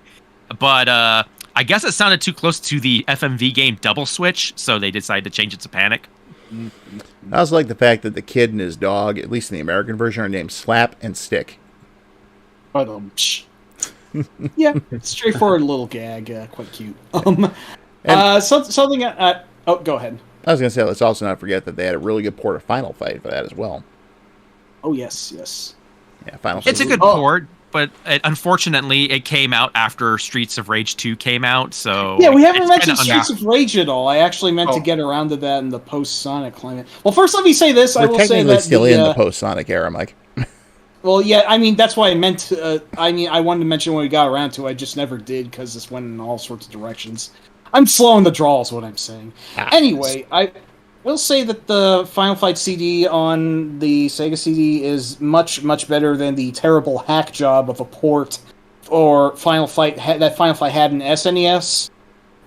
But I guess it sounded too close to the FMV game Double Switch, so they decided to change it to Panic. I also like the fact that the kid and his dog, at least in the American version, are named Slap and Stick. Yeah, straightforward little gag, quite cute. Something. Go ahead. I was going to say, let's also not forget that they had a really good port of Final Fight for that as well. Oh yes. Yeah, Final. It's a good port. but unfortunately, it came out after Streets of Rage 2 came out. So yeah, we haven't it's mentioned kinda Streets of Rage at all. I actually meant to get around to that in the post-Sonic climate. Well, first let me say this. I We're will say technically that still in the post-Sonic era, Mike. Well, yeah, I mean, that's why I meant to, I wanted to mention when we got around to it. I just never did because this went in all sorts of directions. I'm slow in the draw is what I'm saying. Anyway, I will say that the Final Fight CD on the Sega CD is much, much better than the terrible hack job of a port or Final Fight that Final Fight had in SNES.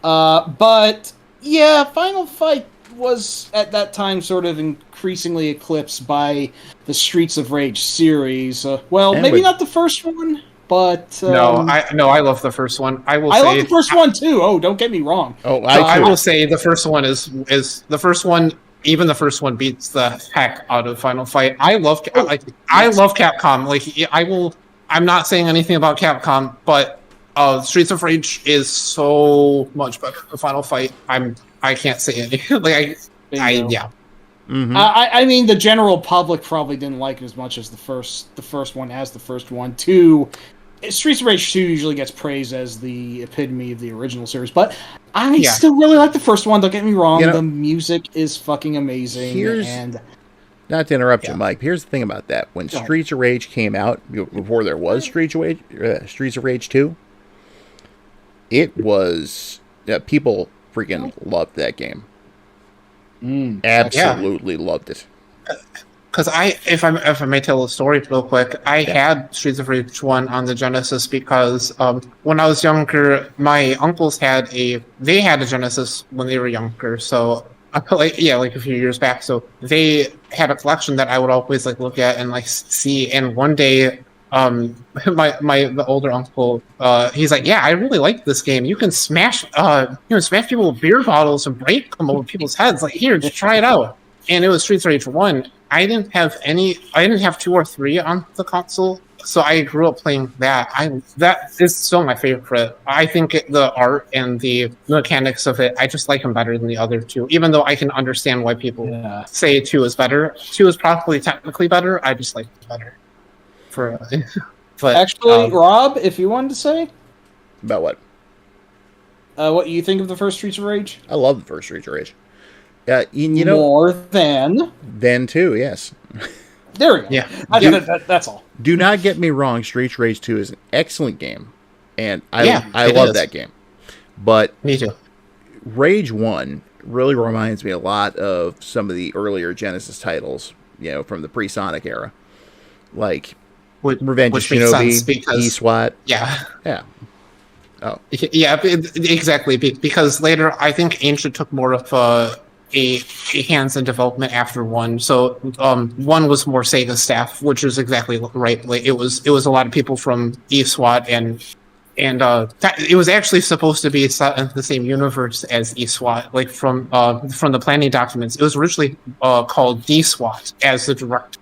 But, yeah, Final Fight was at that time sort of increasingly eclipsed by the Streets of Rage series. Maybe not the first one, but I love the first one. I love the first one too. Oh, don't get me wrong. Oh, I will say the first one is the first one. Even the first one beats the heck out of Final Fight. I love Capcom. Like I'm not saying anything about Capcom, but Streets of Rage is so much better than Final Fight. I can't say anything. Yeah. Mm-hmm. I mean, the general public probably didn't like it as much as the first one as the first one. Two, Streets of Rage 2 usually gets praised as the epitome of the original series, but I still really like the first one. Don't get me wrong; the music is fucking amazing. Not to interrupt you, Mike. Here's the thing about that: when Streets of Rage came out, before there was Streets of Rage 2, it was people freaking loved that game. Absolutely loved it. Because if I may tell a story real quick, I had Streets of Rage 1 on the Genesis because when I was younger, my uncles had a Genesis when they were younger. So like a few years back. So they had a collection that I would always look at and see. And one day, the older uncle, he's like, "Yeah, I really like this game. You can smash people with beer bottles and break them over people's heads. Like, here, just try it out." And it was Streets of Rage 1. I didn't have 2 or 3 on the console, so I grew up playing that. That is still my favorite. I think the art and the mechanics of it, I just like them better than the other 2. Even though I can understand why people say 2 is better. 2 is probably technically better. I just like it better. But actually, Rob, if you wanted to say about what you think of the first Streets of Rage, I love the first Streets of Rage. More than 2, yes. There we go. Yeah, that's all. Do not get me wrong. Streets of Rage 2 is an excellent game, and I love that game. But me too. Rage 1 really reminds me a lot of some of the earlier Genesis titles, from the pre-Sonic era, like Revenge of Shinobi, E-SWAT. Yeah. Oh. Yeah, exactly. Because later, I think Ancient took more of a hands in development after 1. So 1 was more Sega staff, which is exactly right. Like it was a lot of people from E-SWAT and it was actually supposed to be set in the same universe as E-SWAT. Like from the planning documents, it was originally called D-SWAT as the direct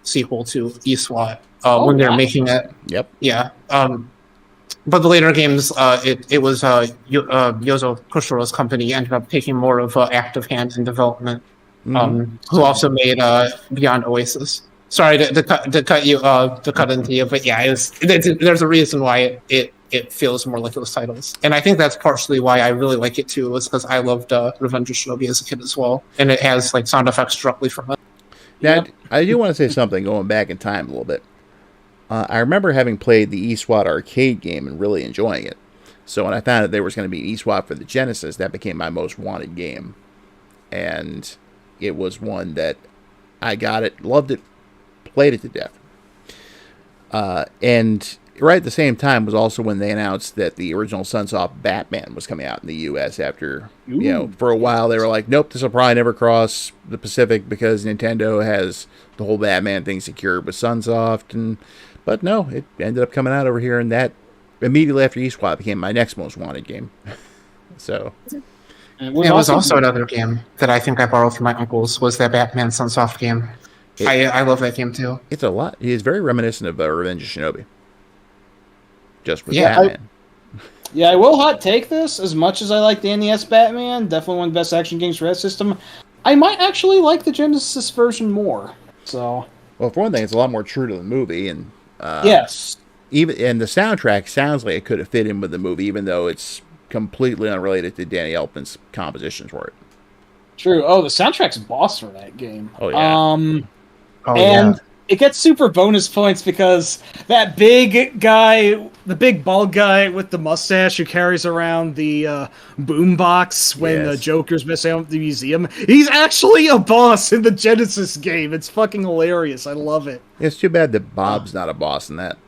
sequel to E-SWAT when they're making it. Yep. Yeah. But the later games, it was Yozo Koshoro's company ended up taking more of an active hand in development, who also made Beyond Oasis. Sorry to cut into you, but yeah, there's a reason why it feels more like those titles, and I think that's partially why I really like it too, was because I loved Revenge of Shinobi as a kid as well, and it has sound effects directly from it. Now, I do want to say something going back in time a little bit. I remember having played the E-SWAT arcade game and really enjoying it. So when I found out there was going to be an E-SWAT for the Genesis, that became my most wanted game. And it was one that I got it, loved it, played it to death. And right at the same time was also when they announced that the original Sunsoft Batman was coming out in the U.S. after, for a while they were like, nope, this will probably never cross the Pacific because Nintendo has the whole Batman thing secured with Sunsoft. But no, it ended up coming out over here, and that immediately after E-SWAT became my next most wanted game. So, it was also another game that I think I borrowed from my uncles, was that Batman Sunsoft game. I love that game too. It's a lot. It is very reminiscent of Revenge of Shinobi. Just with Batman. I will hot take this. As much as I like the NES Batman, definitely one of the best action games for that system, I might actually like the Genesis version more. So, well, for one thing, it's a lot more true to the movie, and yes, and the soundtrack sounds like it could have fit in with the movie, even though it's completely unrelated to Danny Elfman's compositions for it. True. Oh, the soundtrack's boss for that game. Oh yeah. And it gets super bonus points because that big guy, the big bald guy with the mustache who carries around the boombox when the Joker's messing out with the museum, he's actually a boss in the Genesis game. It's fucking hilarious. I love it. It's too bad that Bob's not a boss in that.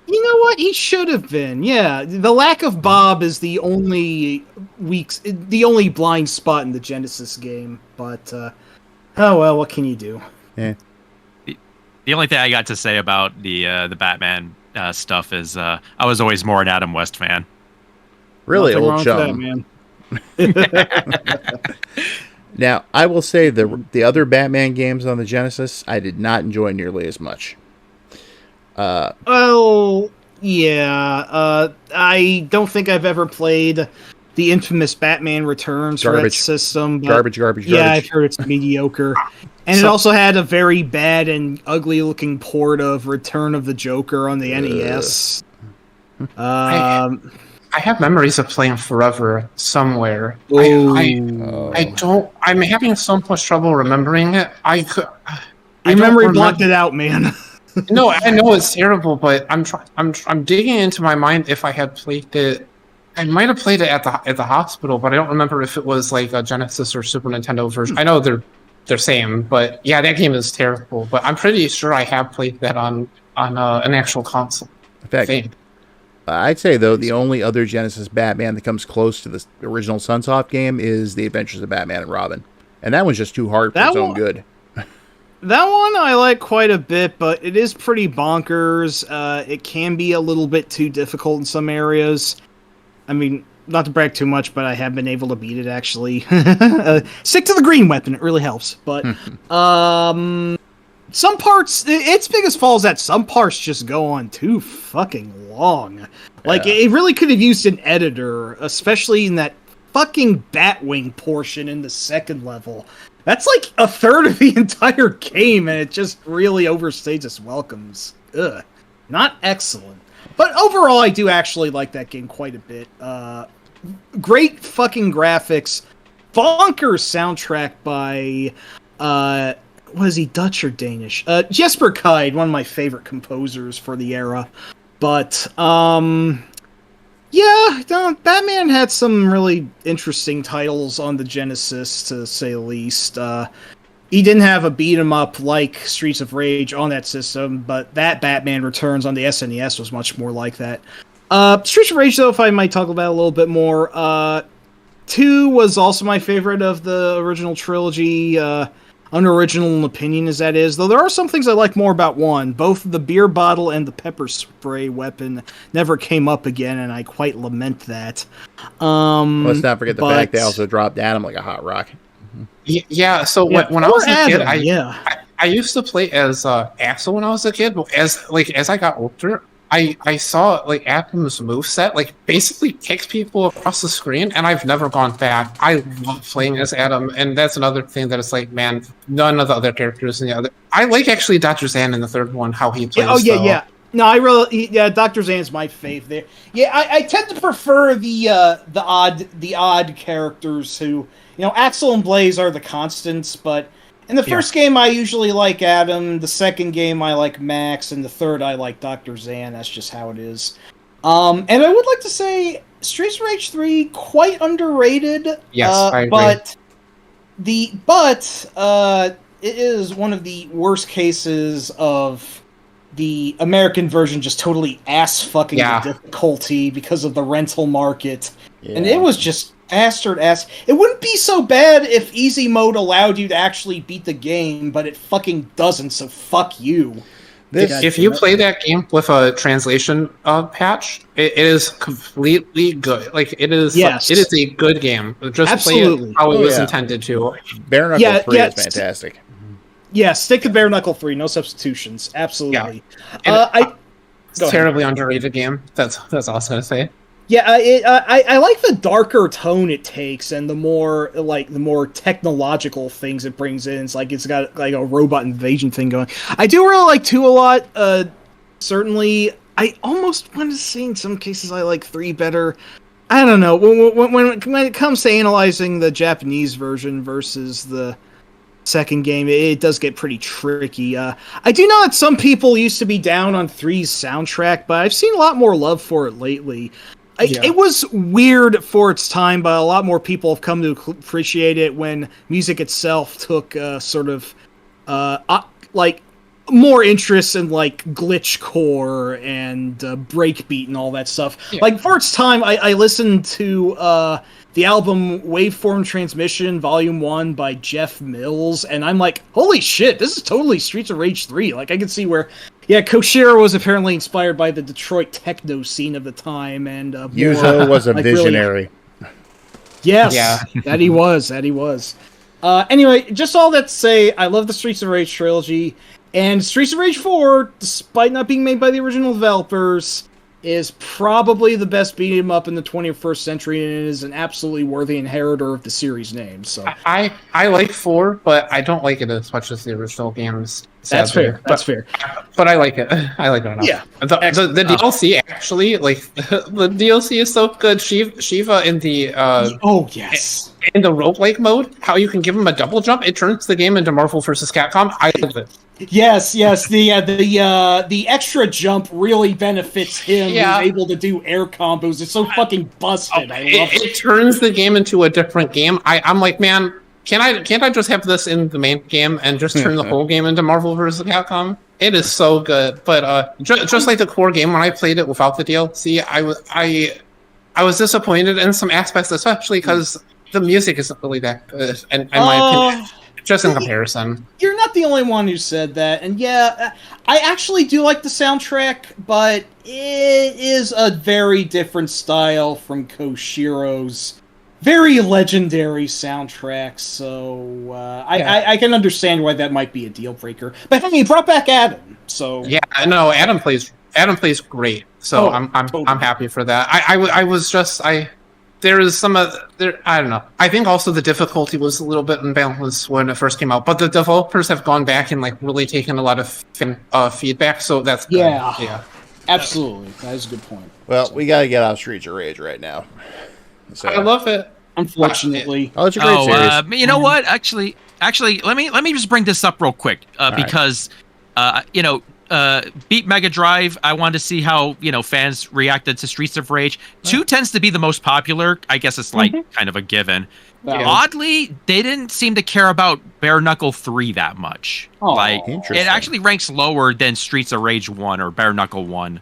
You know what? He should have been. Yeah, the lack of Bob is the only blind spot in the Genesis game. But oh well, what can you do? Yeah. The only thing I got to say about the Batman stuff is I was always more an Adam West fan. Really, Nothing old wrong with chum. that, man. Now, I will say the other Batman games on the Genesis, I did not enjoy nearly as much. Well, yeah. I don't think I've ever played the infamous Batman Returns for that system. But garbage. Yeah, I've heard it's mediocre. And it also had a very bad and ugly-looking port of Return of the Joker on the NES. I have memories of playing Forever somewhere. I'm having so much trouble remembering it. Your memory blocked it out, man. No, I know it's terrible, but I'm digging into my mind if I had played it. I might have played it at the hospital, but I don't remember if it was like a Genesis or Super Nintendo version. I know they're same, but yeah, that game is terrible. But I'm pretty sure I have played that on an actual console. In fact, I'd say though the only other Genesis Batman that comes close to the original Sunsoft game is The Adventures of Batman and Robin, and that one's just too hard for its own good. That one I like quite a bit, but it is pretty bonkers. It can be a little bit too difficult in some areas. I mean, not to brag too much, but I have been able to beat it, actually. Stick to the green weapon, it really helps. But some parts, its biggest flaw is that some parts just go on too fucking long. Like, it really could have used an editor, especially in that fucking Batwing portion in the second level. That's like a third of the entire game, and it just really overstays its welcomes. Ugh. Not excellent. But overall, I do actually like that game quite a bit. Great fucking graphics. Bonkers soundtrack by, what is he, Dutch or Danish? Jesper Kyd, one of my favorite composers for the era. But, yeah, Batman had some really interesting titles on the Genesis, to say the least. He didn't have a beat-em-up like Streets of Rage on that system, but that Batman Returns on the SNES was much more like that. Streets of Rage, though, if I might talk about it a little bit more, 2 was also my favorite of the original trilogy, unoriginal opinion as that is, though there are some things I like more about 1. Both the beer bottle and the pepper spray weapon never came up again, and I quite lament that. Let's not forget the fact they also dropped Adam like a hot rock. Yeah, so when I was a kid, I used to play as Axel when I was a kid, but as I got older, I saw like Adam's moveset like basically kicks people across the screen, and I've never gone back. I love playing as Adam, and that's another thing that it's like, man, none of the other characters in the other. I like actually Dr. Zan in the third one, how he plays. Yeah. No, I really, Dr. Zan's my fave there. Yeah, I tend to prefer the odd characters who, Axel and Blaze are the constants, but in the first game I usually like Adam, the second game I like Max, and the third I like Dr. Zan. That's just how it is. And I would like to say Streets of Rage 3 quite underrated. Yes, I agree. But it is one of the worst cases of the American version just totally ass-fucking the difficulty because of the rental market. Yeah. And it was just bastard ass. It wouldn't be so bad if easy mode allowed you to actually beat the game, but it fucking doesn't, so fuck you. If you play that game with a translation patch, it is completely good. Like, it is it is a good game. Just Absolutely. Play it how it was intended to. Bare Knuckle 3 is fantastic. Yeah, stick to Bare Knuckle 3, no substitutions. Absolutely. Yeah. It's a terribly underrated game. That's all I was going to say. Yeah, I like the darker tone it takes, and the more technological things it brings in. It's like it's got like a robot invasion thing going. I do really like 2 a lot. Certainly, I almost want to say in some cases I like 3 better. I don't know. When it comes to analyzing the Japanese version versus the second game, it does get pretty tricky. I do know that some people used to be down on 3's soundtrack, but I've seen a lot more love for it lately. It was weird for its time, but a lot more people have come to appreciate it when music itself took sort of like more interest in like glitchcore and breakbeat and all that stuff. Yeah. Like for its time, I listened to the album Waveform Transmission Volume 1 by Jeff Mills, and I'm like, holy shit, this is totally Streets of Rage 3. Like I can see where, yeah, Koshiro was apparently inspired by the Detroit techno scene of the time, and Yuzo was a like visionary. Really... Yes, yeah. that he was. Anyway, just all that to say, I love the Streets of Rage trilogy. And Streets of Rage 4, despite not being made by the original developers, is probably the best beat 'em up in the 21st century, and it is an absolutely worthy inheritor of the series name. So I like 4, but I don't like it as much as the original games. That's fair. That's fair. But I like it. I like it enough. Yeah. The DLC actually, like the DLC is so good. Shiva in the oh yes, in the roguelike mode, how you can give him a double jump, it turns the game into Marvel vs. Capcom. I love it. Yes. The extra jump really benefits him. Yeah. He's able to do air combos. It's so fucking busted. I love it. It turns the game into a different game. I'm like, man, can't I just have this in the main game and just turn the whole game into Marvel vs. Capcom? It is so good. But just like the core game, when I played it without the DLC, I was disappointed in some aspects, especially because the music isn't really that good, in my opinion. Just in comparison. You're not the only one who said that. And yeah, I actually do like the soundtrack, but it is a very different style from Koshiro's very legendary soundtrack. So I can understand why that might be a deal breaker. But hey, he brought back Adam. So yeah, no, Adam plays great. So I'm happy for that. There is some I don't know. I think also the difficulty was a little bit imbalanced when it first came out, but the developers have gone back and like really taken a lot of feedback, so that's good. Yeah, absolutely. That is a good point. Well, we got to get off Streets of Rage right now. So. I love it. Unfortunately, it's a great series. You know what? Actually, let me just bring this up real quick because beat Mega Drive. I wanted to see how fans reacted to Streets of Rage. 2 tends to be the most popular. I guess it's like kind of a given. Yeah. Oddly, they didn't seem to care about Bare Knuckle 3 that much. Oh, like it actually ranks lower than Streets of Rage 1 or Bare Knuckle 1.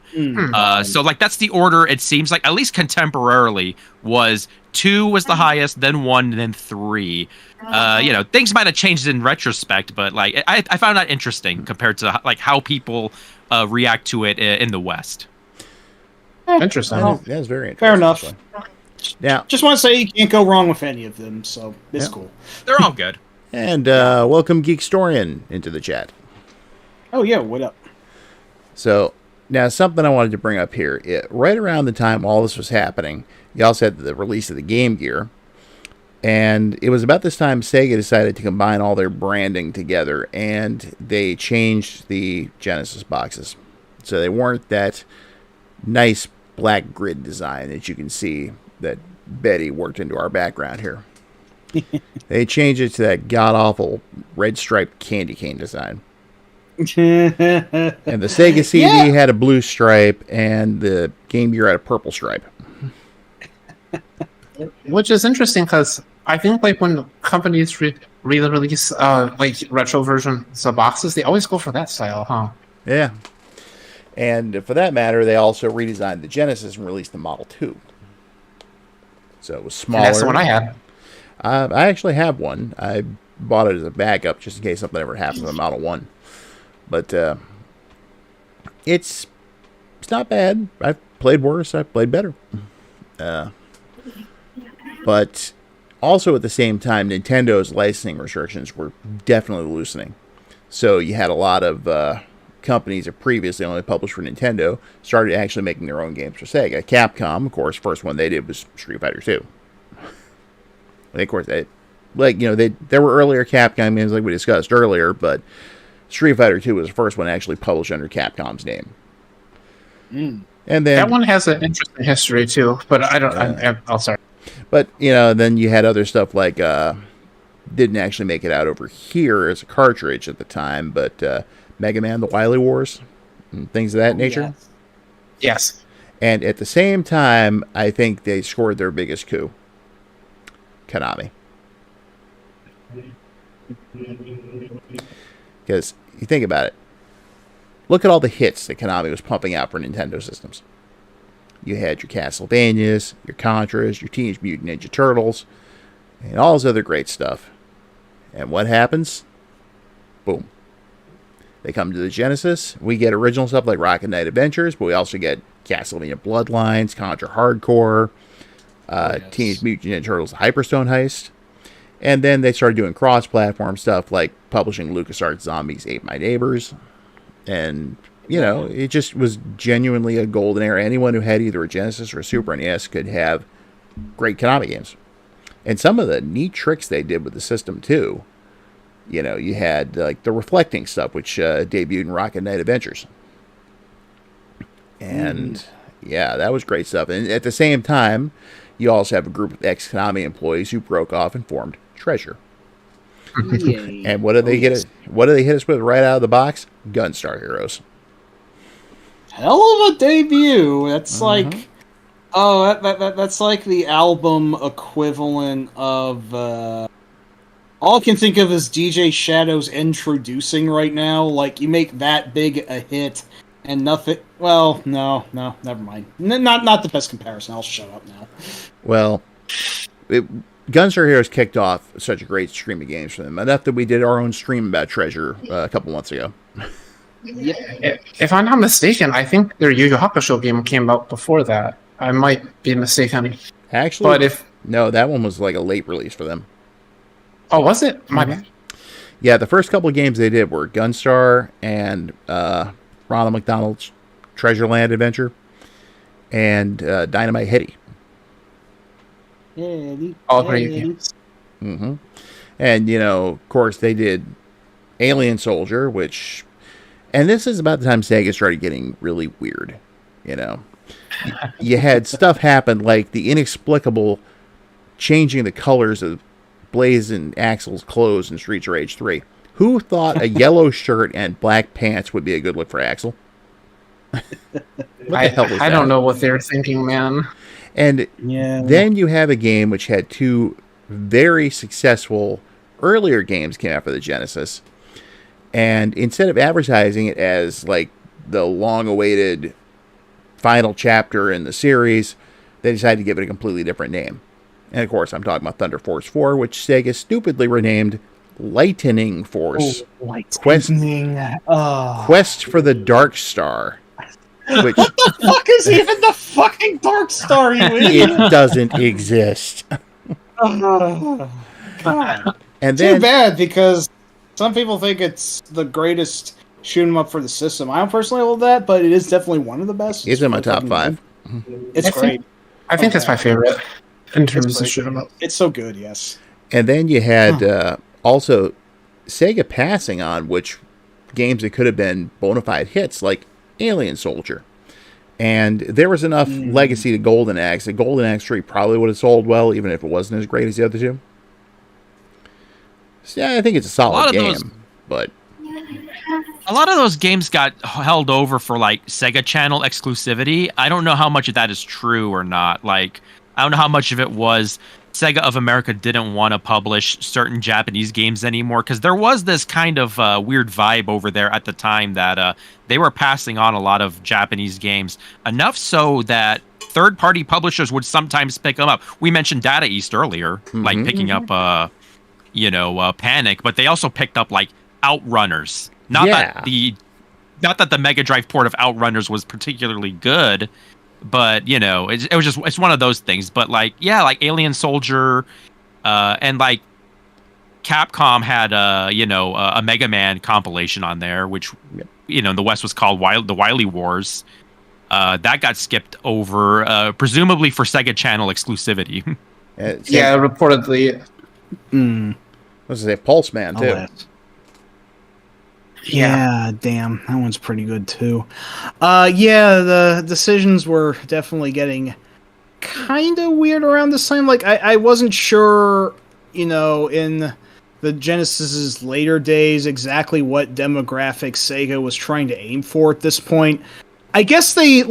So like that's the order. It seems like at least contemporarily was 2 was the highest, then 1, then 3. Things might have changed in retrospect, but like I found that interesting compared to like how people react to it in the West. Interesting. That's very interesting. Fair enough. Yeah. Just want to say you can't go wrong with any of them, so it's cool. They're all good. And welcome Geekstorian into the chat. Oh yeah, what up? So now something I wanted to bring up here. Right around the time all this was happening, you also had the release of the Game Gear. And it was about this time Sega decided to combine all their branding together, and they changed the Genesis boxes. So they weren't that nice black grid design that you can see that Bette worked into our background here. They changed it to that god-awful red striped candy cane design. And the Sega CD had a blue stripe, and the Game Gear had a purple stripe. Which is interesting because I think like when companies re-release like retro versions of boxes, they always go for that style, huh? Yeah. And for that matter, they also redesigned the Genesis and released the Model 2. So it was smaller. And that's the one I had. I actually have one. I bought it as a backup just in case something ever happened to the Model 1. But it's not bad. I've played worse. I've played better. But also at the same time, Nintendo's licensing restrictions were definitely loosening. So you had a lot of companies that previously only published for Nintendo started actually making their own games for Sega. Capcom, of course, first one they did was Street Fighter 2. And of course, there were earlier Capcom games like we discussed earlier, but Street Fighter 2 was the first one actually published under Capcom's name. Mm. And then That one has an interesting history too, but I don't. I'll sorry. But then you had other stuff like didn't actually make it out over here as a cartridge at the time, but Mega Man: The Wily Wars and things of that nature. Yes. And at the same time, I think they scored their biggest coup. Konami. Because you think about it. Look at all the hits that Konami was pumping out for Nintendo systems. You had your Castlevanias, your Contras, your Teenage Mutant Ninja Turtles, and all this other great stuff. And what happens? Boom. They come to the Genesis. We get original stuff like Rocket Knight Adventures, but we also get Castlevania Bloodlines, Contra Hardcore, Teenage Mutant Ninja Turtles Hyperstone Heist. And then they started doing cross-platform stuff like publishing LucasArts Zombies Ate My Neighbors. And, it just was genuinely a golden era. Anyone who had either a Genesis or a Super NES could have great Konami games. And some of the neat tricks they did with the system, too. You had like the reflecting stuff, which debuted in Rocket Knight Adventures. And, yeah, that was great stuff. And at the same time, you also have a group of ex-Konami employees who broke off and formed Treasure. And what did they hit us with right out of the box? Gunstar Heroes. Hell of a debut. That's like, that's like the album equivalent of. All I can think of is DJ Shadow's Introducing right now. Like, you make that big a hit and nothing. Well, no, never mind. Not the best comparison. I'll shut up now. Well, Gunstar Heroes kicked off such a great stream of games for them. Enough that we did our own stream about Treasure a couple months ago. Yeah. If I'm not mistaken, I think their Yu Yu Hakusho game came out before that. I might be mistaken. Actually, but no, that one was like a late release for them. Oh, was it? My bad. Yeah, the first couple of games they did were Gunstar and Ronald McDonald's Treasure Land Adventure and Dynamite Hitty. All great games. Mm-hmm. And, of course, they did Alien Soldier, and this is about the time Sega started getting really weird, You had stuff happen like the inexplicable changing the colors of Blaze and Axel's clothes in Streets of Rage 3. Who thought a yellow shirt and black pants would be a good look for Axel? I don't know what they're thinking, man. And then you have a game which had two very successful earlier games came out for the Genesis. And instead of advertising it as like the long-awaited final chapter in the series, they decided to give it a completely different name. And of course, I'm talking about Thunder Force 4, which Sega stupidly renamed Lightning Force. Quest for the Dark Star. Which what the fuck is even the fucking Dark Star, you idiot? It doesn't exist. God. And Too bad, because some people think it's the greatest shoot 'em up for the system. I don't personally hold that, but it is definitely one of the best. It's in my top 5. It's great. I think that's my favorite in terms of shoot 'em up. It's so good, yes. And then you had also Sega passing on which games that could have been bona fide hits, like Alien Soldier. And there was enough legacy to Golden Axe that Golden Axe 3 probably would have sold well, even if it wasn't as great as the other two. So, yeah, I think it's a solid game, but a lot of those games got held over for like Sega Channel exclusivity. I don't know how much of that is true or not. Like, I don't know how much of it was Sega of America didn't want to publish certain Japanese games anymore, because there was this kind of weird vibe over there at the time that they were passing on a lot of Japanese games, enough so that third-party publishers would sometimes pick them up. We mentioned Data East earlier, like picking up, Panic, but they also picked up like Outrunners. Not that the Mega Drive port of Outrunners was particularly good, but it's one of those things. But like Alien Soldier, and like Capcom had a Mega Man compilation on there, which in the West was called the Wily Wars. That got skipped over, presumably for Sega Channel exclusivity. Yeah, reportedly. What's it say? Pulse Man too. Yeah, damn, that one's pretty good too. Yeah, the decisions were definitely getting kind of weird around this time. Like, I wasn't sure, in the Genesis's later days exactly what demographic Sega was trying to aim for at this point. I guess they,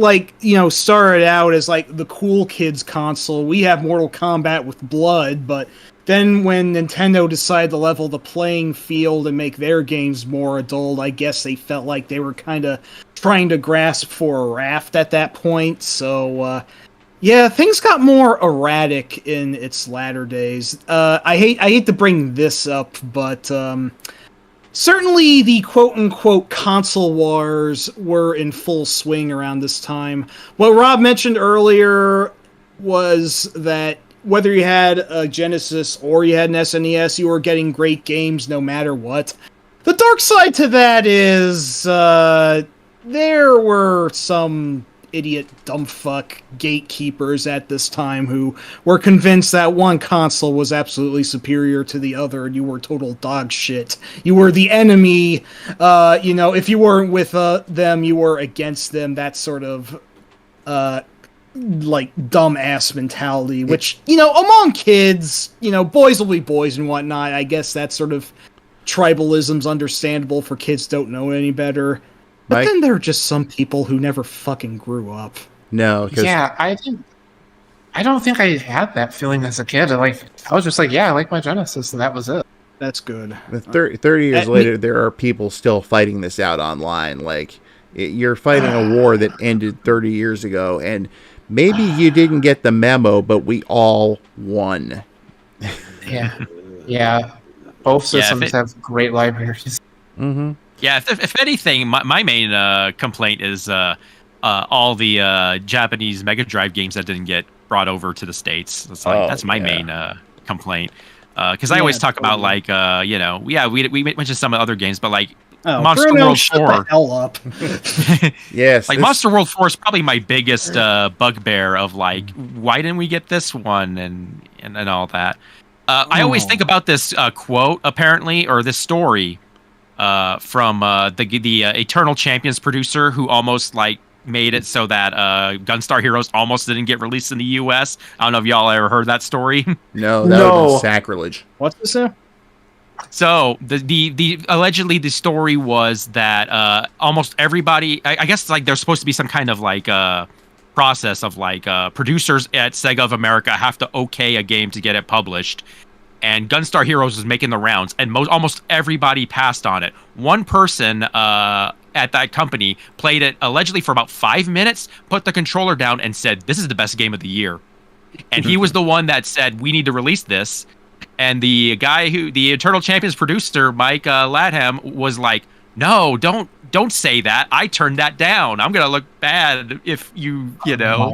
started out as, the cool kids console. We have Mortal Kombat with blood, but then when Nintendo decided to level the playing field and make their games more adult, I guess they felt like they were kind of trying to grasp for a raft at that point. So, yeah, things got more erratic in its latter days. I hate to bring this up, but certainly the quote-unquote console wars were in full swing around this time. What Rob mentioned earlier was that whether you had a Genesis or you had an SNES, you were getting great games no matter what. The dark side to that is there were some idiot dumbfuck gatekeepers at this time who were convinced that one console was absolutely superior to the other and you were total dog shit. You were the enemy. If you weren't with them, you were against them. That sort of dumbass mentality, which, among kids, boys will be boys and whatnot. I guess that sort of tribalism's understandable for kids don't know any better. But then there are just some people who never fucking grew up. No, yeah, I don't think I had that feeling as a kid. I was just like, yeah, I like my Genesis, and that was it. That's good. 30 years later, there are people still fighting this out online. You're fighting a war that ended 30 years ago, and maybe you didn't get the memo, but we all won. Yeah. Both systems have great libraries. Mm-hmm. Yeah, if anything, my main complaint is all the Japanese Mega Drive games that didn't get brought over to the States. That's my main complaint. Because I always talk about we mentioned some other games, but Monster World 4. Shut the hell up. Yes, Monster World 4 is probably my biggest bugbear of why didn't we get this one and all that. I always think about this quote apparently, or this story from the Eternal Champions producer who almost made it so that Gunstar Heroes almost didn't get released in the U.S. I don't know if y'all ever heard that story. No, that would be sacrilege. What's this now? So the allegedly the story was that almost everybody, I guess there's supposed to be some kind of process of producers at Sega of America have to okay a game to get it published. And Gunstar Heroes was making the rounds, and almost everybody passed on it. One person at that company played it allegedly for about 5 minutes, put the controller down, and said, "This is the best game of the year." And he was the one that said, "We need to release this." And the guy the Eternal Champions producer, Mike Latham, was like, "No, don't say that. I turned that down. I'm gonna look bad if you know."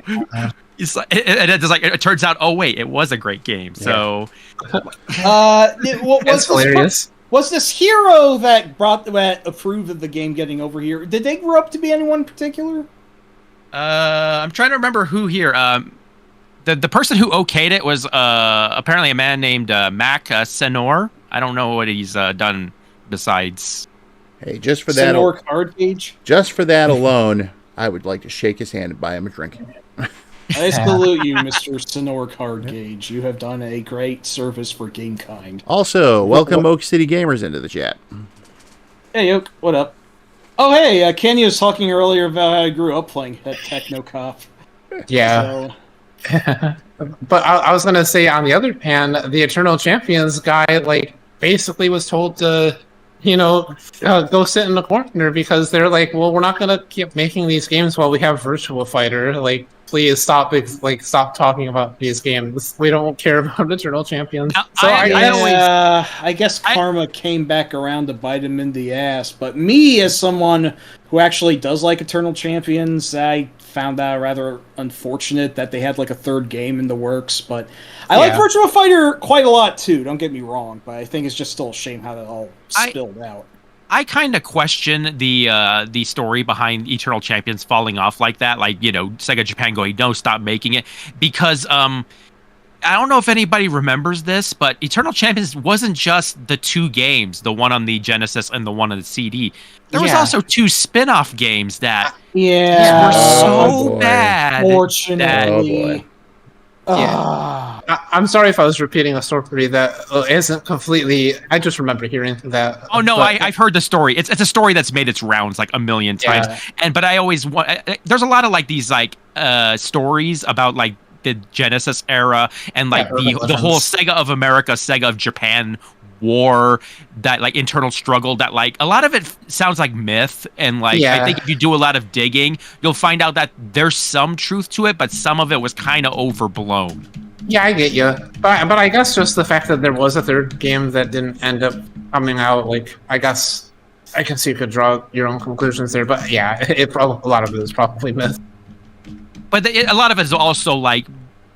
It turns out, oh wait, it was a great game. So, That's hilarious. Was this hero that approved of the game getting over here? Did they grow up to be anyone in particular? I'm trying to remember who here. The person who okayed it was apparently a man named Mac Senor. I don't know what he's done besides. Hey, just for that, Senor card gauge. Just for that alone, I would like to shake his hand and buy him a drink. I salute you, Mr. Senor Card Gauge. You have done a great service for GameKind. Also, welcome Oak City Gamers into the chat. Hey, Oak, what up? Oh, hey, Kenya was talking earlier about how I grew up playing Techno Cop. Yeah. But I was going to say, on the other hand, the Eternal Champions guy, basically was told to, go sit in the corner because they're like, well, we're not going to keep making these games while we have Virtua Fighter. Please stop talking about these games. We don't care about Eternal Champions. I guess karma came back around to bite him in the ass. But me, as someone who actually does like Eternal Champions, I found out rather unfortunate that they had a third game in the works. But I like Virtua Fighter quite a lot too. Don't get me wrong, but I think it's just still a shame how that all spilled out. I kind of question the story behind Eternal Champions falling off like that. Sega Japan going, no, stop making it. Because I don't know if anybody remembers this, but Eternal Champions wasn't just the 2 games, the one on the Genesis and the one on the CD. There was also 2 spin-off games that were so bad. Fortunately. I'm sorry if I was repeating a story that isn't completely. I just remember hearing that. Oh no, I've hered the story. It's a story that's made its rounds like a million times. But I always want. There's a lot of like these like stories about like the Genesis era and like the whole Sega of America, Sega of Japan war, that like internal struggle, that like a lot of it sounds like myth, and like I think if you do a lot of digging, you'll find out that there's some truth to it, but some of it was kind of overblown. Yeah, I get you, but I guess just the fact that there was a 3rd game that didn't end up coming out, like I guess you could draw your own conclusions there. But yeah, a lot of it is probably myth. But a lot of it is also like,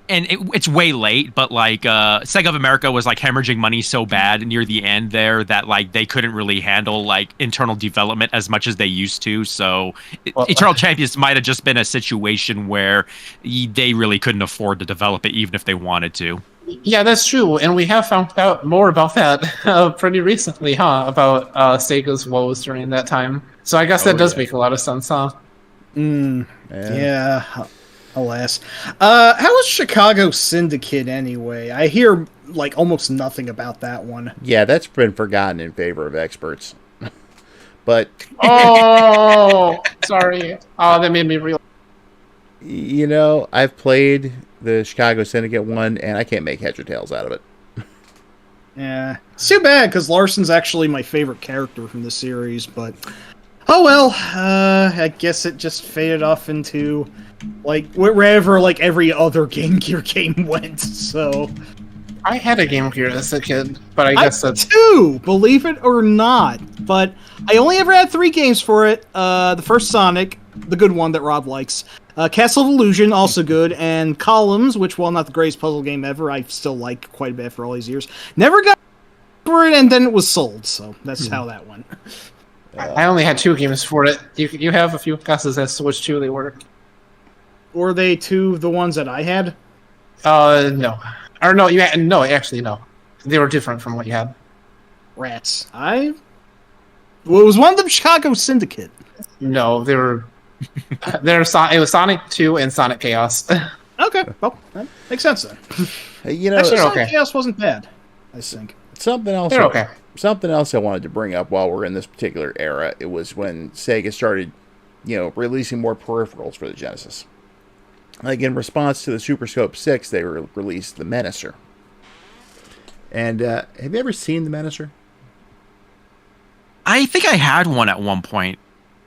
and it's way late, but like Sega of America was like hemorrhaging money so bad near the end there that like they couldn't really handle like internal development as much as they used to. So Eternal Champions might have just been a situation where they really couldn't afford to develop it even if they wanted to. Yeah, that's true, and we have found out more about that pretty recently, About Sega's woes during that time. So I guess that does make a lot of sense, huh? Yeah. Alas. How was Chicago Syndicate anyway? I hear like almost nothing about that one. Yeah, that's been forgotten in favor of experts. But sorry. Oh, that made me real. You know, I've played the Chicago Syndicate one, and I can't make heads or tails out of it. Yeah, it's too bad because Larson's actually my favorite character from the series, but oh well. I guess it just faded off into like wherever like every other Game Gear game went. So I had a Game Gear as a kid, but I guess that's too, believe it or not. But I only ever had 3 games for it. The first Sonic, the good one that Rob likes. Castle of Illusion, also good, and Columns, which, while not the greatest puzzle game ever, I still like quite a bit for all these years. Never got for it, and then it was sold, so that's how that went. I only had 2 games for it. You have a few guesses as to which 2 they were. Were they 2 of the ones that I had? No. Or no, actually, no. They were different from what you had. Rats. Well, it was one of them Chicago Syndicate. No, they were... it was Sonic 2 and Sonic Chaos. Okay, well, that makes sense then. You know, actually, Sonic Chaos wasn't bad, I think. Something else. They're okay. Something else I wanted to bring up while we're in this particular era. It was when Sega started, releasing more peripherals for the Genesis. Like in response to the Super Scope 6, they released the Menacer. And have you ever seen the Menacer? I think I had one at one point,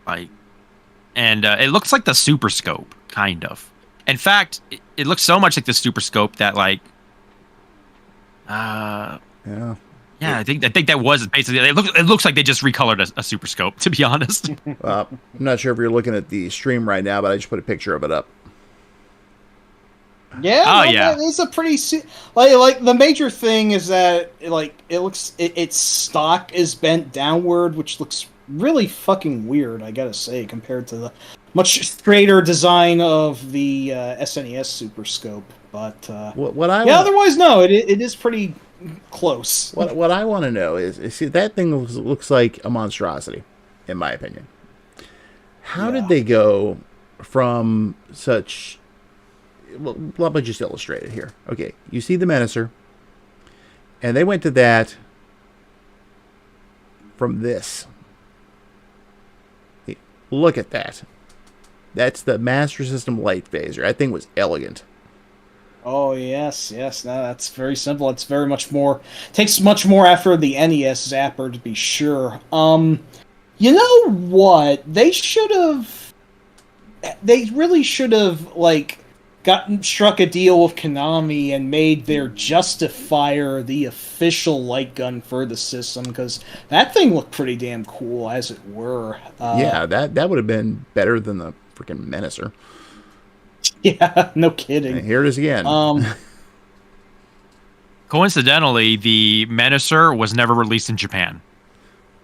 and it looks like the Super Scope, kind of. In fact, it looks so much like the Super Scope that, yeah, I think that was basically. It looks like they just recolored a Super Scope, to be honest. I'm not sure if you're looking at the stream right now, but I just put a picture of it up. Yeah, yeah. It's a pretty like the major thing is that its stock is bent downward, which looks really fucking weird, I gotta say, compared to the much straighter design of the SNES Super Scope. But otherwise, no, it is pretty close. What I want to know is see, that thing looks like a monstrosity, in my opinion. How did they go from such? Well, let me just illustrate it here. Okay, you see the Menacer, and they went to that from this. Hey, look at that. That's the Master System Light Phaser. That thing was elegant. Oh, yes. No, that's very simple. It's very much more... Takes much more after the NES Zapper, to be sure. You know what? They really should have, struck a deal with Konami and made their Justifier the official light gun for the system, because that thing looked pretty damn cool, as it were. Yeah, that would have been better than the freaking Menacer. Yeah, no kidding. And here it is again. Coincidentally, the Menacer was never released in Japan.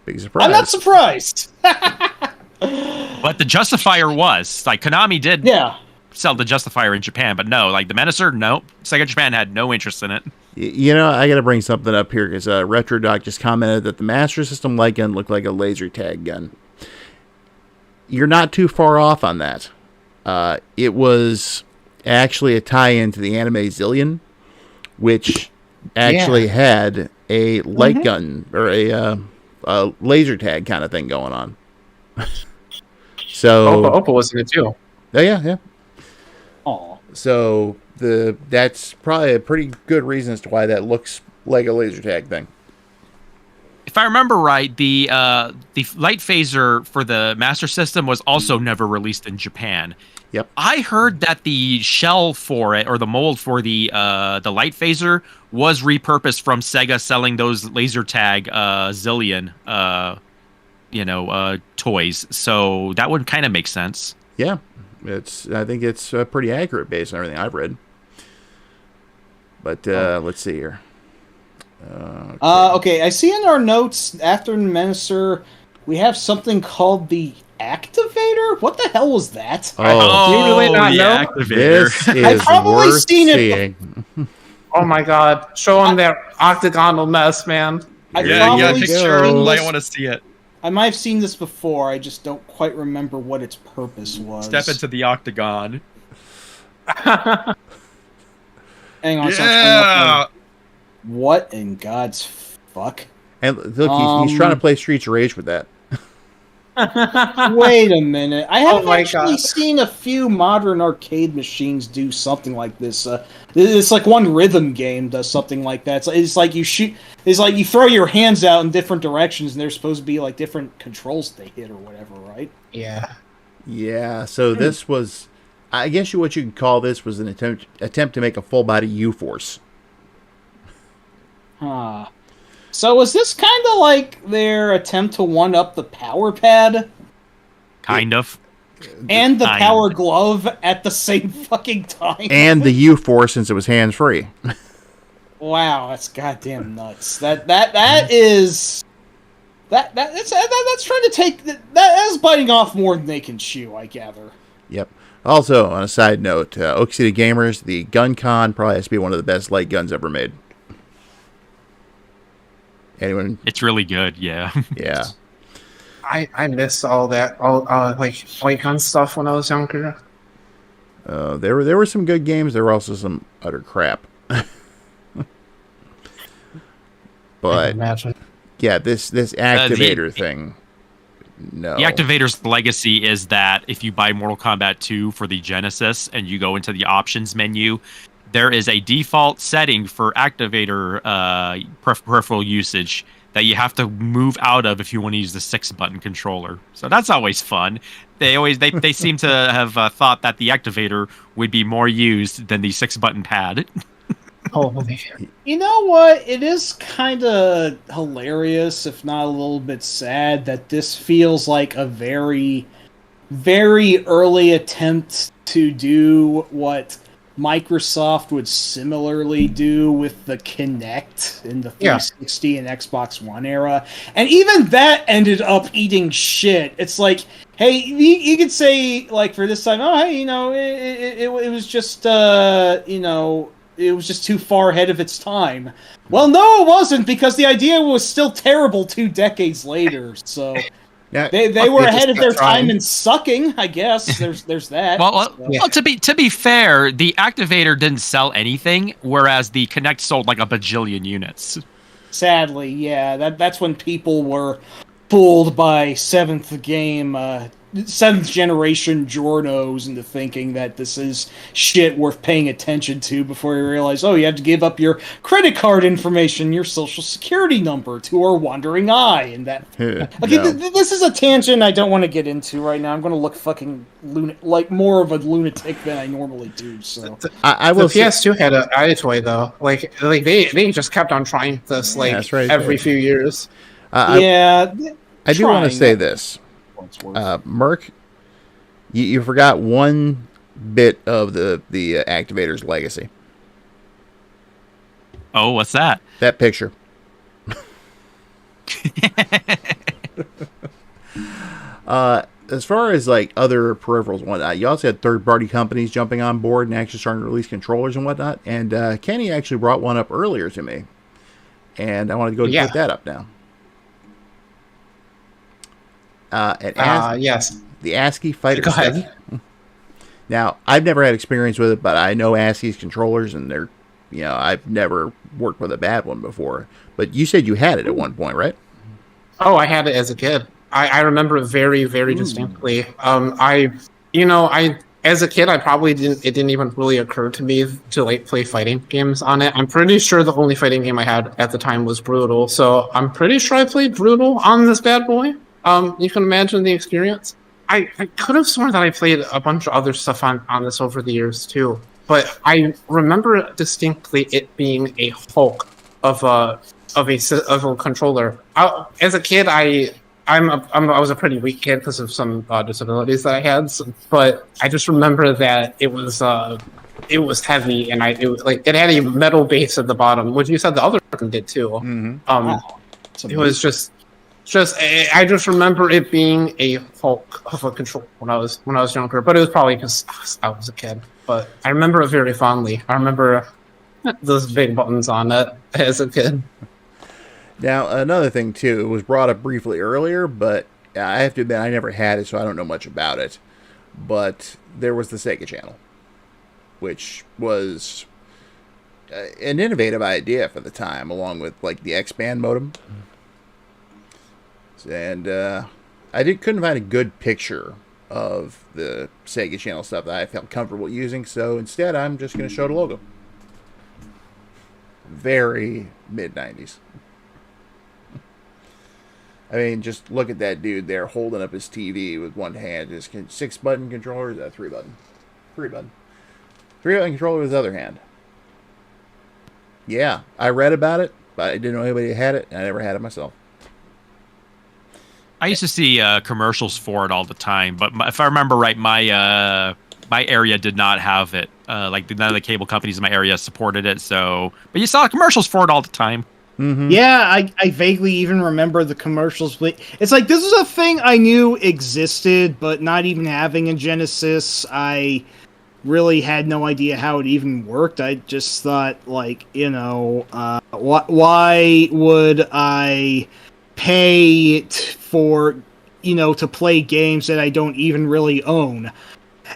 Big surprise. I'm not surprised. But the Justifier was. Konami did. Yeah. sell the Justifier in Japan, but no, like the Menacer, no. Sega Japan had no interest in it. You know, I got to bring something up here because Retro Doc just commented that the Master System light gun looked like a laser tag gun. You're not too far off on that. It was actually a tie-in to the anime Zillion, which actually had a light gun or a laser tag kind of thing going on. So Oppo was in it too. Yeah. Aw. So that's probably a pretty good reason as to why that looks like a laser tag thing. If I remember right, the light phaser for the Master System was also never released in Japan. Yep. I heard that the shell for it, or the mold for the light phaser, was repurposed from Sega selling those laser tag Zillion toys. So that would kind of make sense. Yeah, I think it's pretty accurate based on everything I've read. But let's see here. Okay, I see in our notes after Menacer, we have something called the Activator. What the hell was that? Oh, do you really not know? Activator. This is I've probably worth seen it seeing. Oh my god. Show him that octagonal mess, man. I Yeah, probably picture. seen I this- want to see it. I might have seen this before. I just don't quite remember what its purpose was. Step into the octagon. Hang on. Yeah. What in God's fuck? And look, he's trying to play Streets of Rage with that. Wait a minute. I have my actually God. seen a few modern arcade machines do something like this. It's like one rhythm game does something like that. It's like you shoot. It's like you throw your hands out in different directions, and they're supposed to be like different controls they hit or whatever, right? Yeah. Yeah, so this was, I guess what you could call this was an attempt to make a full body U-Force. Huh. So was this kind of like their attempt to one up the power pad Kind of. and the Kind. power glove at the same fucking time? And the U-Force since it was hands-free. Wow, that's goddamn nuts. That's trying to take that is biting off more than they can chew, I gather. Yep. Also, on a side note, Oak City Gamers, the Gun Con probably has to be one of the best light guns ever made. Anyone? It's really good, yeah. Yeah. I miss all that, like light gun stuff when I was younger. There were some good games. There were also some utter crap. I But can imagine. yeah, this activator thing. No. The Activator's legacy is that if you buy Mortal Kombat 2 for the Genesis and you go into the options menu, there is a default setting for Activator peripheral usage that you have to move out of if you want to use the 6-button controller. So that's always fun. They seem to have thought that the Activator would be more used than the 6-button pad. Holy. You know what? It is kind of hilarious, if not a little bit sad, that this feels like a very, very early attempt to do what Microsoft would similarly do with the Kinect in the 360 and Xbox One era. And even that ended up eating shit. It's like, hey, you could say, like, for this time, oh, hey, it was just, it was just too far ahead of its time. Well, no, it wasn't, because the idea was still terrible 2 decades later. So Yeah. they were They ahead just of their kept trying. time in sucking, I guess. There's that. Well, Yeah. to be fair, the Activator didn't sell anything, whereas the Kinect sold like a bajillion units. Sadly, yeah, that's when people were fooled by seventh generation Jornos into thinking that this is shit worth paying attention to before you realize, oh, you have to give up your credit card information, your social security number to our wandering eye, and that. Okay, No. this is a tangent I don't want to get into right now. I'm going to look fucking like more of a lunatic than I normally do. So I The will say, PS2 had an iToy though. Like they just kept on trying this like that's right, every they- few years. yeah, I do want to trying. say this. Merc, you forgot one bit of the Activator's legacy. Oh, what's that? That picture. as far as like other peripherals and whatnot, you also had third-party companies jumping on board and actually starting to release controllers and whatnot. And Kenny actually brought one up earlier to me, and I wanted to go and put that up now. Yes. The ASCII fighter. Go ahead. Now, I've never had experience with it, but I know ASCII's controllers, and they're, I've never worked with a bad one before. But you said you had it at one point, right? Oh, I had it as a kid. I remember it very, very distinctly. As a kid, I probably it didn't even really occur to me to like play fighting games on it. I'm pretty sure the only fighting game I had at the time was Brutal, so I'm pretty sure I played Brutal on this bad boy. You can imagine the experience. I could have sworn that I played a bunch of other stuff on this over the years too, but I remember distinctly it being a hulk of a controller. As a kid, I was a pretty weak kid because of some disabilities that I had, but I just remember that it was heavy, and it had a metal base at the bottom, which you said the other one did too. Mm-hmm. It was just I just remember it being a hulk of a controller when I was younger, but it was probably because I was a kid. But I remember it very fondly. I remember those big buttons on it as a kid. Now, another thing, too, it was brought up briefly earlier, but I have to admit I never had it, so I don't know much about it. But there was the Sega Channel, which was an innovative idea for the time, along with, like, the X-band modem. And couldn't find a good picture of the Sega Channel stuff that I felt comfortable using, so instead I'm just going to show the logo. Very mid-90s. I mean, just look at that dude there holding up his TV with one hand. Just 6-button controller, is that 3-button? 3-button. 3-button controller with his other hand. Yeah, I read about it, but I didn't know anybody had it, and I never had it myself. I used to see commercials for it all the time, but if I remember right, my area did not have it. None of the cable companies in my area supported it. But you saw commercials for it all the time. Mm-hmm. Yeah, I vaguely even remember the commercials. But it's like this is a thing I knew existed, but not even having a Genesis, I really had no idea how it even worked. I just thought, why would I pay for to play games that I don't even really own?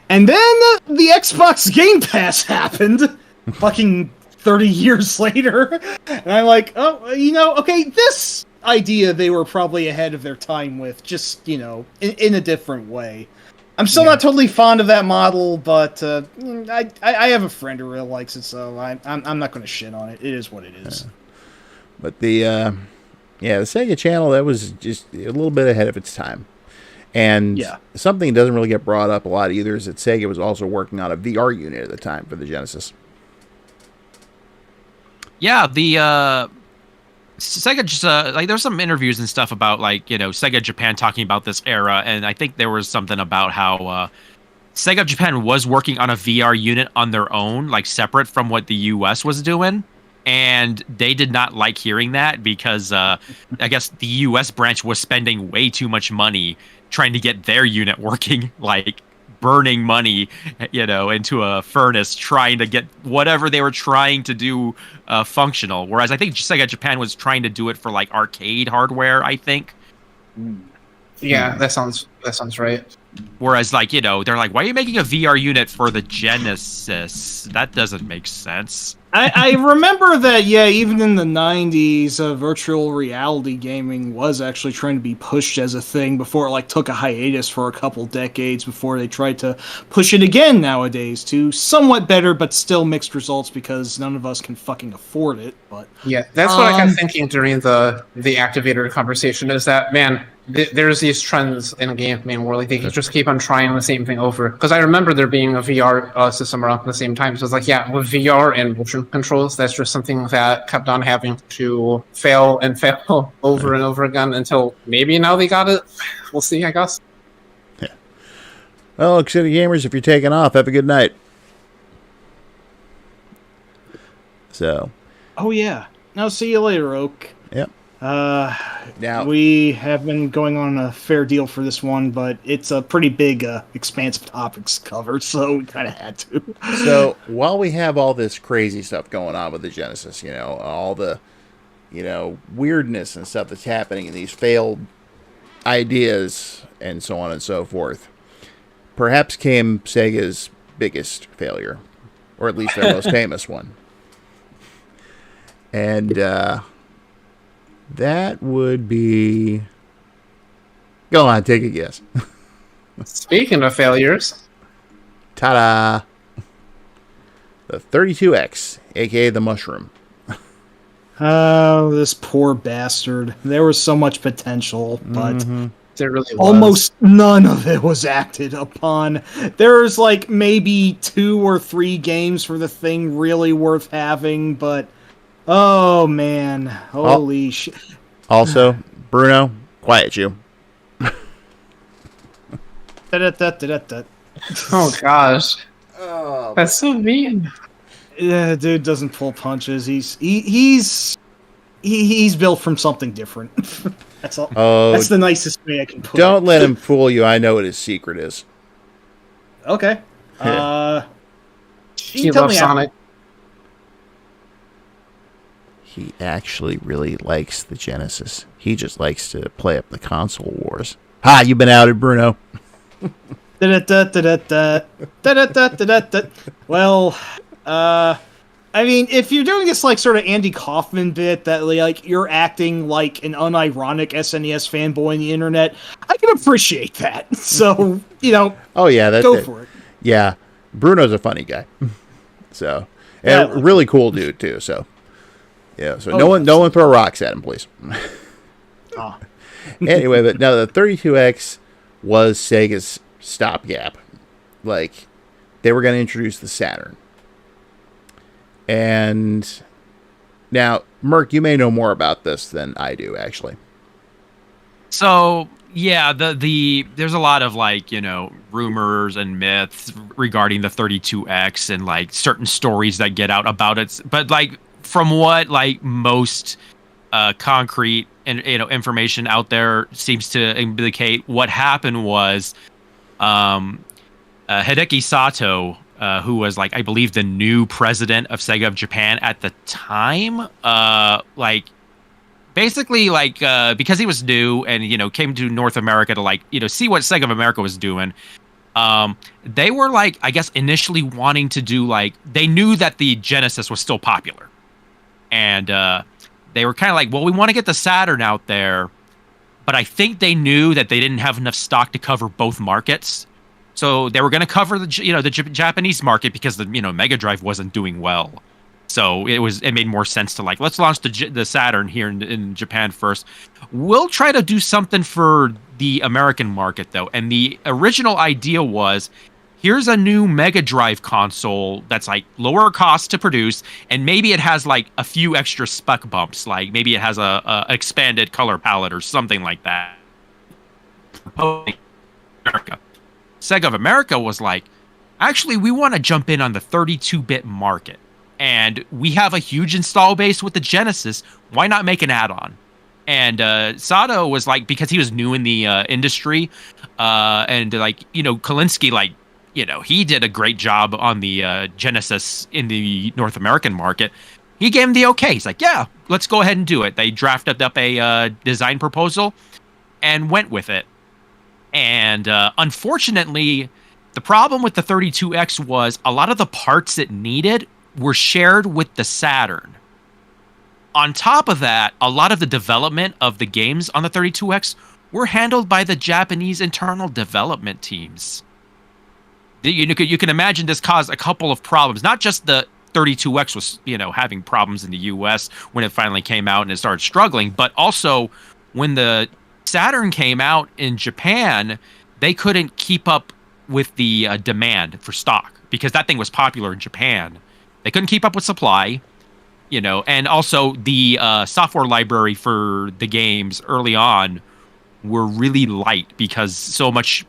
And then the Xbox Game Pass happened fucking 30 years later, and I'm like, okay, this idea they were probably ahead of their time with, just in a different way. I'm still not totally fond of that model, but I have a friend who really likes it, so I'm not going to shit on it. It is what it is. But the Sega Channel, that was just a little bit ahead of its time. And something that doesn't really get brought up a lot either is that Sega was also working on a VR unit at the time for the Genesis. Yeah, the Sega just there's some interviews and stuff about Sega Japan talking about this era, and I think there was something about how Sega Japan was working on a VR unit on their own, separate from what the US was doing. And they did not like hearing that because I guess the U.S. branch was spending way too much money trying to get their unit working, burning money, into a furnace, trying to get whatever they were trying to do functional. Whereas I think Sega Japan was trying to do it for arcade hardware, I think. Yeah, that sounds right. Whereas, they're like, why are you making a VR unit for the Genesis? That doesn't make sense. I remember that, even in the 90s, virtual reality gaming was actually trying to be pushed as a thing before it, took a hiatus for a couple decades before they tried to push it again nowadays to somewhat better, but still mixed results because none of us can fucking afford it. But yeah, that's what I kept thinking during the Activator conversation is that, man, there's these trends in gaming where they can just keep on trying the same thing over. Because I remember there being a VR system around at the same time. So it's with VR and motion controls, that's just something that kept on having to fail and fail over and over again until maybe now they got it. We'll see, I guess. Yeah. Well, City Gamers, if you're taking off, have a good night. So. Oh, yeah. Now, see you later, Oak. Yep. Now, We have been going on a fair deal for this one, but it's a pretty big, expansive topics covered, so we kind of had to. so while we have all this crazy stuff going on with the Genesis, all the, weirdness and stuff that's happening in these failed ideas and so on and so forth, perhaps came Sega's biggest failure, or at least their most famous one. And that would be... Go on, take a guess. Speaking of failures, Ta-da! The 32X, aka the Mushroom. Oh, this poor bastard. There was so much potential, but there really was. almost none of it was acted upon. There's like maybe 2 or 3 games for the thing really worth having, but oh man, holy shit. Also, Bruno, quiet you. Oh gosh, that's so mean. Yeah, dude doesn't pull punches. He's built from something different. That's all. Oh, That's the nicest way I can put it. don't let him fool you. I know what his secret is. Okay. He loves Sonic. He actually really likes the Genesis. He just likes to play up the console wars. Ha! You've been outed, Bruno. Well, I mean, if you're doing this like sort of Andy Kaufman bit that like you're acting like an unironic SNES fanboy on the internet, I can appreciate that. So Oh yeah, go for it. Yeah, Bruno's a funny guy. So, and Yeah, really cool dude too. So, yeah. So no one throw rocks at him, please. Ah. Anyway, but no, the 32X was Sega's stopgap. Like, they were going to introduce the Saturn. And now, Merc, you may know more about this than I do, actually. So yeah, there's a lot of like, rumors and myths regarding the 32X and like certain stories that get out about it. But like from what like most concrete and information out there seems to indicate, what happened was Hideki Sato, who was like, I believe, the new president of Sega of Japan at the time, basically because he was new and came to North America to see what Sega of America was doing. They were like, I guess, initially wanting to do they knew that the Genesis was still popular, and they were kind of like, well, we want to get the Saturn out there, but I think they knew that they didn't have enough stock to cover both markets. So they were going to cover the Japanese market because the Mega Drive wasn't doing well. So it made more sense to let's launch the Saturn here in Japan first. We'll try to do something for the American market though. And the original idea was, here's a new Mega Drive console that's lower cost to produce, and maybe it has a few extra spec bumps, maybe it has a expanded color palette or something like that. America. Sega of America was actually, we want to jump in on the 32-bit market. And we have a huge install base with the Genesis. Why not make an add-on? And Sato was because he was new in the industry, and Kalinsky, he did a great job on the Genesis in the North American market. He gave him the okay. He's like, yeah, let's go ahead and do it. They drafted up a design proposal and went with it. And unfortunately, the problem with the 32X was a lot of the parts it needed were shared with the Saturn. On top of that, a lot of the development of the games on the 32X were handled by the Japanese internal development teams. You can imagine this caused a couple of problems. Not just the 32X was, having problems in the US when it finally came out and it started struggling, but also when the Saturn came out in Japan, they couldn't keep up with the demand for stock because that thing was popular in Japan. They couldn't keep up with supply, and also the software library for the games early on were really light because so much,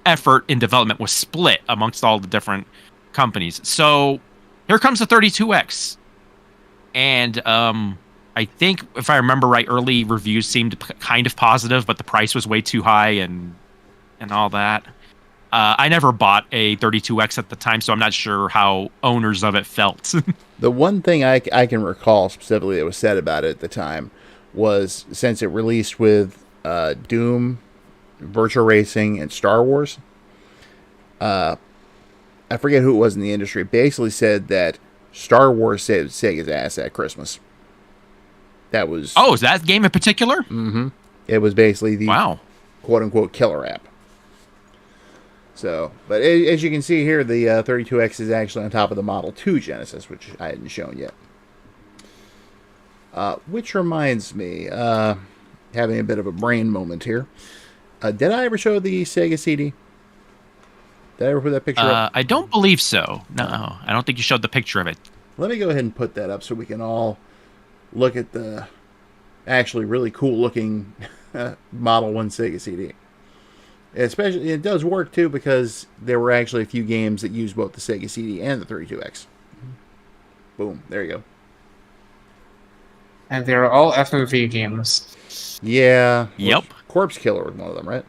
effort in development was split amongst all the different companies. So here comes the 32X. And I I think if I remember right, early reviews seemed kind of positive, but the price was way too high and all that. I never bought a 32X at the time, so I'm not sure how owners of it felt. The one thing I can recall specifically that was said about it at the time was, since it released with Doom, Virtual Racing, and Star Wars, I forget who it was in the industry, basically said that Star Wars saved Sega's ass at Christmas. That was... Oh, is that game in particular? Mm-hmm. It was basically the wow, quote-unquote killer app. So, but as you can see here, the 32X is actually on top of the Model 2 Genesis, which I hadn't shown yet. Which reminds me, having a bit of a brain moment here. Did I ever show the Sega CD? Did I ever put that picture up? I don't believe so. No, I don't think you showed the picture of it. Let me go ahead and put that up so we can all look at the actually really cool looking Model 1 Sega CD. Especially, it does work too, because there were actually a few games that used both the Sega CD and the 32X. Boom, there you go. And they're all FMV games. Yeah. Yep. Corpse Killer was one of them, right?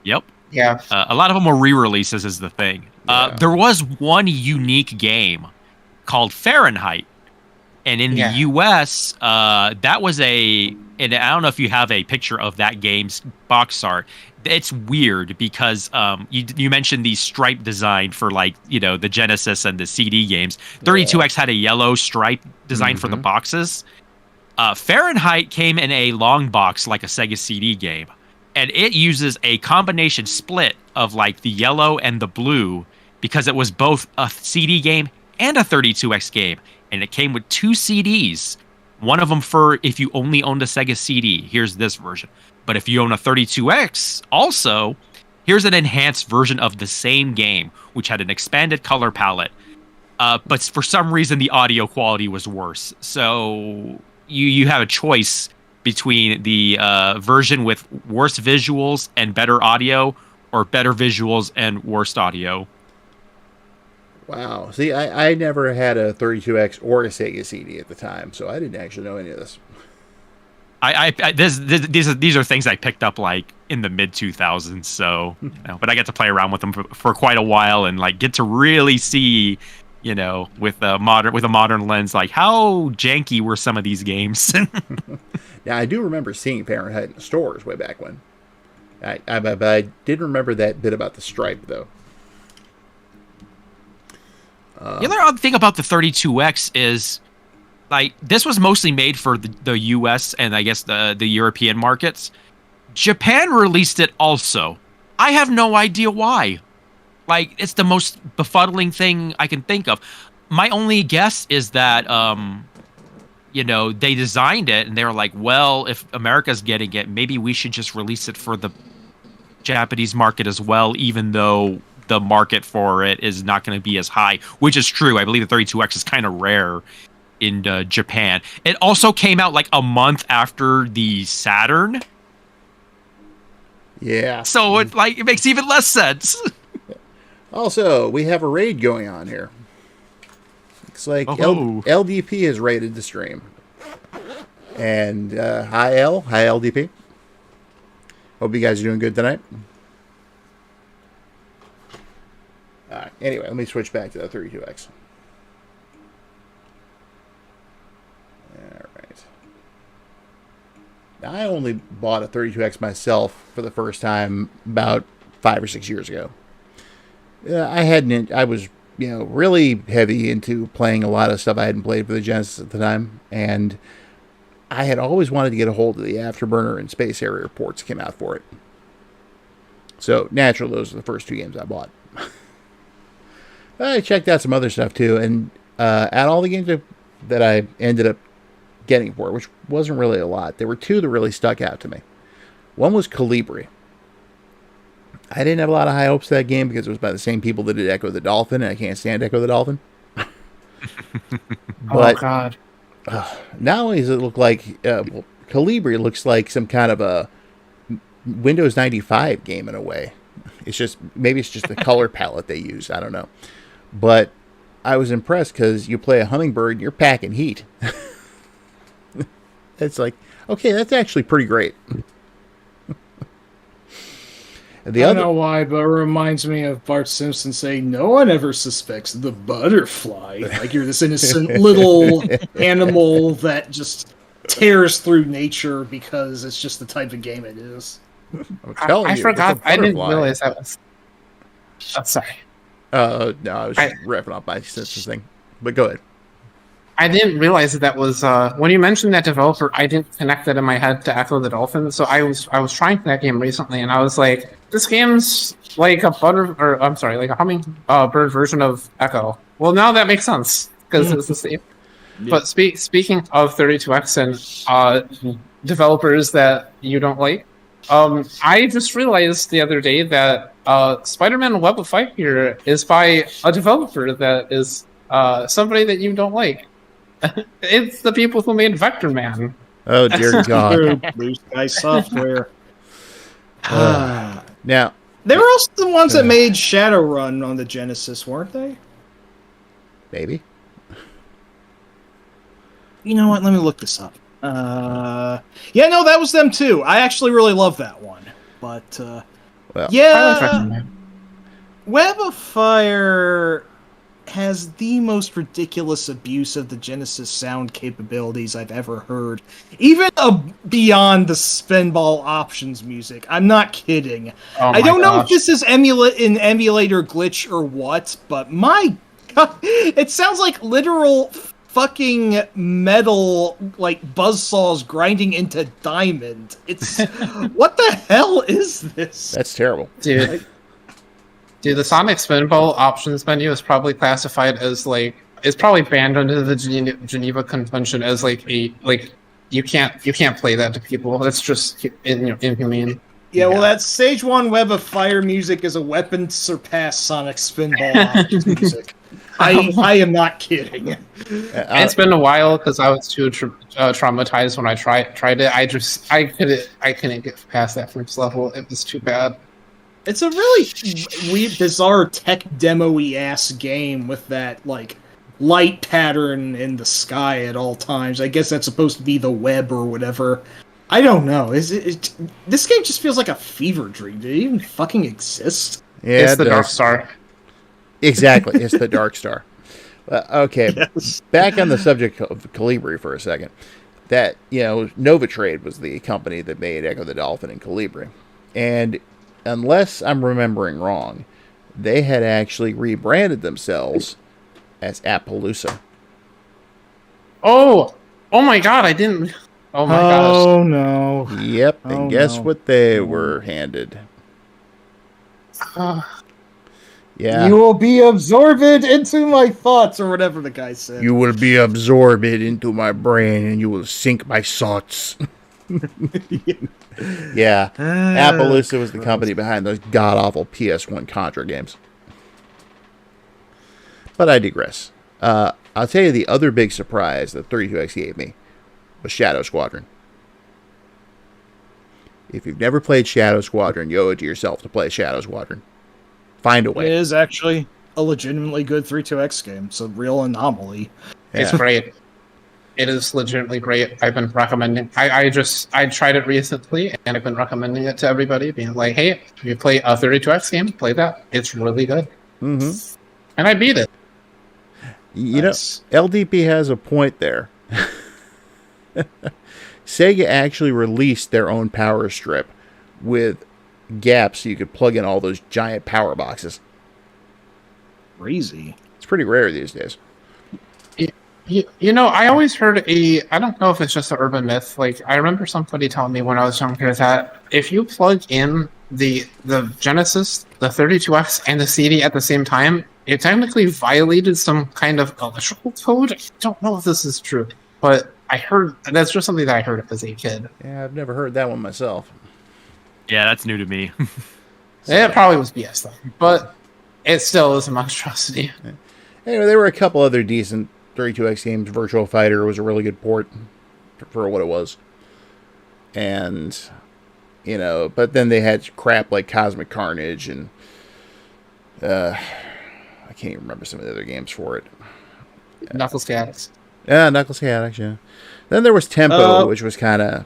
Yep. Yeah. A lot of them were re-releases is the thing. Yeah. There was one unique game called Fahrenheit. And in the US, that was and I don't know if you have a picture of that game's box art. It's weird because you mentioned the stripe design for, like, the Genesis and the CD games. 32X had a yellow stripe design for the boxes. Fahrenheit came in a long box like a Sega CD game. And it uses a combination split of, like, the yellow and the blue, because it was both a CD game and a 32X game. And it came with 2 CDs. One of them for if you only owned a Sega CD. Here's this version. But if you own a 32X, also, here's an enhanced version of the same game, which had an expanded color palette. But for some reason, the audio quality was worse. So you have a choice between the version with worse visuals and better audio, or better visuals and worst audio. Wow. See, I never had a 32X or a Sega CD at the time, so I didn't actually know any of this. These are things I picked up, like, in the mid 2000s. So, but I get to play around with them for quite a while, and, like, get to really see, with a modern lens, like, how janky were some of these games. Now, I do remember seeing Fahrenheit in the stores way back when. But I didn't remember that bit about the stripe, though. The other odd thing about the 32X is, like, this was mostly made for the US and I guess the European markets. Japan released it also. I have no idea why. Like, it's the most befuddling thing I can think of. My only guess is that, they designed it and they were like, well, if America's getting it, maybe we should just release it for the Japanese market as well, even though the market for it is not going to be as high, which is true. I believe the 32X is kind of rare in Japan. It also came out like a month after the Saturn. Yeah. So it makes even less sense. Also, we have a raid going on here. Looks like LDP has raided the stream. And hi LDP. Hope you guys are doing good tonight. Alright, anyway, let me switch back to the 32X. Alright. Now, I only bought a 32X myself for the first time about 5 or 6 years ago. I was, really heavy into playing a lot of stuff I hadn't played for the Genesis at the time, and I had always wanted to get a hold of the Afterburner and Space Harrier ports that came out for it. So, naturally, those are the first 2 games I bought. I checked out some other stuff too, and out all the games that I ended up getting for it, which wasn't really a lot, there were 2 that really stuck out to me. One was Calibri. I didn't have a lot of high hopes for that game because it was by the same people that did Echo the Dolphin, and I can't stand Echo the Dolphin. But, oh, God. Not only does it look like... Calibri looks like some kind of a Windows 95 game in a way. Maybe it's just the color palette they use. I don't know. But I was impressed because you play a hummingbird and you're packing heat. It's like, okay, that's actually pretty great. I don't know why, but it reminds me of Bart Simpson saying, "No one ever suspects the butterfly." Like you're this innocent little animal that just tears through nature because it's just the type of game it is. I forgot. I didn't realize that was. Oh, sorry. No, I was just wrapping up my Simpsons thing. But go ahead. I didn't realize that was when you mentioned that developer. I didn't connect that in my head to Echo the Dolphin. So I was trying that game recently, and I was like, this game's like a like a hummingbird version of Echo. Well, now that makes sense because it's the same. Yeah. But speaking of 32X and developers that you don't like, I just realized the other day that Spider-Man Web of Fire is by a developer that is somebody that you don't like. It's the people who made Vector Man. Oh dear God! Blue Sky Software. Now they were also the ones that made Shadowrun on the Genesis, weren't they? Maybe. You know what? Let me look this up. Yeah, no, that was them too. I actually really love that one, but yeah, Web of Fire has the most ridiculous abuse of the Genesis sound capabilities I've ever heard. Even beyond the Spinball options music. I'm not kidding. I don't know if this is an emulator glitch or what, but my God, it sounds like literal fucking metal, like buzzsaws grinding into diamond. It's what the hell is this? That's terrible, Dude, the Sonic Spinball options menu is probably classified as it's probably banned under the Geneva Convention as you can't play that to people. That's just inhumane. Yeah, well, that Stage 1 Web of Fire music is a weapon to surpass Sonic Spinball options music. I am not kidding. It's been a while because I was too traumatized when I tried it. I couldn't get past that first level. It was too bad. It's a really weird, bizarre tech demo-y ass game with that light pattern in the sky at all times. I guess that's supposed to be the web or whatever. I don't know. This game just feels like a fever dream. Did it even fucking exist? Yeah, it's the Dark Star. Exactly, it's the Dark Star. Okay, yes. Back on the subject of Calibri for a second. That Novatrade was the company that made Echo the Dolphin and Calibri, and unless I'm remembering wrong, they had actually rebranded themselves as Appaloosa. Oh my God! I didn't. Oh my gosh! Oh no! Yep, and guess what they were handed? Yeah. You will be absorbed into my thoughts, or whatever the guy said. You will be absorbed into my brain, and you will sink my thoughts. Yeah. Appaloosa was the company behind those god-awful PS1 Contra games. But I digress. I'll tell you the other big surprise that 32X gave me was Shadow Squadron. If you've never played Shadow Squadron, you owe it to yourself to play Shadow Squadron. Find a way. It is actually a legitimately good 32X game. It's a real anomaly. Yeah. It's great. It is legitimately great. I've been recommending. I tried it recently, and I've been recommending it to everybody, being like, "Hey, if you play a 32X game, play that. It's really good." Mm-hmm. And I beat it. Nice. LDP has a point there. Sega actually released their own power strip with gaps so you could plug in all those giant power boxes. Crazy. It's pretty rare these days. I always heard I don't know if it's just an urban myth. I remember somebody telling me when I was younger that if you plug in the Genesis, the 32X, and the CD at the same time, it technically violated some kind of electrical code. I don't know if this is true, but I heard that's just something that I heard as a kid. Yeah, I've never heard that one myself. Yeah, that's new to me. It probably was BS though, but it still is a monstrosity. Anyway, there were a couple other decent 32X games. Virtual Fighter was a really good port for what it was. And, but then they had crap like Cosmic Carnage and I can't even remember some of the other games for it. Knuckles Chaos. Yeah, Knuckles Chaotix, yeah. Then there was Tempo, which was kind of...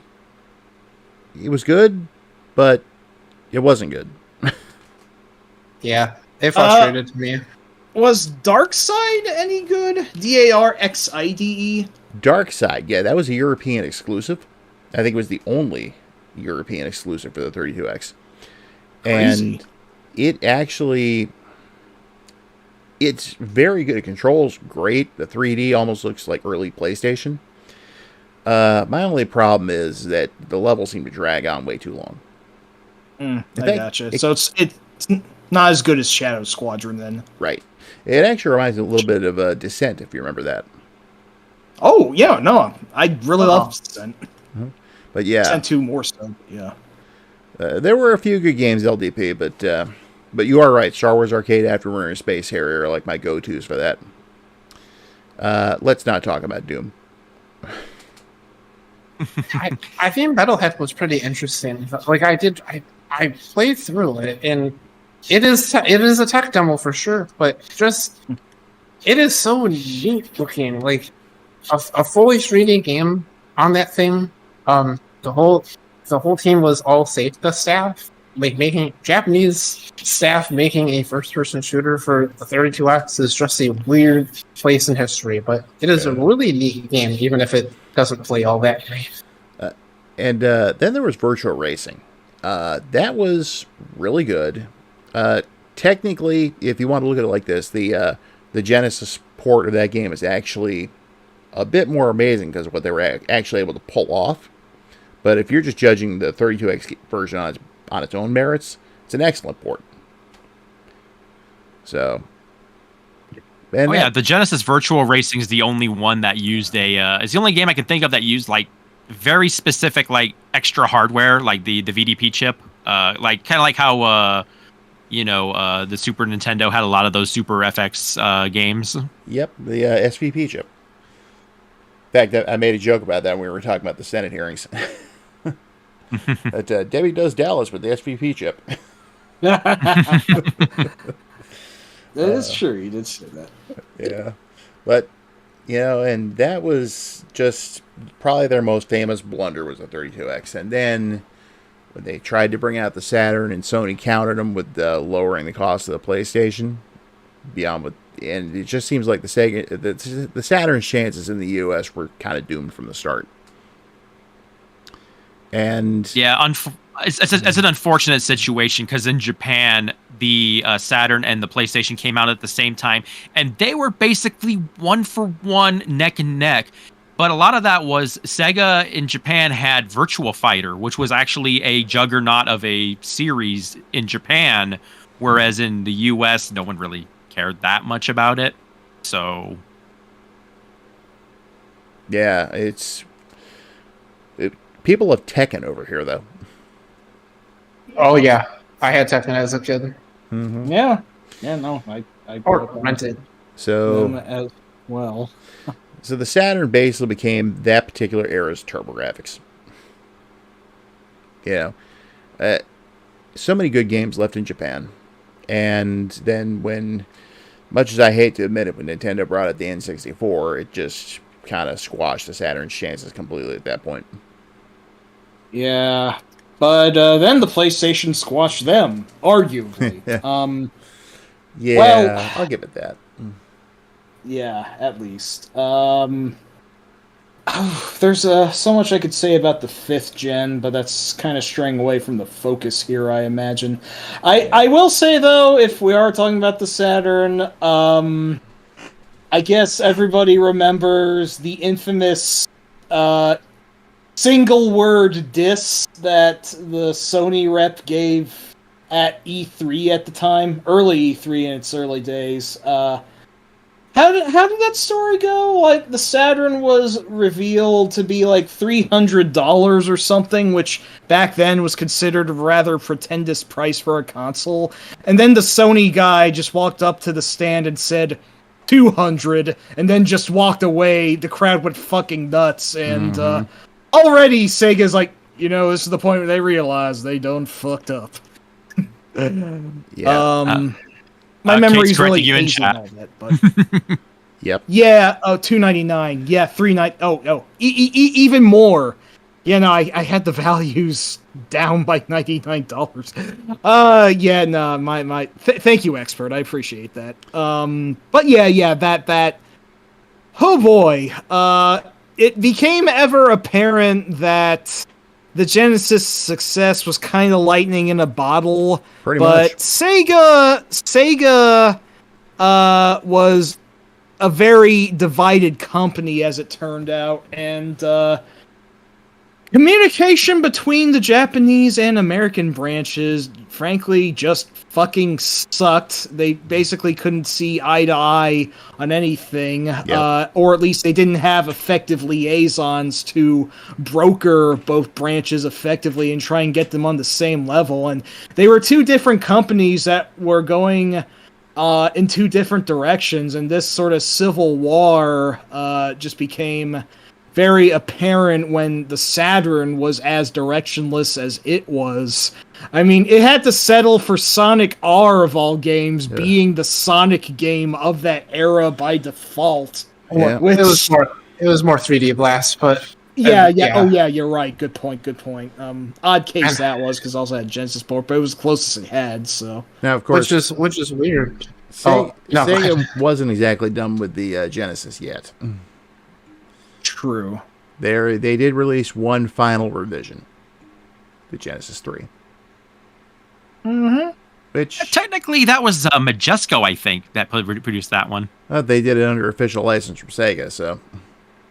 It was good, but it wasn't good. Yeah, it frustrated me. Was Darkside any good? Darxide? Darkside, yeah, that was a European exclusive. I think it was the only European exclusive for the 32X. Crazy. And it actually... It's very good. It controls great. The 3D almost looks like early PlayStation. My only problem is that the levels seem to drag on way too long. I gotcha. So it's not as good as Shadow Squadron then. Right. It actually reminds me a little bit of Descent, if you remember that. Oh, yeah, no. I really love Descent. But yeah. Descent 2 more so, yeah. There were a few good games, LDP, but you are right. Star Wars Arcade, Afterburner, and Space Harrier are like my go-tos for that. Let's not talk about Doom. I think Metalhead was pretty interesting. Like I played through it, and it is a tech demo for sure. But just it is so neat looking. Like a fully 3D game on that thing. The whole team was all Sega staff. Like making Japanese staff making a first-person shooter for the 32X is just a weird place in history. But it is a really neat game, even if it doesn't play all that great. And then there was Virtual Racing. That was really good. Technically, if you want to look at it like this, the Genesis port of that game is actually a bit more amazing because of what they were actually able to pull off. But if you're just judging the 32X version on its own merits, it's an excellent port. So... the Genesis Virtual Racing is the only one that used it's the only game I can think of that used like very specific like extra hardware, like the VDP chip, like kind of like how the Super Nintendo had a lot of those Super FX games. Yep, the SVP chip. In fact, I made a joke about that when we were talking about the Senate hearings. That Debbie does Dallas with the SVP chip. That is true. You did say that. Yeah. But, and that was just probably their most famous blunder was the 32X. And then when they tried to bring out the Saturn and Sony countered them with lowering the cost of the PlayStation, and it just seems like the Sega, the Saturn's chances in the US were kind of doomed from the start. And yeah, it's an unfortunate situation because in Japan, the Saturn and the PlayStation came out at the same time, and they were basically 1-for-1, neck and neck. But a lot of that was Sega in Japan had Virtua Fighter, which was actually a juggernaut of a series in Japan, whereas in the US, no one really cared that much about it. So, yeah, people love Tekken over here, though. Oh yeah, I had Tekken as a kid. Mm-hmm. Yeah, no, I Or rented. So as well. So the Saturn basically became that particular era's TurboGrafx. So many good games left in Japan, and then when, much as I hate to admit it, when Nintendo brought out the N64, it just kind of squashed the Saturn's chances completely at that point. Yeah, but then the PlayStation squashed them, arguably. Yeah, well, I'll give it that. Yeah, at least. There's so much I could say about the 5th gen, but that's kind of straying away from the focus here, I imagine. I will say, though, if we are talking about the Saturn, I guess everybody remembers the infamous single-word diss that the Sony rep gave at E3 at the time, early E3 in its early days. How did that story go? Like, the Saturn was revealed to be like $300 or something, which back then was considered a rather pretentious price for a console. And then the Sony guy just walked up to the stand and said $200, and then just walked away. The crowd went fucking nuts, and already Sega's like, this is the point where they realize they done fucked up. Yeah. My memory's really you in hazy chat. and all that, but Yep. Yeah, $2.99. Yeah, $3.99. Even more. Yeah, no, I had the values down by $99. Yeah, no, thank you, expert. I appreciate that. But yeah, that. Oh boy. It became ever apparent that the Genesis success was kind of lightning in a bottle. Pretty but much. Sega was a very divided company, as it turned out, and communication between the Japanese and American branches, frankly, just fucking sucked. They basically couldn't see eye to eye on anything, or at least they didn't have effective liaisons to broker both branches effectively and try and get them on the same level. And they were two different companies that were going in two different directions, and this sort of civil war just became very apparent when the Saturn was as directionless as it was. I mean, it had to settle for Sonic R of all games being the Sonic game of that era by default. Yeah. Which, It was more 3D Blast, but yeah. Oh yeah, you're right. Good point. Odd case that was, because I also had Genesis port, but it was the closest it had. So Now, of course, which is weird. Sega wasn't exactly done with the Genesis yet. true. They did release one final revision, the Genesis 3. Mm-hmm. Which Technically, that was Majesco, I think, that produced that one. they did it under official license from Sega, so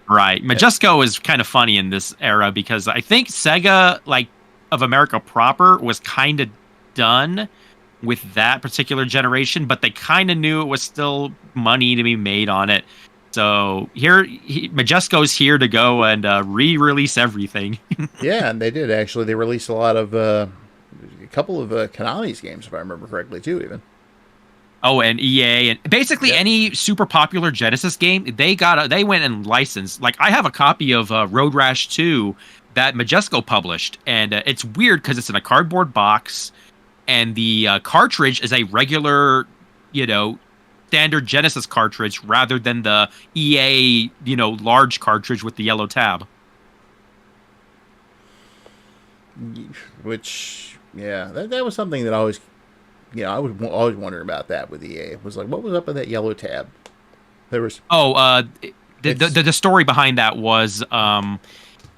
Right. Majesco is kind of funny in this era because I think Sega, like, of America proper, was kind of done with that particular generation, but they kind of knew it was still money to be made on it. So Majesco's here to go and re-release everything. yeah, and they did actually. They released a lot of a couple of Konami's games, if I remember correctly, too. Even Oh, and EA, and basically any super popular Genesis game, they went and licensed. Like, I have a copy of Road Rash 2 that Majesco published, and it's weird because it's in a cardboard box, and the cartridge is a regular, standard Genesis cartridge rather than the EA, large cartridge with the yellow tab. which, that was something that I always, I was always wondering about that with EA. It was like, what was up with that yellow tab? There was The story behind that was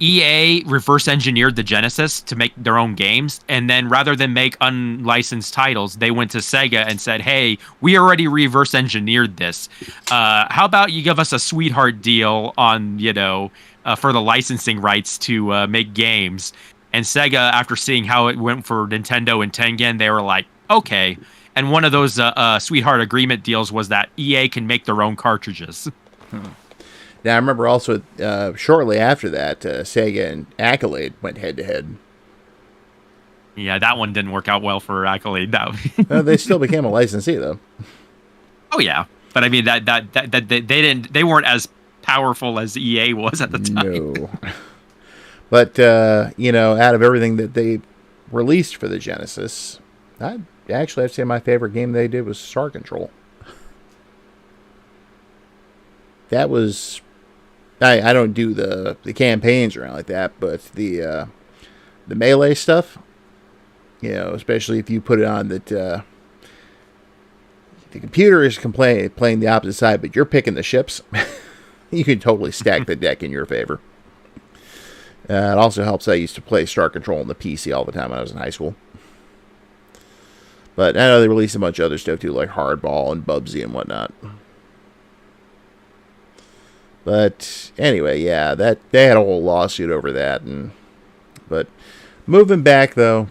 EA reverse engineered the Genesis to make their own games, and then rather than make unlicensed titles, they went to Sega and said, hey, we already reverse engineered this. How about you give us a sweetheart deal on, for the licensing rights to make games? And Sega, after seeing how it went for Nintendo and Tengen, they were like, okay. And one of those sweetheart agreement deals was that EA can make their own cartridges. Now, I remember also shortly after that, Sega and Accolade went head-to-head. Yeah, that one didn't work out well for Accolade. They still became a licensee, though. Oh, yeah. But I mean, that they weren't as powerful as EA was at the time. No. But, out of everything that they released for the Genesis, I'd actually have to say my favorite game they did was Star Control. That was... I don't do the campaigns or anything like that, but the melee stuff, especially if you put it on that the computer is playing the opposite side, but you're picking the ships, you can totally stack the deck in your favor. It also helps. I used to play Star Control on the PC all the time when I was in high school. But I know they released a bunch of other stuff too, like Hardball and Bubsy and whatnot. But anyway, that they had a whole lawsuit over that, but moving back though,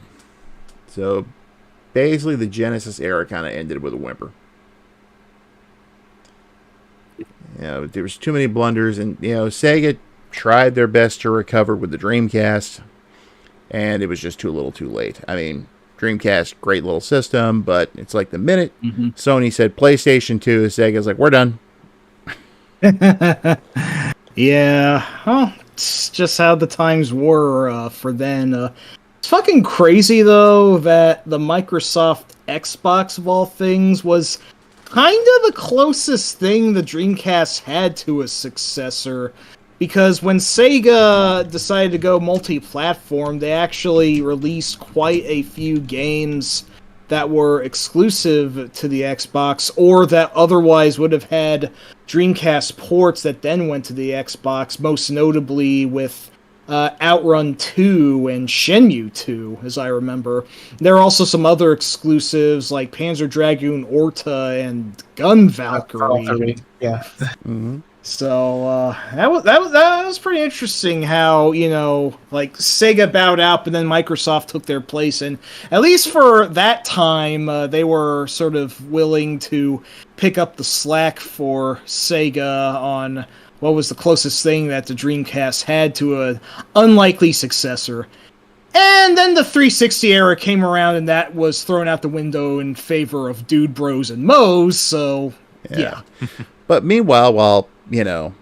so basically the Genesis era kind of ended with a whimper. There was too many blunders, and Sega tried their best to recover with the Dreamcast, and it was just too little, too late. I mean, Dreamcast, great little system, but it's like the minute Sony said PlayStation 2, Sega's like, we're done. Yeah, well, it's just how the times were for then. It's fucking crazy, though, that the Microsoft Xbox, of all things, was kind of the closest thing the Dreamcast had to a successor, because when Sega decided to go multi-platform, they actually released quite a few games that were exclusive to the Xbox, or that otherwise would have had Dreamcast ports that then went to the Xbox, most notably with Outrun 2 and Shenmue 2, as I remember. There are also some other exclusives like Panzer Dragoon Orta and Gun Valkyrie. Yeah. Mm-hmm. So that was pretty interesting how, like Sega bowed out, but then Microsoft took their place, and at least for that time, they were sort of willing to pick up the slack for Sega on what was the closest thing that the Dreamcast had to an unlikely successor. And then the 360 era came around, and that was thrown out the window in favor of Dude Bros and Moes, so yeah. But meanwhile, while the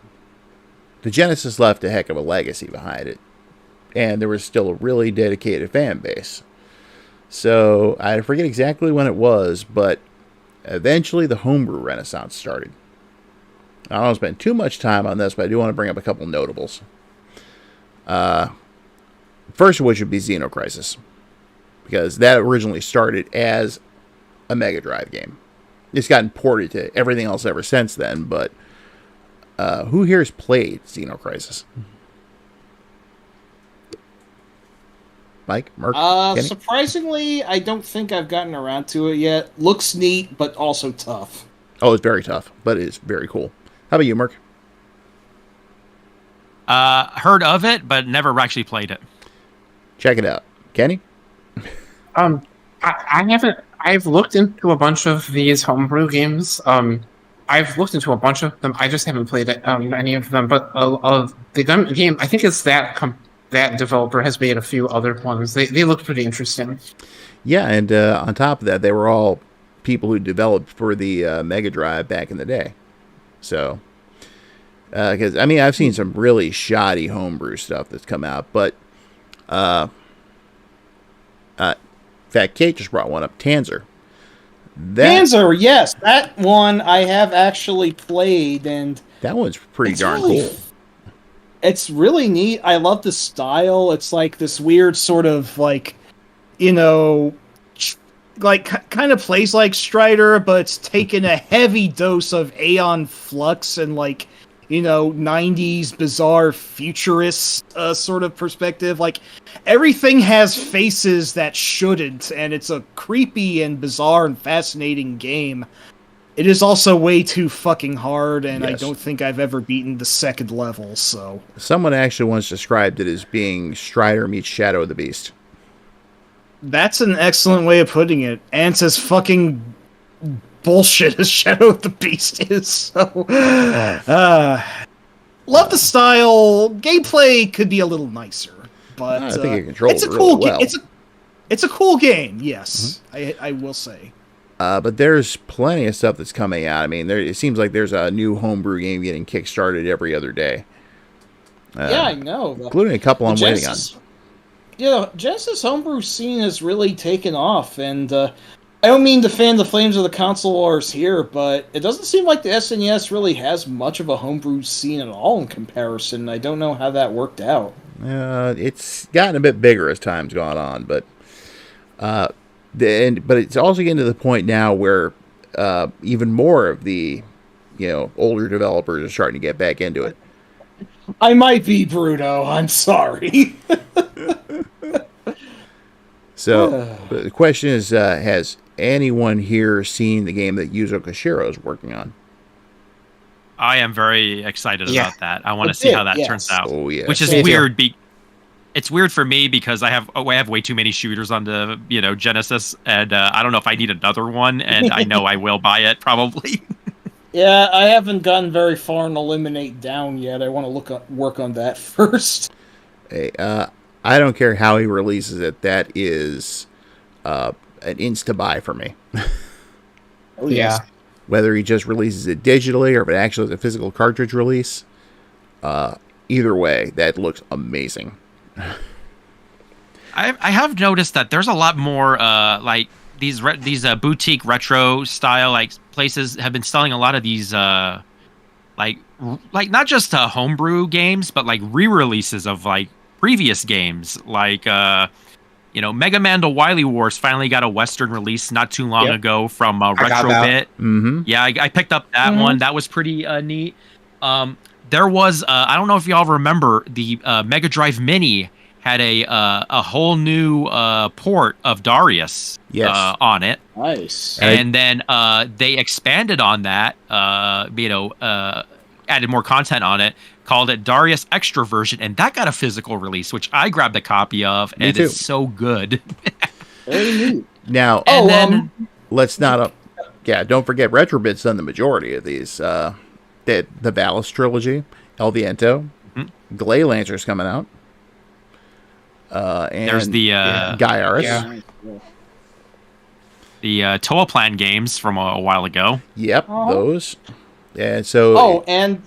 Genesis left a heck of a legacy behind it, and there was still a really dedicated fan base. So I forget exactly when it was, but eventually the homebrew renaissance started. I don't want to spend too much time on this, but I do want to bring up a couple notables. First of which would be Xenocrisis, because that originally started as a Mega Drive game. It's gotten ported to everything else ever since then, but who here has played Xenocrisis? Mike? Merc? Kenny? Surprisingly, I don't think I've gotten around to it yet. Looks neat, but also tough. Oh, it's very tough, but it's very cool. How about you, Merc? Heard of it, but never actually played it. Check it out. Kenny? I haven't. I've looked into a bunch of these homebrew games. I've looked into a bunch of them. I just haven't played any of them. But the gun game, I think it's that developer has made a few other ones. They look pretty interesting. Yeah, and on top of that, they were all people who developed for the Mega Drive back in the day. So, because I've seen some really shoddy homebrew stuff that's come out, but in fact, Kate just brought one up, Tanzer. Tanzer, yes, that one I have actually played, and that one's pretty darn cool. It's really neat. I love the style. It's like this weird sort of like, like kind of plays like Strider, but it's taken a heavy dose of Aeon Flux and 90s bizarre futurist sort of perspective. Like everything has faces that shouldn't, and it's a creepy and bizarre and fascinating game. It is also way too fucking hard, and yes. I don't think I've ever beaten the second level, so... Someone actually once described it as being Strider meets Shadow of the Beast. That's an excellent way of putting it. And it's as fucking bullshit as Shadow of the Beast is, so... love the style. Gameplay could be a little nicer, but... I think it controls it's a really cool well. It's a cool game, yes. Mm-hmm. I will say. But there's plenty of stuff that's coming out. It seems like there's a new homebrew game getting kickstarted every other day. Yeah, I know. Including a couple I'm waiting on. Yeah, Genesis homebrew scene has really taken off, and I don't mean to fan the flames of the console wars here, but it doesn't seem like the SNES really has much of a homebrew scene at all in comparison. I don't know how that worked out. It's gotten a bit bigger as time's gone on, but it's also getting to the point now where even more of the older developers are starting to get back into it. I might be Bruno. I'm sorry. So the question is, has anyone here seen the game that Yuzo Koshiro is working on? I am very excited about that. I want to see how that turns out. Oh, yeah. Which is weird. It's weird for me because I have way too many shooters on the Genesis, and I don't know if I need another one, and I know I will buy it probably. Yeah, I haven't gotten very far in Eliminate Down yet. I want to work on that first. Hey, I don't care how he releases it. That is an insta-buy for me. Oh, yeah. Whether he just releases it digitally or if it actually is a physical cartridge release, either way, that looks amazing. I have noticed that there's a lot more like these boutique retro style like places have been selling a lot of these like not just homebrew games, but like re-releases of like previous games, like Mega Man: The Wily Wars finally got a Western release not too long ago from Retrobit. Mm-hmm. Yeah, I picked up that one. That was pretty neat. There was I don't know if y'all remember, the Mega Drive Mini had a whole new port of Darius on it. Nice. And then they expanded on that, added more content on it, called it Darius Extra Version, and that got a physical release, which I grabbed a copy of, and it's so good. Very neat. Now, let's not... don't forget, Retrobit's done the majority of these. The Valis trilogy, El Viento, Gley Lancer's coming out. And there's the Gaiaris. Yeah. The Toa Plan games from a while ago. Yep, those. And so... and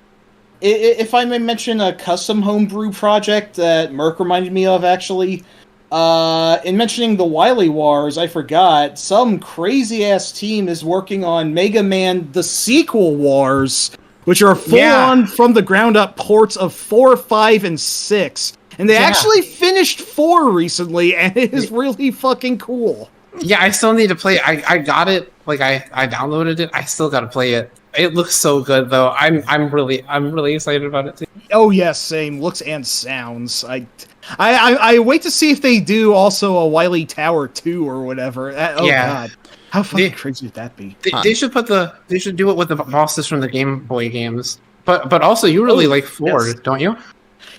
if I may mention a custom homebrew project that Merc reminded me of, actually, in mentioning the Wily Wars, I forgot, some crazy-ass team is working on Mega Man The Sequel Wars, which are full-on from-the-ground-up ports of 4, 5, and 6. And they actually finished 4 recently, and it is really fucking cool. Yeah, I still need to play it. I got it. Like I downloaded it. I still got to play it. It looks so good though. I'm really excited about it too. Oh yes, same looks and sounds. I wait to see if they do also a Wily Tower 2 or whatever. God, how fucking crazy would that be? They should they should do it with the bosses from the Game Boy games. But also you really like 4, don't you?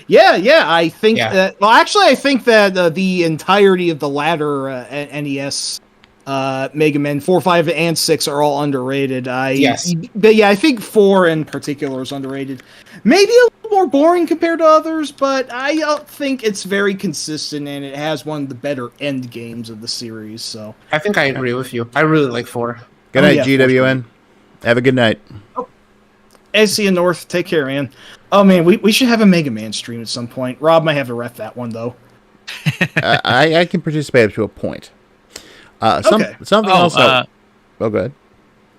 Yeah. I think that. Well, actually, I think that the entirety of the latter NES Mega Man 4, 5, and 6 are all underrated. But I think 4 in particular is underrated. Maybe a little more boring compared to others, but I think it's very consistent and it has one of the better end games of the series. So I think I agree with you. I really like 4. Good night, GWN. Have a good night. AC North, take care, man. Oh man, we should have a Mega Man stream at some point. Rob might have to ref that one though. I can participate up to a point. Something else. Go ahead.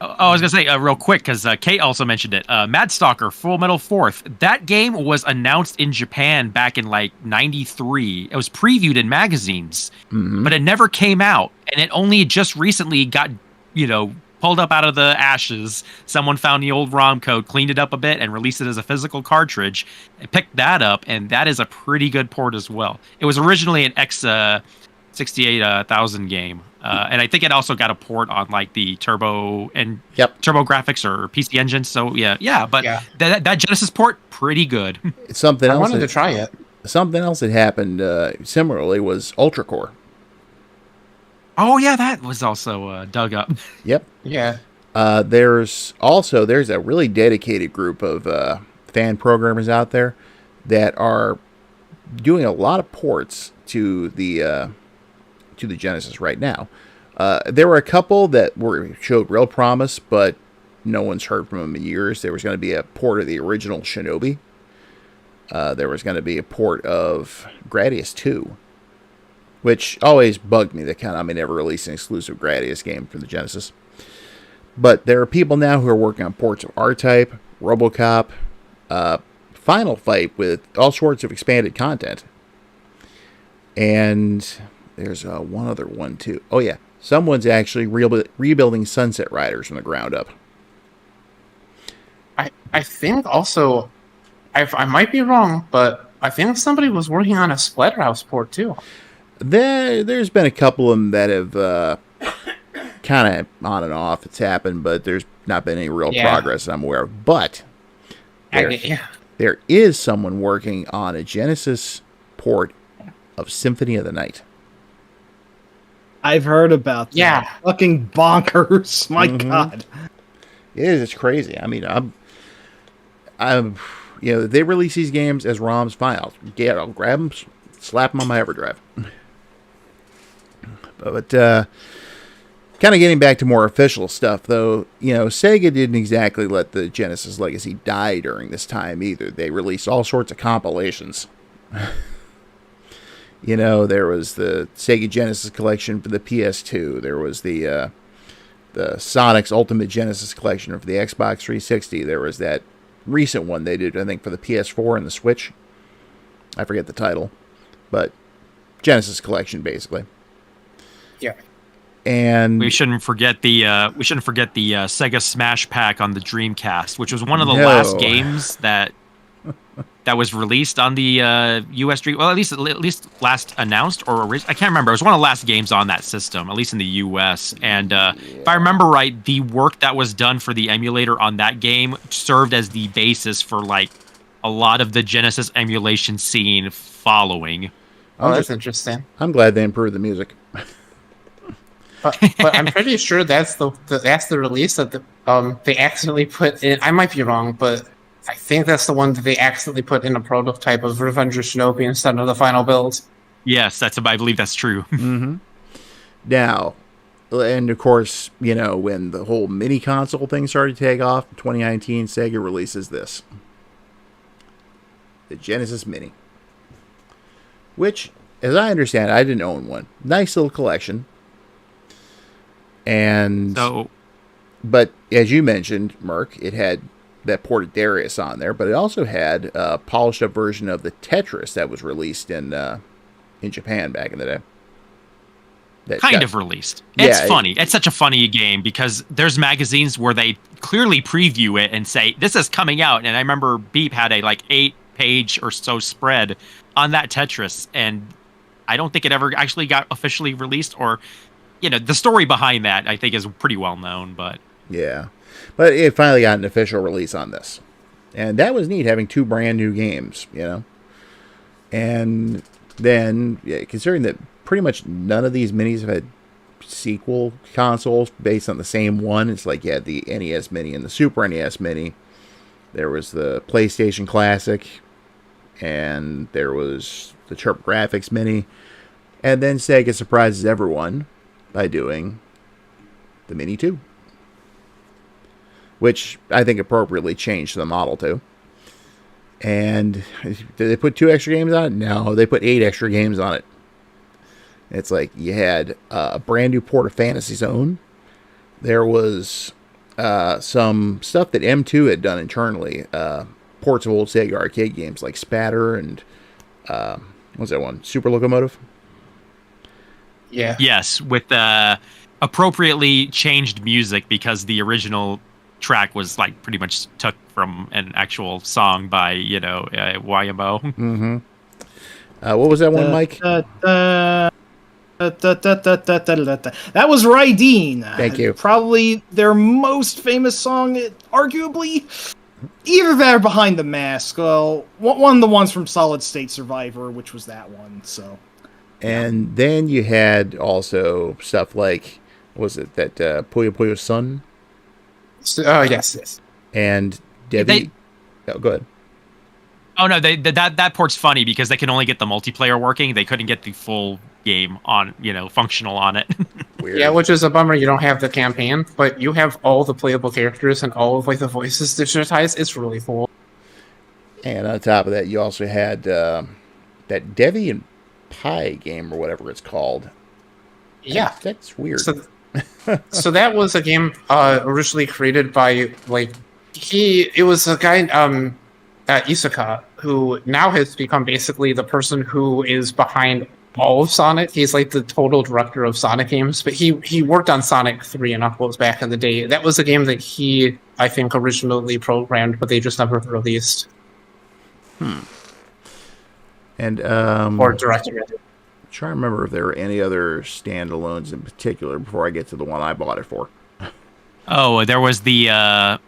I was gonna say real quick because Kate also mentioned it. Mad Stalker Full Metal 4th. That game was announced in Japan back in like '93. It was previewed in magazines, but it never came out, and it only just recently got pulled up out of the ashes. Someone found the old ROM code, cleaned it up a bit, and released it as a physical cartridge. I picked that up, and that is a pretty good port as well. It was originally an X68000 game, and I think it also got a port on like the Turbo and Turbo Graphics or PC Engine. So that Genesis port, pretty good. Something else. I wanted to try it. Something else that happened similarly was Ultra Core. Oh yeah, that was also dug up. Yep. Yeah. There's a really dedicated group of fan programmers out there that are doing a lot of ports to the Genesis right now. There were a couple that showed real promise, but no one's heard from them in years. There was going to be a port of the original Shinobi. There was going to be a port of Gradius 2. Which always bugged me. They never released an exclusive Gradius game for the Genesis. But there are people now who are working on ports of R-Type, RoboCop, Final Fight with all sorts of expanded content. And there's one other one too. Oh yeah, someone's actually rebuilding Sunset Riders from the ground up. I think also, I might be wrong, but I think somebody was working on a Splatterhouse port too. There's been a couple of them that have kind of on and off. It's happened, but there's not been any real progress I'm aware of. But there is someone working on a Genesis port of Symphony of the Night. I've heard about that. Yeah. Fucking bonkers. My God. It is. It's crazy. I mean, I'm they release these games as ROMs, fine. I'll grab them, slap them on my EverDrive. But kind of getting back to more official stuff, though, Sega didn't exactly let the Genesis legacy die during this time either. They released all sorts of compilations. There was the Sega Genesis collection for the PS2. There was the the Sonic's Ultimate Genesis Collection for the Xbox 360. There was that recent one they did, I think, for the PS4 and the Switch. I forget the title, but Genesis Collection, basically. Yeah. And we shouldn't forget the Sega Smash Pack on the Dreamcast, which was one of the last games that was released on the US Dream. Well, at least last announced, or I can't remember. It was one of the last games on that system, at least in the US. And if I remember right, the work that was done for the emulator on that game served as the basis for like a lot of the Genesis emulation scene following. Oh, that's interesting. I'm glad they improved the music. But I'm pretty sure that's the release that they accidentally put in. I might be wrong, but I think that's the one that they accidentally put in a prototype of Revenge of Shinobi instead of the final build. Yes, I believe that's true. Mm-hmm. Now, and of course, you know, when the whole mini console thing started to take off in 2019, Sega releases this. The Genesis Mini. Which, as I understand, I didn't own one. Nice little collection. But as you mentioned, Merc, it had that ported Darius on there, but it also had a polished up version of the Tetris that was released in Japan back in the day. Released. It's funny. It's such a funny game because there's magazines where they clearly preview it and say, this is coming out. And I remember Beep had a 8-page or so spread on that Tetris, and I don't think it ever actually got officially released, or the story behind that I think is pretty well known, but yeah, but it finally got an official release on this, and that was neat, having 2 brand new games, and then considering that pretty much none of these minis have had sequel consoles based on the same one. It's like you had the NES Mini and the Super NES Mini. There was the PlayStation Classic, and there was the TurboGrafx Mini, and then Sega surprises everyone by doing the Mini 2, which I think appropriately changed the model to. And did they put 2 extra games on it? No, they put 8 extra games on it. It's like you had a brand new port of Fantasy Zone. There was some stuff that M2 had done internally, ports of old Sega arcade games like Spatter and what's that one? Super Locomotive? Yeah. Yes, with appropriately changed music because the original track was pretty much took from an actual song by YMO. Mm-hmm. What was that one, Mike? That was Raideen. Thank you. Probably their most famous song, arguably. Either that or Behind the Mask. Well, one of the ones from Solid State Survivor, which was that one. So. And then you had also stuff like, what was it, that Puyo Puyo Sun? Yes. And Debbie. Go ahead. Oh no, that port's funny because they can only get the multiplayer working. They couldn't get the full game on, functional on it. Weird. Yeah, which is a bummer. You don't have the campaign, but you have all the playable characters and all of the voices digitized. It's really cool. And on top of that, you also had that Debbie and Pie game or whatever it's called. Yeah, that's weird. So that was a game originally created by it was a guy Isuka, who now has become basically the person who is behind all of Sonic. He's the total director of Sonic games, but he worked on Sonic 3 and Knuckles back in the day. That was a game that he, I think, originally programmed, but they just never released. And or directed it. I'm trying to remember if there were any other standalones in particular before I get to the one I bought it for. Oh, there was the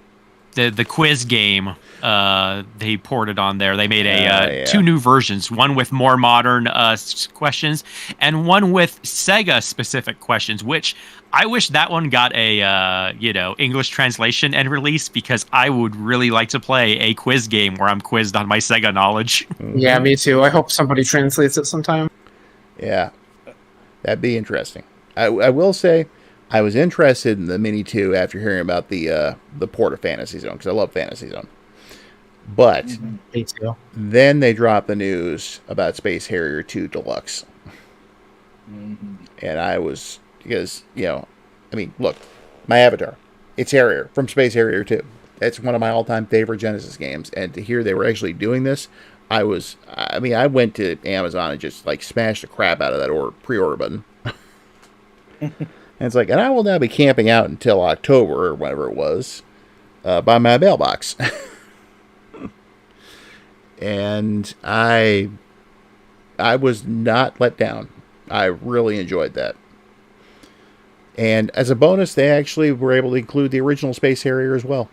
quiz game. They ported on there. They made 2 new versions, one with more modern questions and one with Sega specific questions, which I wish that one got a English translation and release, because I would really like to play a quiz game where I'm quizzed on my Sega knowledge. Yeah, me too. I hope somebody translates it sometime. Yeah, that'd be interesting. I will say I was interested in the Mini 2 after hearing about the port of Fantasy Zone, because I love Fantasy Zone. But me too. Then they dropped the news about Space Harrier 2 Deluxe. And I was, because, look, My Avatar. It's Harrier from Space Harrier 2. It's one of my all-time favorite Genesis games, and to hear they were actually doing this, I went to Amazon and just like smashed the crap out of that pre-order button. And it's like, and I will now be camping out until October or whatever it was, by my mailbox. And I was not let down. I really enjoyed that. And as a bonus, they actually were able to include the original Space Harrier as well.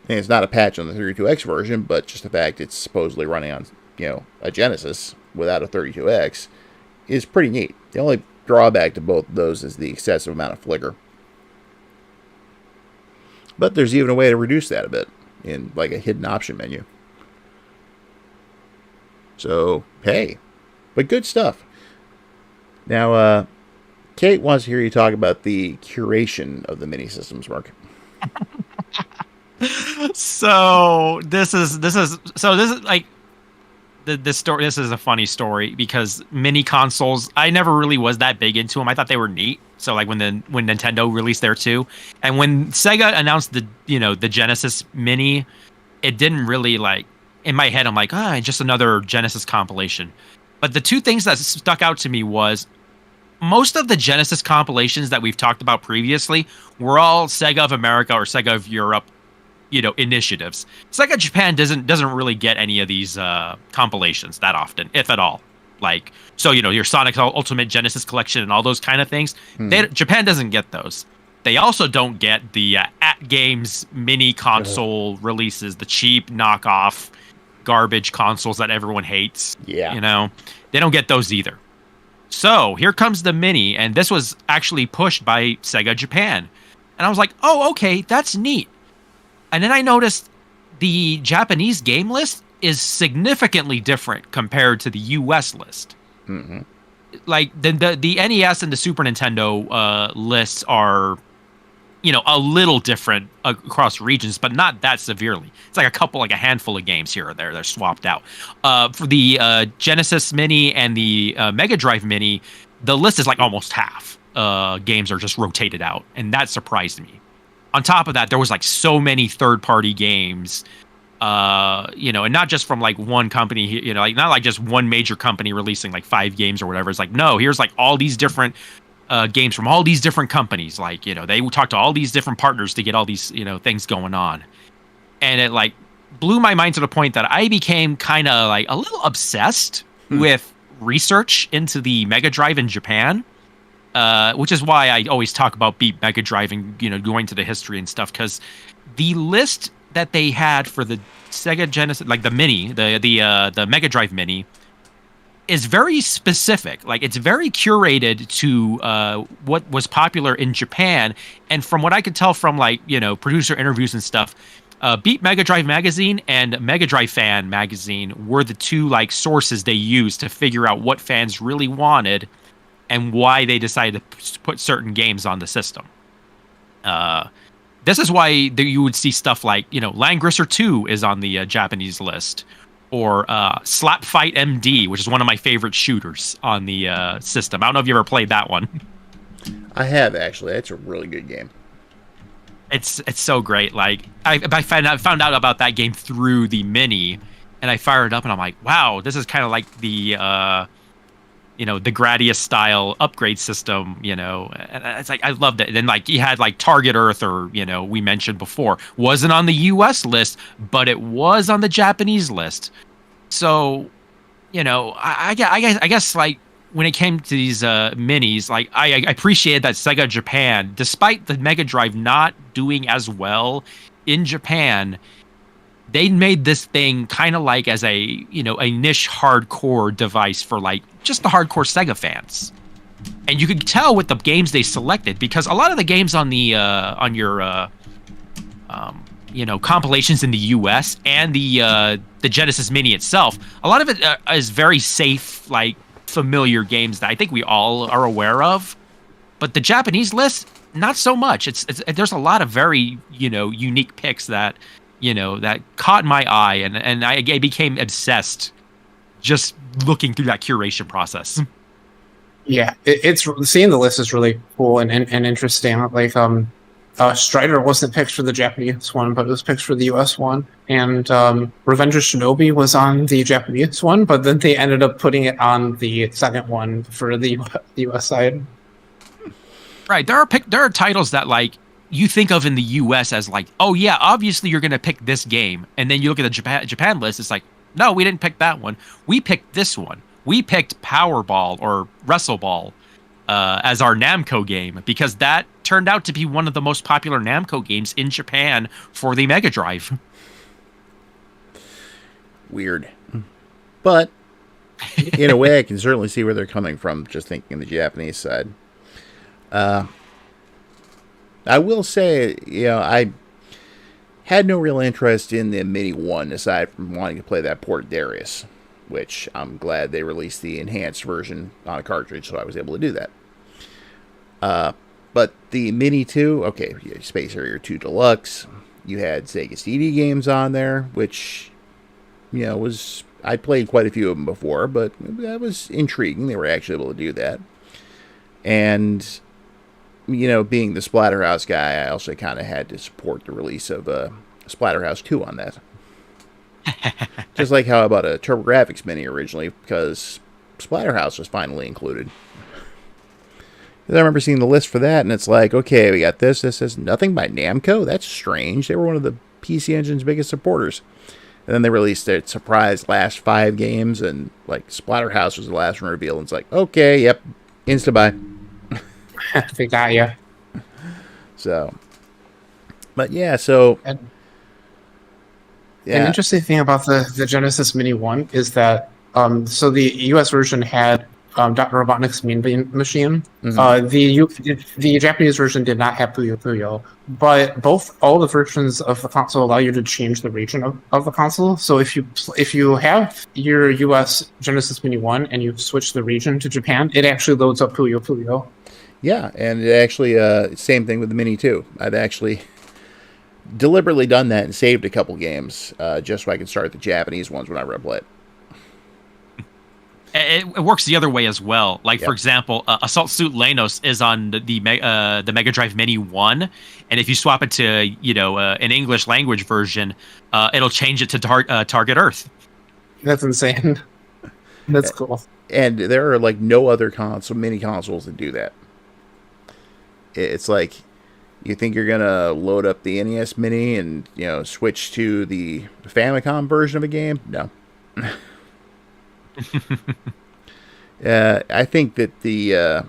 And it's not a patch on the 32X version, but just the fact it's supposedly running on, a Genesis without a 32X is pretty neat. The only drawback to both of those is the excessive amount of flicker. But there's even a way to reduce that a bit in like a hidden option menu. So, hey, but good stuff. Now, Kate wants to hear you talk about the curation of the mini systems, Mark. So this is like this story. This is a funny story because mini consoles, I never really was that big into them. I thought they were neat. So like when Nintendo released their 2, and when Sega announced the Genesis Mini, it didn't really like, in my head I'm like, just another Genesis compilation. But the two things that stuck out to me was most of the Genesis compilations that we've talked about previously were all Sega of America or Sega of Europe, initiatives. Sega Japan doesn't really get any of these compilations that often, if at all. Like, so your Sonic Ultimate Genesis Collection and all those kind of things. Japan doesn't get those. They also don't get the At Games mini console releases, the cheap knockoff garbage consoles that everyone hates. Yeah. They don't get those either. So here comes the Mini, and this was actually pushed by Sega Japan. And I was like, oh, okay, that's neat. And then I noticed the Japanese game list is significantly different compared to the US list. Mm-hmm. Like the NES and the Super Nintendo lists are, a little different across regions, but not that severely. It's like a handful of games here or there. They're swapped out. For the Genesis Mini and the Mega Drive Mini, the list is like almost half. Games are just rotated out, and that surprised me. On top of that, there was like so many third-party games, and not just from like one company, like not like just one major company releasing like 5 games or whatever. It's like, no, here's like all these different games from all these different companies. Like, they would talk to all these different partners to get all these, things going on. And it like blew my mind to the point that I became kind of like a little obsessed with research into the Mega Drive in Japan. Which is why I always talk about Beat Mega Drive and, going to the history and stuff, because the list that they had for the Sega Genesis, like the Mini, the Mega Drive Mini, is very specific. Like, it's very curated to what was popular in Japan. And from what I could tell from, like, producer interviews and stuff, Beat Mega Drive Magazine and Mega Drive Fan Magazine were the two, like, sources they used to figure out what fans really wanted and why they decided to put certain games on the system. This is why you would see stuff like, Langrisser 2 is on the Japanese list, or Slap Fight MD, which is one of my favorite shooters on the system. I don't know if you ever played that one. I have, actually. It's a really good game. It's so great. Like, I found out about that game through the Mini, and I fired it up, and I'm like, wow, this is kind of like the the Gradius style upgrade system, and it's like, I loved it. And then like you had like Target Earth, or, we mentioned before, wasn't on the US list, but it was on the Japanese list. So, I guess like when it came to these minis, like I appreciated that Sega Japan, despite the Mega Drive not doing as well in Japan, they made this thing kind of like as a, a niche hardcore device for like just the hardcore Sega fans. And you could tell with the games they selected, because a lot of the games on the on your compilations in the US and the Genesis Mini itself, a lot of it is very safe, like familiar games that I think we all are aware of. But the Japanese list, not so much. It's there's a lot of very, unique picks that that caught my eye, and I became obsessed just looking through that curation process. Yeah, it's seeing the list is really cool and interesting. Like, Strider wasn't picked for the Japanese one, but it was picked for the US one. And Revenge of Shinobi was on the Japanese one, but then they ended up putting it on the second one for the US side. Right. There are titles that like you think of in the US as like, oh yeah, obviously you're gonna pick this game. And then you look at the Japan list, it's like, no, we didn't pick that one. We picked this one. We picked Powerball or WrestleBall as our Namco game because that turned out to be one of the most popular Namco games in Japan for the Mega Drive. Weird. But in a way, I can certainly see where they're coming from, just thinking the Japanese side. I will say, I had no real interest in the Mini 1 aside from wanting to play that port Darius, which I'm glad they released the enhanced version on a cartridge, so I was able to do that. But the Mini 2, okay, Space Harrier 2 Deluxe, you had Sega CD games on there, which, I'd played quite a few of them before, but that was intriguing. They were actually able to do that. And, being the Splatterhouse guy, I also kind of had to support the release of Splatterhouse 2 on that. Just like how about a TurboGrafx Mini originally, because Splatterhouse was finally included. I remember seeing the list for that, and it's like, okay, we got this. This says nothing by Namco. That's strange. They were one of the PC Engine's biggest supporters. And then they released their surprise last 5 games, and like Splatterhouse was the last one revealed. And it's like, okay, yep, insta-buy. They got you. So, but yeah, so... An interesting thing about the Genesis Mini 1 is that, so the US version had Dr. Robotnik's Mean Bean Machine. Mm-hmm. The Japanese version did not have Puyo Puyo, but all the versions of the console allow you to change the region of the console. So if you have your US Genesis Mini 1 and you switch the region to Japan, it actually loads up Puyo Puyo. Yeah, and it actually, same thing with the Mini 2. I've actually deliberately done that and saved a couple games just so I can start the Japanese ones when I replay it. It works the other way as well. Like, for example, Assault Suit Lenos is on the Mega Drive Mini 1, and if you swap it to, an English language version, it'll change it to Target Earth. That's insane. That's cool. And there are, like, no other mini consoles that do that. It's like, you think you're going to load up the NES Mini and, switch to the Famicom version of a game? No. I think that the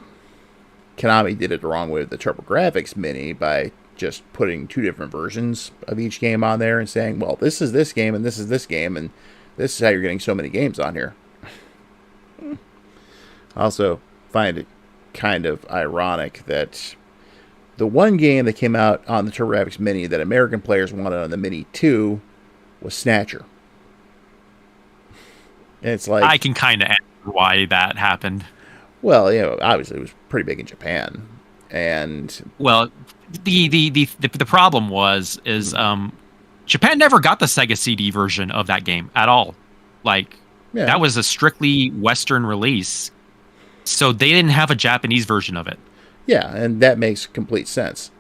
Konami did it the wrong way with the TurboGrafx Mini by just putting 2 different versions of each game on there and saying, well, this is this game and this is this game, and this is how you're getting so many games on here. I also find it kind of ironic that the one game that came out on the TurboGrafx Mini that American players wanted on the Mini 2 was Snatcher. And it's like, I can kind of answer why that happened. Well, obviously it was pretty big in Japan, and well, the problem is Japan never got the Sega CD version of that game at all. Like, that was a strictly Western release, so they didn't have a Japanese version of it. Yeah, and that makes complete sense.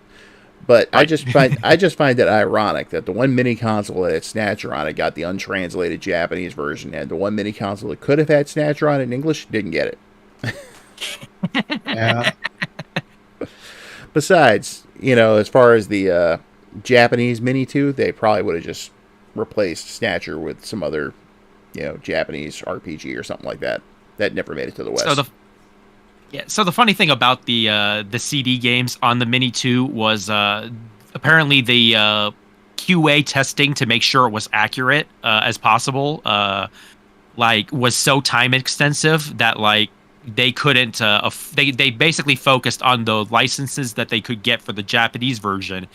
But I just find it ironic that the one mini console that had Snatcher on it got the untranslated Japanese version, and the one mini console that could have had Snatcher on it in English didn't get it. Yeah. Besides, as far as the Japanese Mini 2, they probably would have just replaced Snatcher with some other, Japanese RPG or something like that. That never made it to the West. So the funny thing about the CD games on the Mini 2 was apparently the QA testing to make sure it was accurate as possible was so time extensive that they couldn't they basically focused on the licenses that they could get for the Japanese version,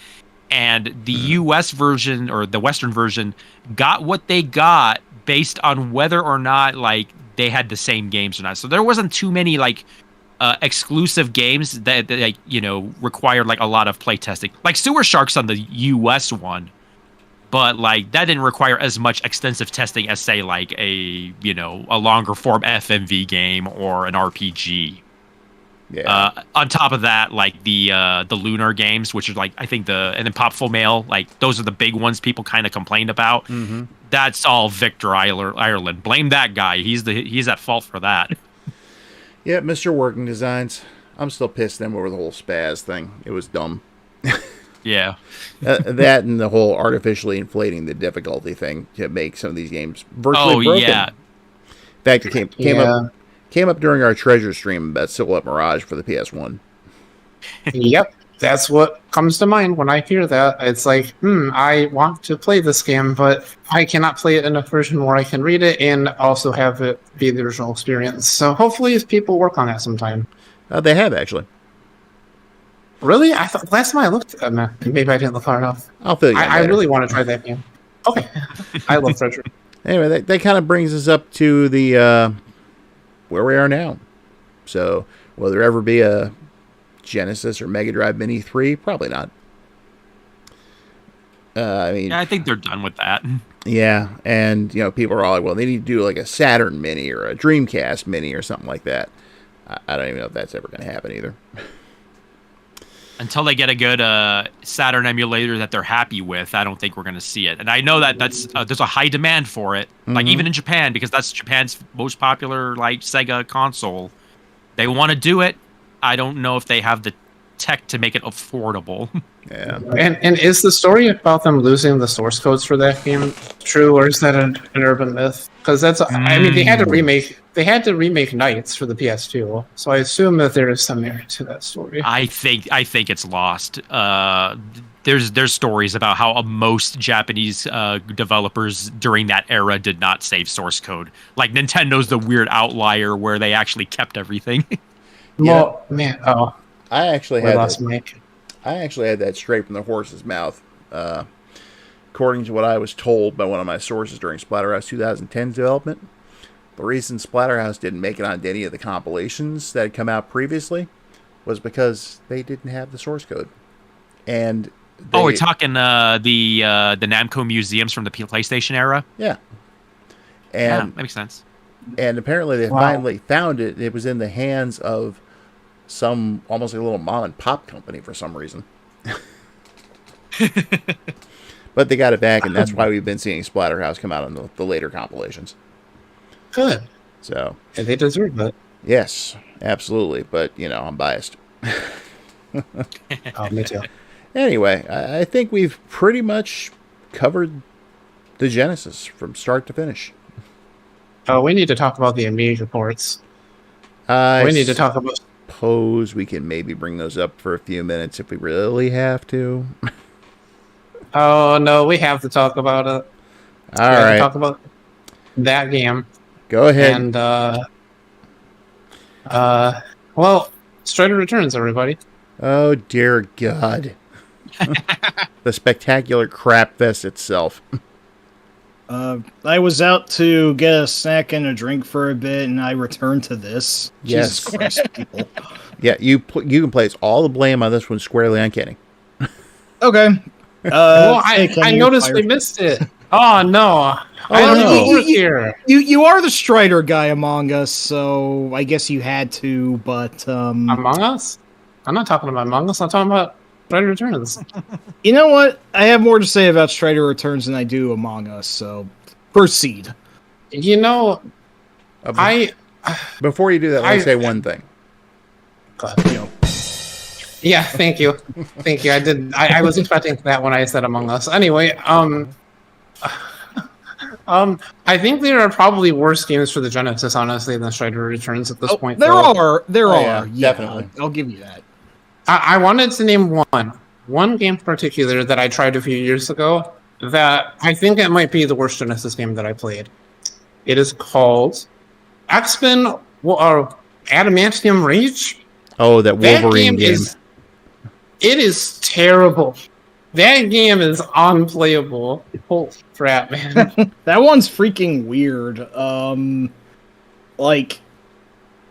and the US version or the Western version got what they got based on whether or not they had the same games or not. So there wasn't too many exclusive games that required a lot of play testing, like Sewer Sharks on the US one, but that didn't require as much extensive testing as say a longer form FMV game or an RPG. On top of that, like the Lunar games, which are like I think and then Popful Mail, like those are the big ones people kind of complained about. Mm-hmm. That's all Victor Ireland. Blame that guy. He's at fault for that. Yeah, Mr. Working Designs. I'm still pissed at him over the whole spaz thing. It was dumb. Yeah. That and the whole artificially inflating the difficulty thing to make some of these games virtually broken. Yeah. In fact, it came up during our treasure stream about Silhouette Mirage for the PS1. Yep, that's what comes to mind when I hear that. It's like, I want to play this game, but I cannot play it in a version where I can read it and also have it be the original experience. So hopefully people work on that sometime. They have, actually. Really? I thought last time I looked, maybe I didn't look hard enough. I'll fill you in I later. really want to try that game. Okay. I love treasure. Anyway, that kind of brings us up to the where we are now. So, will there ever be a Genesis or Mega Drive Mini 3? Probably not. I think they're done with that. Yeah, and people are all like, well, they need to do like a Saturn Mini or a Dreamcast Mini or something like that. I don't even know if that's ever going to happen either. Until they get a good Saturn emulator that they're happy with, I don't think we're going to see it. And I know that there's a high demand for it, like even in Japan, because that's Japan's most popular like Sega console. They want to do it. I don't know if they have the tech to make it affordable. Yeah. And is the story about them losing the source codes for that game true, or is that an urban myth? Because that's I mean they had to remake Knights for the PS2, so I assume that there is some merit to that story. I think it's lost. There's stories about how most Japanese developers during that era did not save source code. Like Nintendo's the weird outlier where they actually kept everything. Well, man, I actually had that straight from the horse's mouth. According to what I was told by one of my sources during Splatterhouse 2010's development, the reason Splatterhouse didn't make it onto any of the compilations that had come out previously was because they didn't have the source code. And we're talking the Namco museums from the PlayStation era? Yeah. And yeah, that makes sense. And apparently they finally found it. It was in the hands of some almost like a little mom and pop company for some reason. But they got it back, and that's why we've been seeing Splatterhouse come out on the later compilations. Good. So and they deserve it. Yes, absolutely. But I'm biased. Oh, me too. Anyway, I think we've pretty much covered the Genesis from start to finish. Oh, we need to talk about the Amiga ports. I we need to talk about. Suppose we can maybe bring those up for a few minutes if we really have to. Oh no, we have to talk about it. All right, talk about that game. Go ahead. And well, Strider returns, everybody. Oh dear God, the spectacular crap fest itself. I was out to get a snack and a drink for a bit, and I returned to this. Yes. Jesus Christ, people. Yeah, you can place all the blame on this one squarely on Kenny. Okay. Well, I noticed we missed it. Oh no! I don't know. Here. You are the Strider guy among us, so I guess you had to. But Among Us? I'm not talking about Among Us. I'm talking about Strider Returns. You know what? I have more to say about Strider Returns than I do Among Us. So proceed. Before you do that, let me say one thing. Yeah, thank you. Thank you. I did. I was expecting that when I said Among Us. Anyway, I think there are probably worse games for the Genesis, honestly, than Strider Returns at this point. There are. Yeah, Yeah, definitely. I'll give you that. I wanted to name one game in particular that I tried a few years ago that I think it might be the worst Genesis game that I played. It is called X-Men Adamantium Rage. Oh, that Wolverine game. It is terrible. That game is unplayable. Holy crap, man. That one's freaking weird.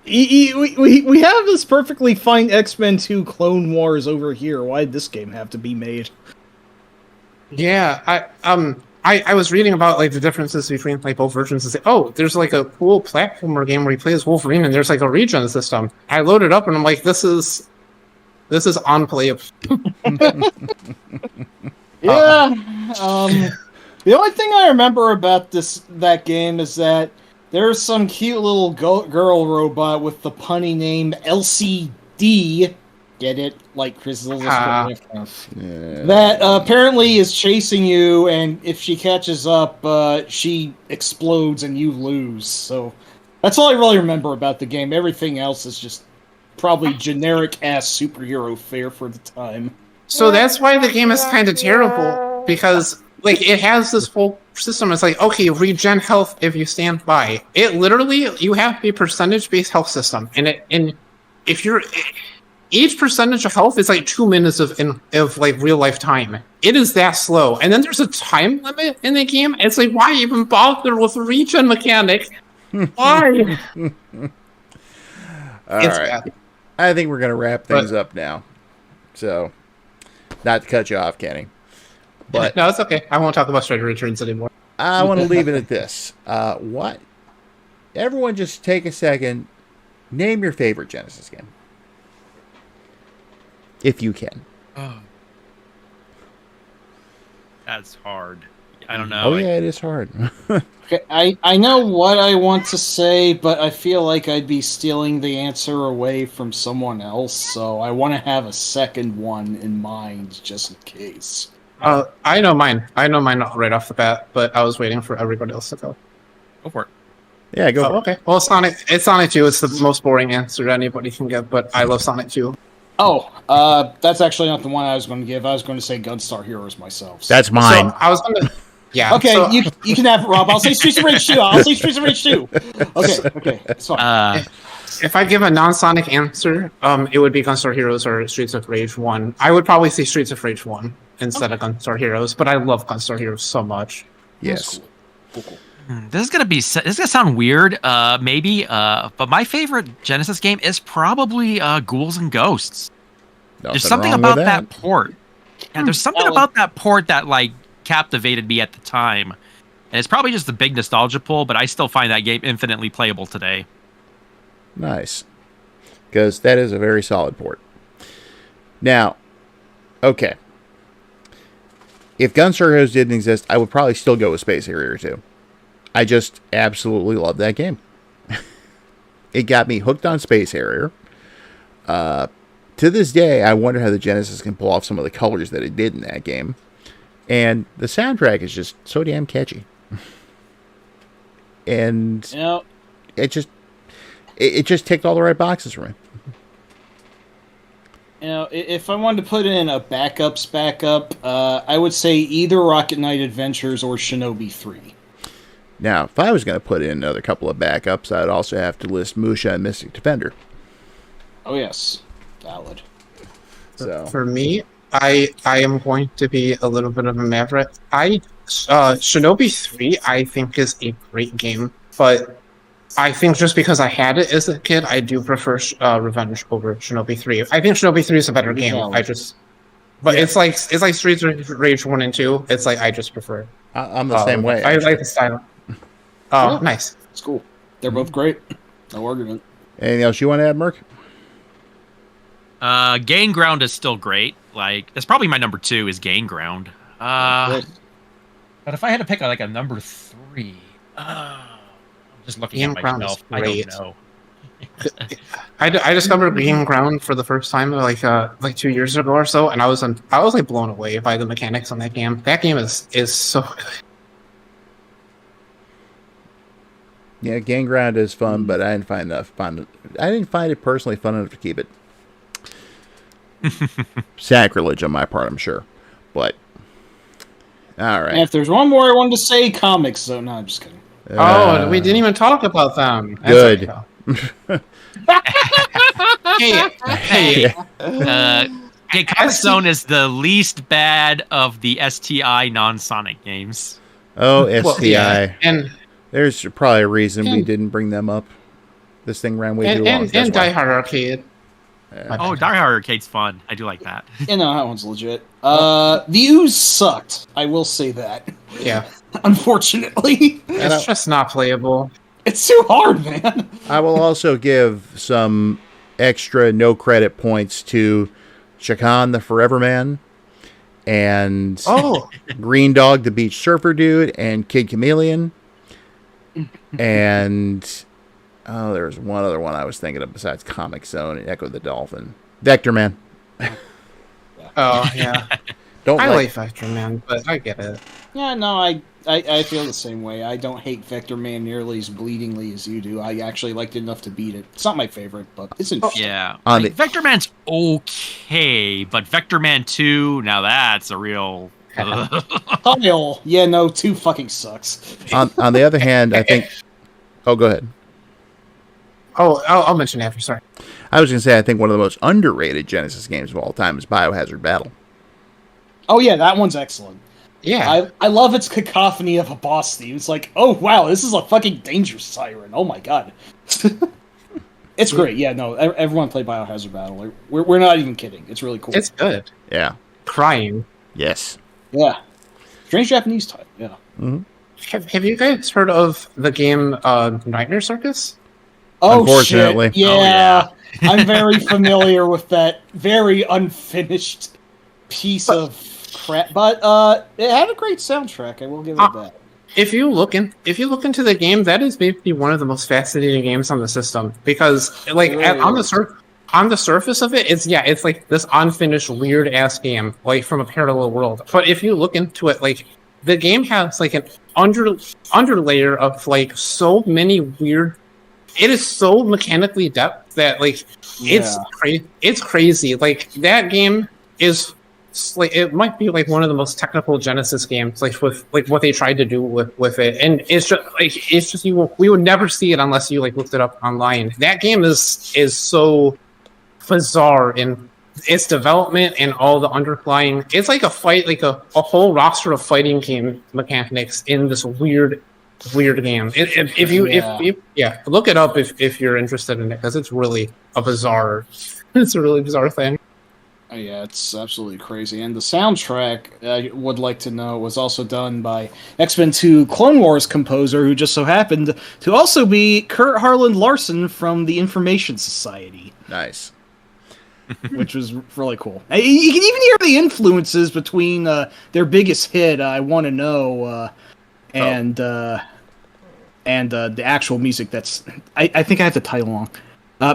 We have this perfectly fine X-Men 2 Clone Wars over here. Why did this game have to be made? Yeah, I was reading about like the differences between like both versions and say, oh, there's like a cool platformer game where you play as Wolverine and there's like a regen system. I loaded up and I'm like, this is unplayable. Yeah. The only thing I remember about that game is that there's some cute little girl robot with the punny name LCD. Get it? Like Crystal's that apparently is chasing you, and if she catches up, she explodes and you lose. So that's all I really remember about the game. Everything else is just probably generic ass superhero fare for the time. So that's why the game is kind of terrible, because like it has this whole system. It's like, okay, regen health if you stand by. It literally, you have a percentage based health system, and if you're each percentage of health is like 2 minutes of like real life time. It is that slow, and then there's a time limit in the game. It's like, why even bother with a regen mechanic? Why? All right. I think we're gonna wrap things up now. So, not to cut you off, Kenny, but no, it's okay. I won't talk about Strider Returns anymore. I want to leave it at this. Everyone, just take a second. Name your favorite Genesis game. If you can. Oh. That's hard. I don't know. Oh, yeah, it is hard. Okay, I know what I want to say, but I feel like I'd be stealing the answer away from someone else, so I want to have a second one in mind, just in case. I know mine. Right off the bat, but I was waiting for everybody else to go. Go for it. Yeah, go for it. Okay. Well, Sonic 2. It's the most boring answer anybody can get, but I love Sonic 2. Oh, that's actually not the one I was going to give. I was going to say Gunstar Heroes myself. That's mine. So I was going to... Yeah. Okay, so, you can have it, Rob. I'll say Streets of Rage 2. Okay, it's fine. If I give a non-Sonic answer, it would be Gunstar Heroes or Streets of Rage 1. I would probably say Streets of Rage 1 instead of Gunstar Heroes, but I love Gunstar Heroes so much. Yes. Cool. This is gonna sound weird, maybe. But my favorite Genesis game is probably Ghouls and Ghosts. There's something about that port. Yeah, there's something about that port that like captivated me at the time, and it's probably just a big nostalgia pull. But I still find that game infinitely playable today. Nice, because that is a very solid port. Now, okay, if Gunstar Heroes didn't exist, I would probably still go with Space Harrier 2. I just absolutely love that game. It got me hooked on Space Harrier. To this day, I wonder how the Genesis can pull off some of the colors that it did in that game. And the soundtrack is just so damn catchy. And it just ticked all the right boxes for me. You know, if I wanted to put in a backup, I would say either Rocket Knight Adventures or Shinobi 3. Now, if I was going to put in another couple of backups, I'd also have to list Musha and Mystic Defender. Oh, yes. Valid. So for me, I am going to be a little bit of a maverick. Shinobi 3, I think, is a great game, but I think just because I had it as a kid, I do prefer Revenge over Shinobi 3. I think Shinobi 3 is a better game. It's like Streets of Rage 1 and 2. It's like I just prefer. I'm the same way. I like the style. Oh, nice. It's cool. They're both great. No argument. Anything else you want to add, Merc? Gain Ground is still great. Like, that's probably my number 2 is Gain Ground. But if I had to pick like a number 3, I'm just looking Gain at Ground myself. is great. I don't know. I discovered Gain Ground for the first time like 2 years ago or so, and I was like blown away by the mechanics on that game. That game is so good. Yeah, Gain Ground is fun, but I didn't find it personally fun enough to keep it. Sacrilege on my part, I'm sure. But all right. And if there's one more I wanted to say, comics. So no, I'm just kidding. We didn't even talk about them. That's Good. Hey. Comic Zone is the least bad of the STI non-Sonic games. Oh, STI. Well, yeah. And there's probably a reason we didn't bring them up. This thing ran way too long. And Die Hard Arcade. Oh, Die Hard Arcade's fun. I do like that. You know, that one's legit. The Ooze sucked. I will say that. Yeah, Unfortunately, it's just not playable. it's too hard, man. I will also give some extra no credit points to Shakan the Forever Man and Oh, Green Dog the Beach Surfer Dude and Kid Chameleon. And there's one other one I was thinking of besides Comic Zone and Echo the Dolphin. Vector Man. oh yeah. Don't I like like Vector Man, but I get it. Yeah, no, I feel the same way. I don't hate Vector Man nearly as bleedingly as you do. I actually liked it enough to beat it. It's not my favorite, but it's interesting. Yeah. On Like, the- Vector Man's okay, but Vector Man 2, now that's a real. Kyle, yeah, no, 2 fucking sucks. on the other hand, I think. Oh, go ahead. Oh, I'll mention after. Sorry. I was going to say I think one of the most underrated Genesis games of all time is Biohazard Battle. Oh yeah, that one's excellent. Yeah. I love its cacophony of a boss theme. It's like, oh wow, this is a fucking danger siren. Oh my god. It's great. Yeah, no, everyone play Biohazard Battle. Like, we're not even kidding. It's really cool. It's good. Yeah. Crying. Yes. Yeah. Strange Japanese type, yeah. Have you guys heard of the game Nightmare Circus? Oh, Unfortunately. shit. Yeah. Oh, yeah. I'm very familiar with that very unfinished piece of crap. But it had a great soundtrack, I will give it that. If you look into the game, that is maybe one of the most fascinating games on the system because, like, It really on the surface of it, it's like this unfinished weird ass game, like from a parallel world. But if you look into it, like the game has like an underlayer of like so many weird. It is so mechanically depth that like it's crazy. Like that game is. Like it might be like one of the most technical Genesis games, like with like what they tried to do with it, and it's just we would never see it unless you like looked it up online. That game is so bizarre in its development and all the underlying. It's like a fight, like a whole roster of fighting game mechanics in this weird game. If you look it up if you're interested in it because it's really a bizarre thing. Oh, yeah, it's absolutely crazy. And the soundtrack, I would like to know, was also done by X-Men 2 Clone Wars composer, who just so happened to also be Kurt Harland Larson from the Information Society, Nice. which was really cool. You can even hear the influences between their biggest hit, I Want to Know, and the actual music that's... I think I have the title wrong.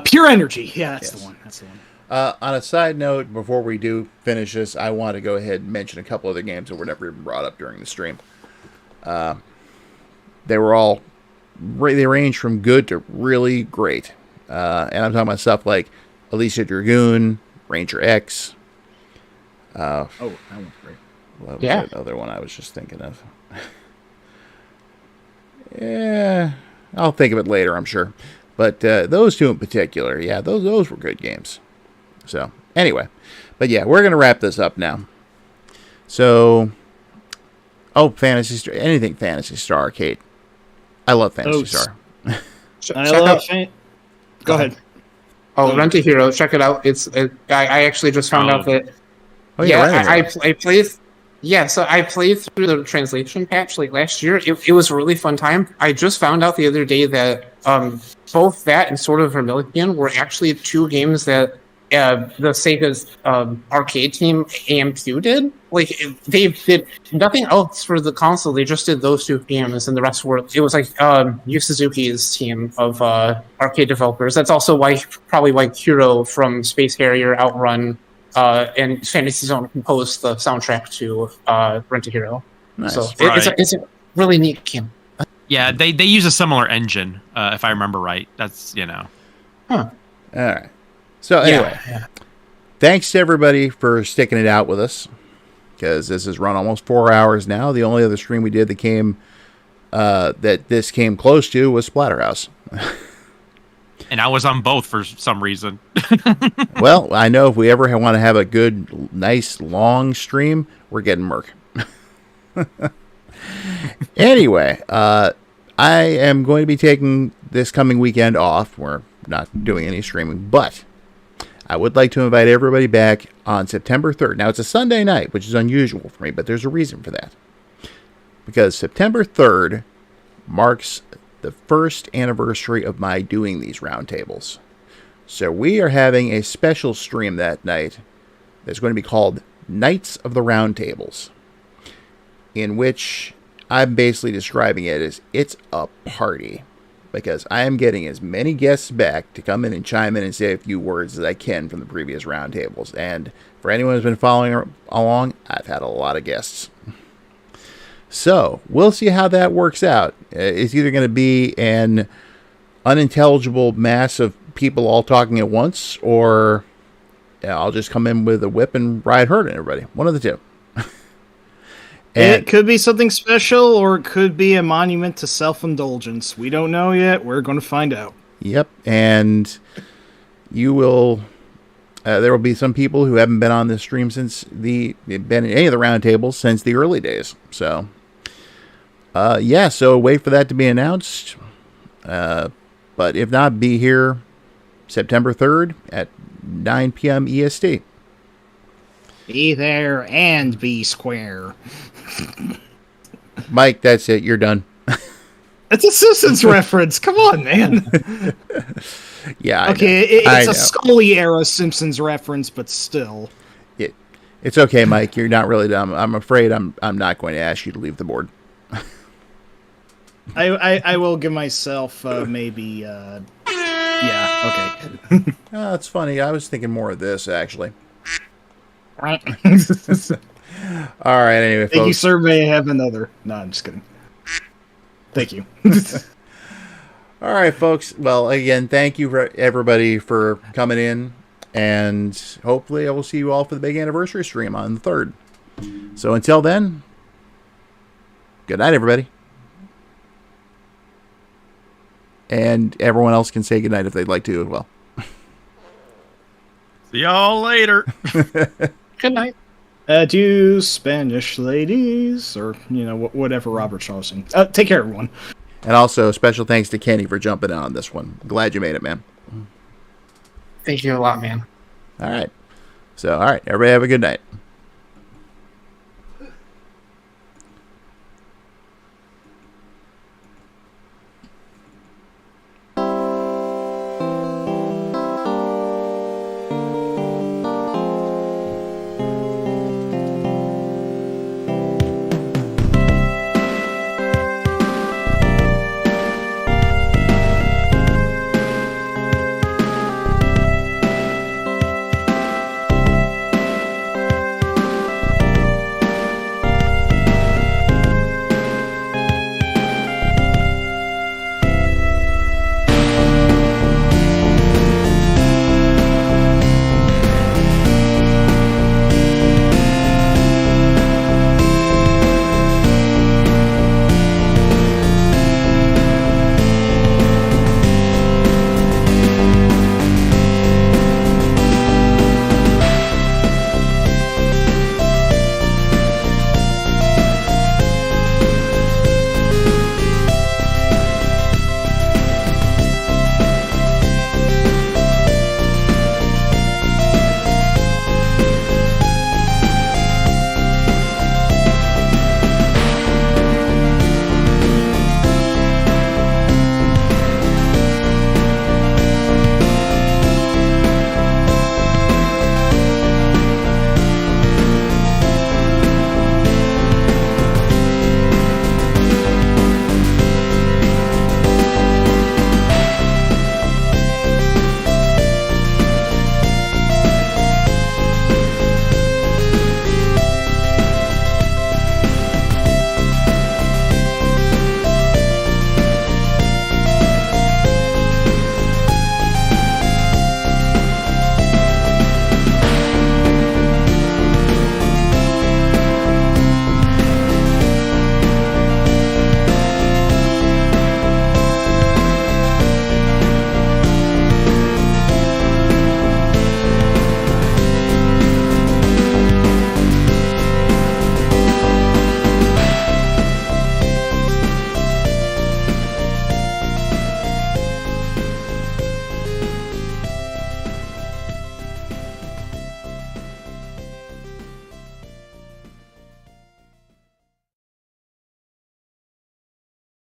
Pure Energy. Yeah, that's the one. That's the one. On a side note, before we do finish this, I want to go ahead and mention a couple other games that were never even brought up during the stream. They range from good to really great. And I'm talking about stuff like Alicia Dragoon, Ranger X. Oh, that one's great. What was that other one I was just thinking of? Yeah, I'll think of it later, I'm sure. But those two in particular, yeah, those were good games. So, anyway. But yeah, we're going to wrap this up now. So, Phantasy Star, anything Phantasy Star Arcade. I love Phantasy Star. Go ahead. Oh, Rent a Hero, check it out. I actually just found out that. Oh, yeah, I played. Yeah, so I played through the translation patch like last year. It was a really fun time. I just found out the other day that both that and Sword of Vermilion were actually 2 games that the Sega's arcade team AM2 did. Like they did nothing else for the console. They just did those 2 games, and the rest were. It was like Yu Suzuki's team of arcade developers. That's also probably why Hero from Space Harrier, Outrun, and Fantasy Zone composed the soundtrack to Rent a Hero. Nice. So it's a really neat game. Yeah, they use a similar engine, if I remember right. That's All right. So anyway, thanks to everybody for sticking it out with us, because this has run almost 4 hours now. The only other stream we did that this came close to was Splatterhouse. And I was on both for some reason. Well, I know if we ever want to have a good, nice, long stream, we're getting Merc. Anyway, I am going to be taking this coming weekend off. We're not doing any streaming, but I would like to invite everybody back on September 3rd. Now, it's a Sunday night, which is unusual for me, but there's a reason for that. because September 3rd marks the first anniversary of my doing these roundtables. So we are having a special stream that night that's going to be called Knights of the Roundtables, in which I'm basically describing it as it's a party, because I am getting as many guests back to come in and chime in and say a few words as I can from the previous roundtables. And for anyone who's been following along, I've had a lot of guests. So we'll see how that works out. It's either going to be an unintelligible mass of people all talking at once, or I'll just come in with a whip and ride herd on everybody. One of the two. It could be something special, or it could be a monument to self-indulgence. We don't know yet. We're going to find out. Yep, and you will. There will be some people who haven't been on this stream since been in any of the roundtables since the early days. So, so wait for that to be announced. But if not, be here September 3rd at 9 p.m. EST. Be there and be square. Mike, that's it. You're done. It's a Simpsons reference. Come on, man. Yeah. Okay, it's a Scully era Simpsons reference, but still. It's okay, Mike. You're not really dumb. I'm afraid I'm not going to ask you to leave the board. I will give myself maybe. Yeah. Okay. That's funny. I was thinking more of this actually. All right. Anyway, Thank you, folks. sir. May I have another? No, I'm just kidding. Thank you. All right, folks. Well, again, thank you for everybody for coming in, and hopefully I will see you all for the big anniversary stream on the 3rd. So until then, good night, everybody. And everyone else can say good night if they'd like to as well. See y'all later. Good night. Adieu, Spanish ladies, or whatever Robert Shaw was saying. Take care, everyone. And also, special thanks to Kenny for jumping in on this one. Glad you made it, man. Thank you a lot, man. All right. So, all right, everybody have a good night.